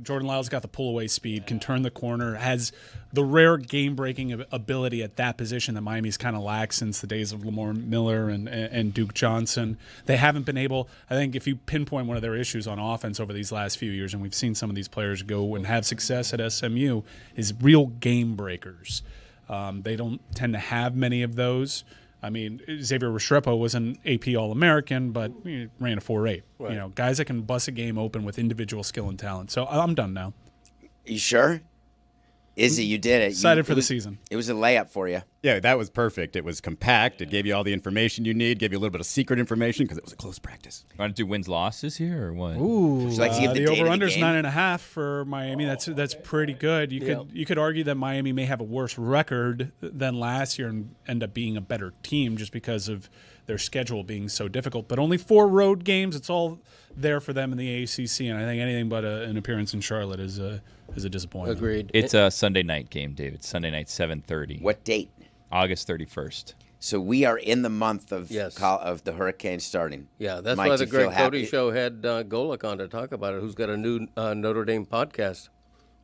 Jordan Lyle's got the pull-away speed, can turn the corner, has the rare game-breaking ability at that position that Miami's kind of lacked since the days of Lamar Miller and Duke Johnson. They haven't been able, I think if you pinpoint one of their issues on offense over these last few years, and we've seen some of these players go and have success at SMU, is real game breakers. They don't tend to have many of those. I mean, Xavier Restrepo was an AP All-American, but he ran a 4.8.
Right.
You know, guys that can bust a game open with individual skill and talent. So I'm done now.
You sure? Izzy, you did it.
Excited for the season.
It was a layup for you.
Yeah, that was perfect. It was compact. It gave you all the information you need, gave you a little bit of secret information because it was a close practice.
Want to do wins-losses here or what?
Ooh.
Would you like to give the
The
date of
over-under is
game?
9.5 for Miami. That's pretty good. You could argue that Miami may have a worse record than last year and end up being a better team just because of their schedule being so difficult. But only 4 road games. It's all there for them in the ACC, and I think anything but an appearance in Charlotte is a disappointment.
Agreed.
It's a Sunday night game, David. Sunday night, 7:30.
What date?
August 31st.
So we are in the month of
Yes.
of the hurricane starting.
Yeah, that's
Mike,
why
do
the
you feel
Greg Cody
happy?
Show had Golick on to talk about it, who's got a new Notre Dame podcast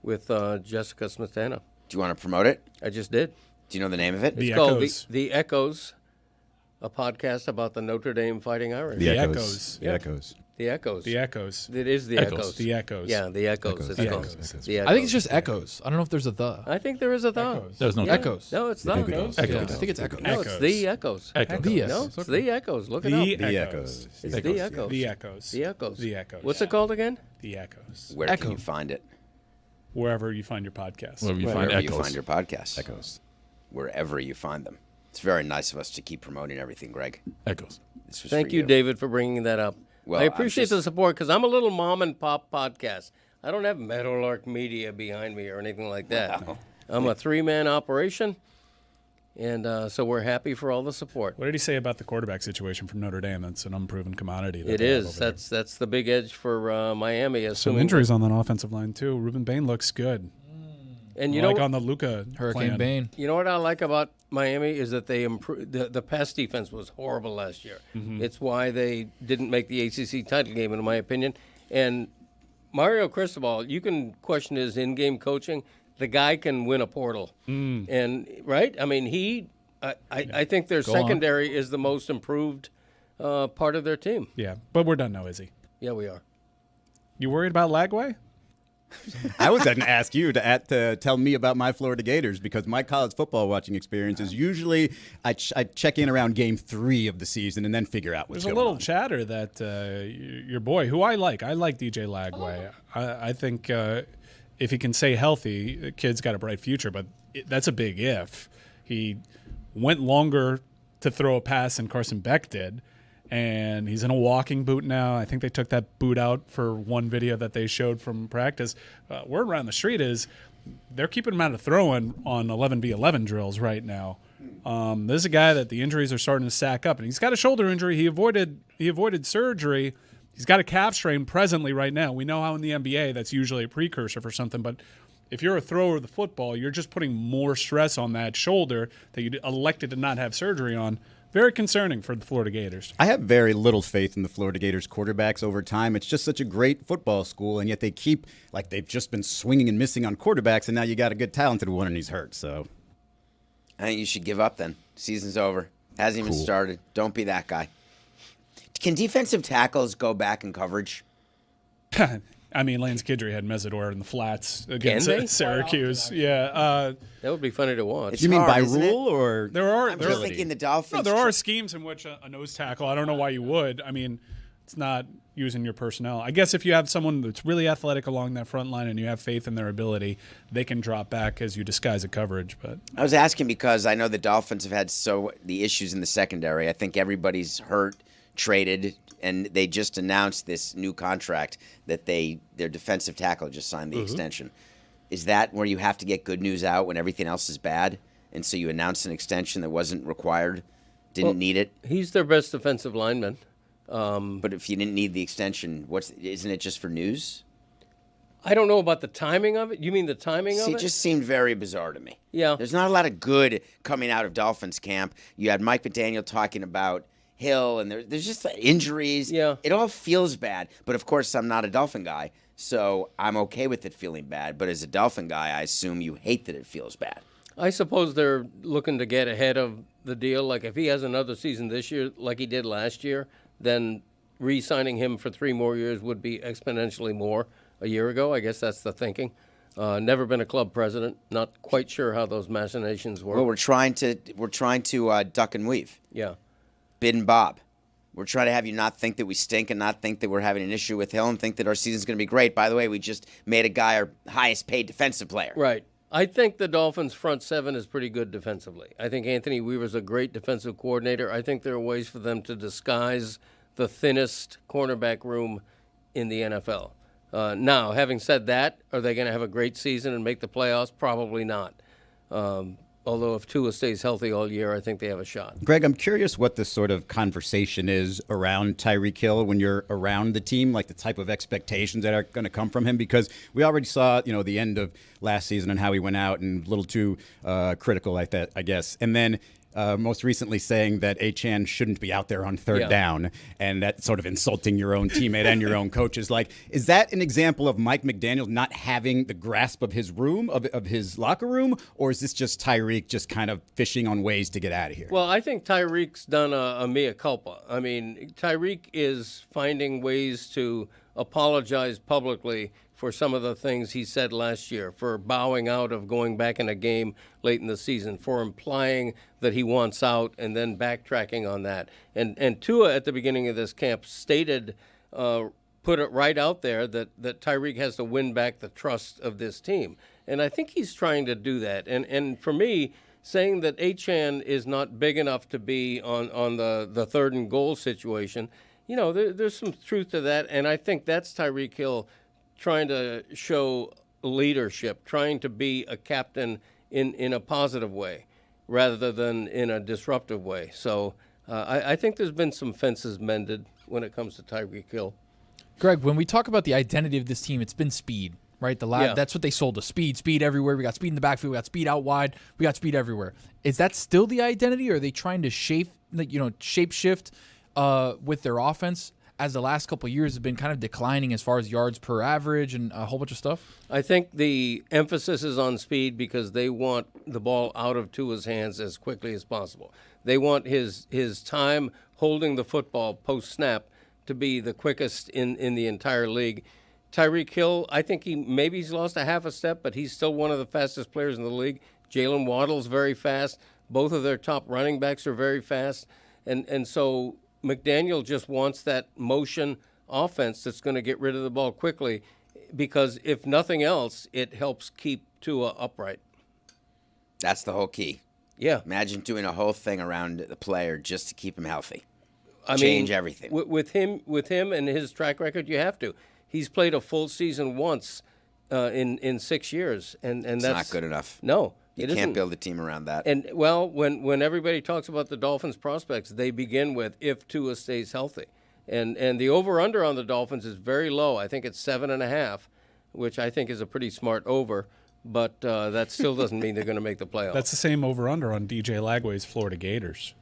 with Jessica Smetana.
Do you want to promote it?
I just did.
Do you know the name of it?
The
It's called
Echoes.
The Echoes, a podcast about the Notre Dame Fighting Irish.
The Echoes.
The Echoes.
The Echoes.
The Echoes.
It is the
Echoes.
Echoes.
The Echoes.
Yeah, the Echoes.
Echoes.
It's
The
called.
Echoes.
The
I think it's
Echoes.
just echoes. I don't know if there's a the.
I think there is a the.
There's no
Echoes.
No, it's the.
Echoes.
Yeah,
Echoes.
I think it's echoes.
No, it's the Echoes.
Echoes.
The
No,
yes.
it's the Echoes. Look it up.
The
The
Echoes.
Echoes.
It's
Echoes.
the Echoes.
The Echoes.
The Echoes.
The Echoes.
What's it called again?
The Echoes.
Where
Echo.
can you find it?
Wherever you find your podcast.
Wherever you find
Wherever
echoes.
you find your podcast.
Echoes.
Wherever you find them. It's very nice of us to keep promoting everything, Greg.
Echoes.
This was
Thank
for
you, David, for bringing that up.
Well,
I
I'm
appreciate
just-
the support because I'm a little mom and pop podcast. I don't have Meadowlark Media behind me or anything like that.
Wow.
I'm a 3-man operation, and so we're happy for all the support.
What did he say about the quarterback situation from Notre Dame? That's an unproven commodity. That
It
they have
is.
over
That's the big edge for Miami.
Some
Assuming
injuries on that offensive line too. Ruben Bain looks good.
And you
like
know,
on the Luka
Hurricane
plan.
Bane.
you know what I like about Miami is that they improved. The pass defense was horrible last year. It's why they didn't make the ACC title game, in my opinion. And Mario Cristobal, you can question his in-game coaching. The guy can win a portal, and right. I mean, I think their
on.
secondary is the most improved part of their team.
Yeah, but we're done now, Izzy.
Yeah, we are.
You worried about Lagway?
I was going to ask you to tell me about my Florida Gators because my college football watching experience is usually I check in around game 3 of the season and then figure out what's
There's a
going
little
on.
chatter that your boy, who I like DJ Lagway. I think if he can stay healthy, the kid's got a bright future, but that's a big if. He went longer to throw a pass than Carson Beck did, and he's in a walking boot now. I think they took that boot out for one video that they showed from practice. Word around the street is they're keeping him out of throwing on 11v11 drills right now. This is a guy that the injuries are starting to stack up, and he's got a shoulder injury. He avoided surgery. He's got a calf strain presently right now. We know how in the NBA that's usually a precursor for something, but if you're a thrower of the football, you're just putting more stress on that shoulder that you elected to not have surgery on. Very concerning for the Florida Gators.
I have very little faith in the Florida Gators quarterbacks over time. It's just such a great football school, and yet they keep, like, they've just been swinging and missing on quarterbacks, and now you got a good talented one, and he's hurt. So
I think you should give up then. Season's over. Hasn't even started. Don't be that guy. Can defensive tackles go back in coverage?
I mean, Lance Kidry had Mesidor in the flats against
they?
Syracuse. Yeah,
That would be funny to watch.
It's
you mean
hard,
by
isn't it?
rule or
there are.
I'm
there
just
are-
thinking the Dolphins.
No, there are schemes in which a nose tackle. I don't know why you would. I mean, it's not using your personnel. I guess if you have someone that's really athletic along that front line and you have faith in their ability, they can drop back as you disguise a coverage. But
I was asking because I know the Dolphins have had the issues in the secondary. I think everybody's hurt. traded, and they just announced this new contract that their defensive tackle just signed the extension. Is that where you have to get good news out when everything else is bad, and so you announce an extension that wasn't required, didn't need it?
He's their best defensive lineman.
But if you didn't need the extension, isn't it just for news?
I don't know about the timing of it. You mean the timing of it?
It just seemed very bizarre to me.
Yeah.
There's not a lot of good coming out of Dolphins camp. You had Mike McDaniel talking about Hill, and there's just injuries.
Yeah.
It all feels bad. But, of course, I'm not a Dolphin guy, so I'm okay with it feeling bad. But as a Dolphin guy, I assume you hate that it feels bad.
I suppose they're looking to get ahead of the deal. Like, if he has another season this year like he did last year, then re-signing him for 3 more years would be exponentially more a year ago. I guess that's the thinking. Never been a club president. Not quite sure how those machinations work.
Well, we're trying to duck and weave.
Yeah.
Bid and bob. We're trying to have you not think that we stink and not think that we're having an issue with Hill and think that our season's going to be great. By the way, we just made a guy our highest paid defensive player.
Right. I think the Dolphins' front seven is pretty good defensively. I think Anthony Weaver's a great defensive coordinator. I think there are ways for them to disguise the thinnest cornerback room in the NFL. Now, having said that, are they going to have a great season and make the playoffs? Probably not. Although if Tua stays healthy all year, I think they have a shot.
Greg, I'm curious what the sort of conversation is around Tyreek Hill when you're around the team, like the type of expectations that are going to come from him, because we already saw, the end of last season and how he went out and a little too critical like that, I guess. And then most recently saying that Achane shouldn't be out there on third down, and that sort of insulting your own teammate and your own coaches. Like, is that an example of Mike McDaniel not having the grasp of his room, of his locker room, or is this just Tyreek just kind of fishing on ways to get out of here?
Well, I think Tyreek's done a mea culpa. I mean, Tyreek is finding ways to apologize publicly for some of the things he said last year, for bowing out of going back in a game late in the season, for implying that he wants out and then backtracking on that. And Tua at the beginning of this camp stated, put it right out there that Tyreek has to win back the trust of this team. And I think he's trying to do that. And for me, saying that Achane is not big enough to be on the third and goal situation, there's some truth to that. And I think that's Tyreek Hill trying to show leadership, trying to be a captain in a positive way rather than in a disruptive way. So I think there's been some fences mended when it comes to Tyreek Hill.
Greg, when we talk about the identity of this team, it's been speed, right? That's what they sold us. Speed everywhere. We got speed in the backfield. We got speed out wide. We got speed everywhere. Is that still the identity, or are they trying to shape shift with their offense, as the last couple of years have been kind of declining as far as yards per average and a whole bunch of stuff?
I think the emphasis is on speed because they want the ball out of Tua's hands as quickly as possible. They want his time holding the football post-snap to be the quickest in the entire league. Tyreek Hill, I think he's lost a half a step, but he's still one of the fastest players in the league. Jalen Waddle's very fast. Both of their top running backs are very fast. And so McDaniel just wants that motion offense that's going to get rid of the ball quickly because, if nothing else, it helps keep Tua upright.
That's the whole key.
Yeah.
Imagine doing a whole thing around the player just to keep him healthy.
Change
everything.
With him and his track record, you have to. He's played a full season once in 6 years, and
it's
that's
not good enough.
No.
You can't build a team around that.
And, well, when everybody talks about the Dolphins' prospects, they begin with if Tua stays healthy. And the over-under on the Dolphins is very low. I think it's 7.5, which I think is a pretty smart over. But that still doesn't mean they're going to make the playoffs.
That's the same over-under on DJ Lagway's Florida Gators.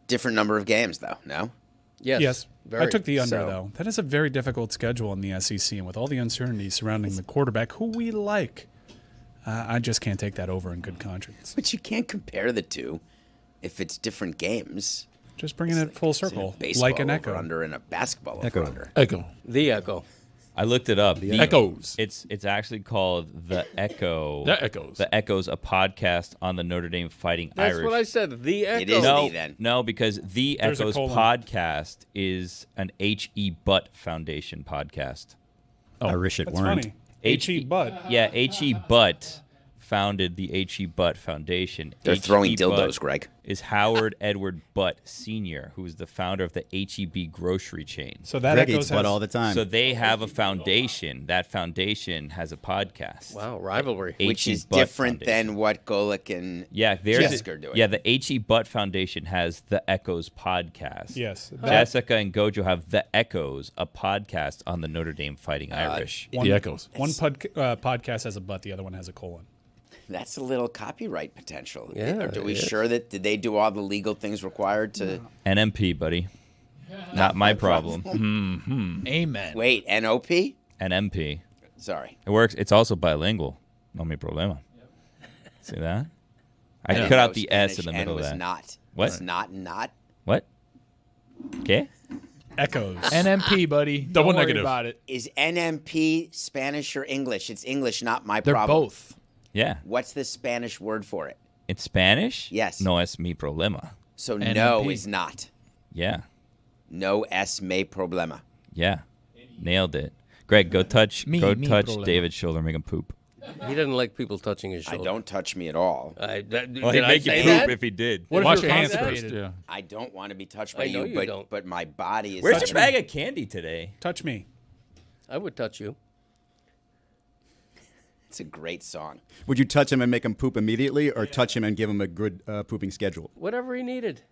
Different number of games, though, no?
Yes.
Very.
I took the under,
So-
though. That is a very difficult schedule in the SEC, and with all the uncertainty surrounding the quarterback, who we like, I just can't take that over in good conscience.
But you can't compare the two if it's different games.
Just bringing it full circle,
Baseball
like an echo.
over-under and a basketball
Echo.
over-under.
Echo.
The Echo.
I looked it up. The
Echoes.
It's actually called The Echo.
The Echoes.
The Echoes, a podcast on the Notre Dame Fighting
That's
Irish.
what I said. The Echo.
It is
No,
the then.
no, because The
There's a
Echoes
colon.
podcast is an H.E. Butt Foundation podcast.
I wish it
That's
weren't.
funny. H.E. Butt.
Yeah, H.E. Butt founded the H.E. Butt Foundation.
They're
H.E.
throwing
Butt-
dildos, Greg.
is Howard Edward Butt Sr., who's the founder of the H-E-B grocery chain.
So that
Greg
echoes
eats butt all the time.
So they have a foundation. That foundation has a podcast.
Wow, rivalry.
Which
H.E.
is
Butt
different
Foundation.
than what Golick and
Yeah, there's
Jessica are doing.
Yeah, the H.E. Butt Foundation has the Echoes podcast.
Yes.
Jessica and Gojo have the Echoes, a podcast on the Notre Dame Fighting Irish.
The Echoes.
One podcast has a butt, the other one has a colon.
That's a little copyright potential.
Yeah,
Are we
it is.
sure that did they do all the legal things required to?
NMP, buddy. Not my problem.
Amen.
Wait, NOP?
NMP.
Sorry.
It works. It's also bilingual. No mi problema. See that? I
didn't
cut out
know
the S in
Spanish
the
N
middle of
was
that.
not.
What?
It's not.
What? Okay.
Echoes.
NMP, buddy.
Double
Don't worry
negative.
about it.
Is NMP Spanish or English? It's English, not my
They're
problem.
both.
Yeah.
What's the Spanish word for it?
In Spanish?
Yes.
No es mi problema.
So
NMP.
no is not.
Yeah.
No es me problema.
Yeah. Nailed it. Greg, go touch
Me
touch
problema.
David's shoulder, make him poop.
He doesn't like people touching his
I
shoulder.
don't touch me at all.
Did I say that?
if he did.
What
Wash
if
your
you're
hands
constipated?
first. Yeah.
I don't want to be touched by
I know
you,
you don't.
but my body is.
Where's your
touching
bag
me.
of candy today?
Touch me.
I would touch you.
It's a great song.
Would you touch him and make him poop immediately, or touch him and give him a good pooping schedule?
Whatever he needed.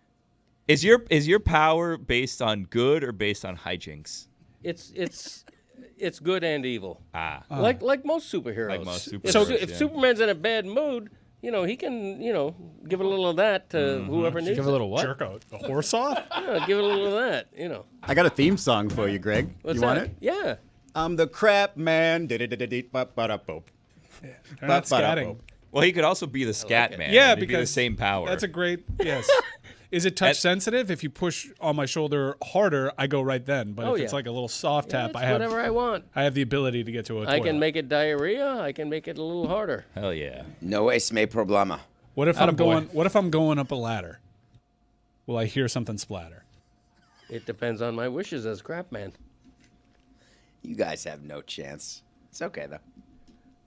Is your power based on good or based on hijinks?
It's good and evil.
Ah.
Like most superheroes.
Like most
If,
superheroes,
if
yeah.
Superman's in a bad mood, he can, give a little of that to whoever needs
Give a little what?
Jerk out the horse off?
Yeah, give a little of that,
I got a theme song for you, Greg.
What's
you want
that?
it?
Yeah.
I'm the crap man. Did-did-did-did-bop-ba-da-boop.
They're not scatting.
Well, he could also be the scat man.
Yeah,
It'd be the
because
same power.
That's a great, yes. Is it touch sensitive? If you push on my shoulder harder, I go right then. But
Oh,
if it's
yeah.
like a little soft tap,
It's
I have
whatever I want.
I have the ability to get to a
I
toilet.
can make it diarrhea. I can make it a little harder.
Hell yeah.
No es me problema.
What if I'm
Attaboy.
going? What if I'm going up a ladder? Will I hear something splatter?
It depends on my wishes as crap man.
You guys have no chance. It's okay though.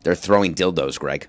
They're throwing dildos, Greg.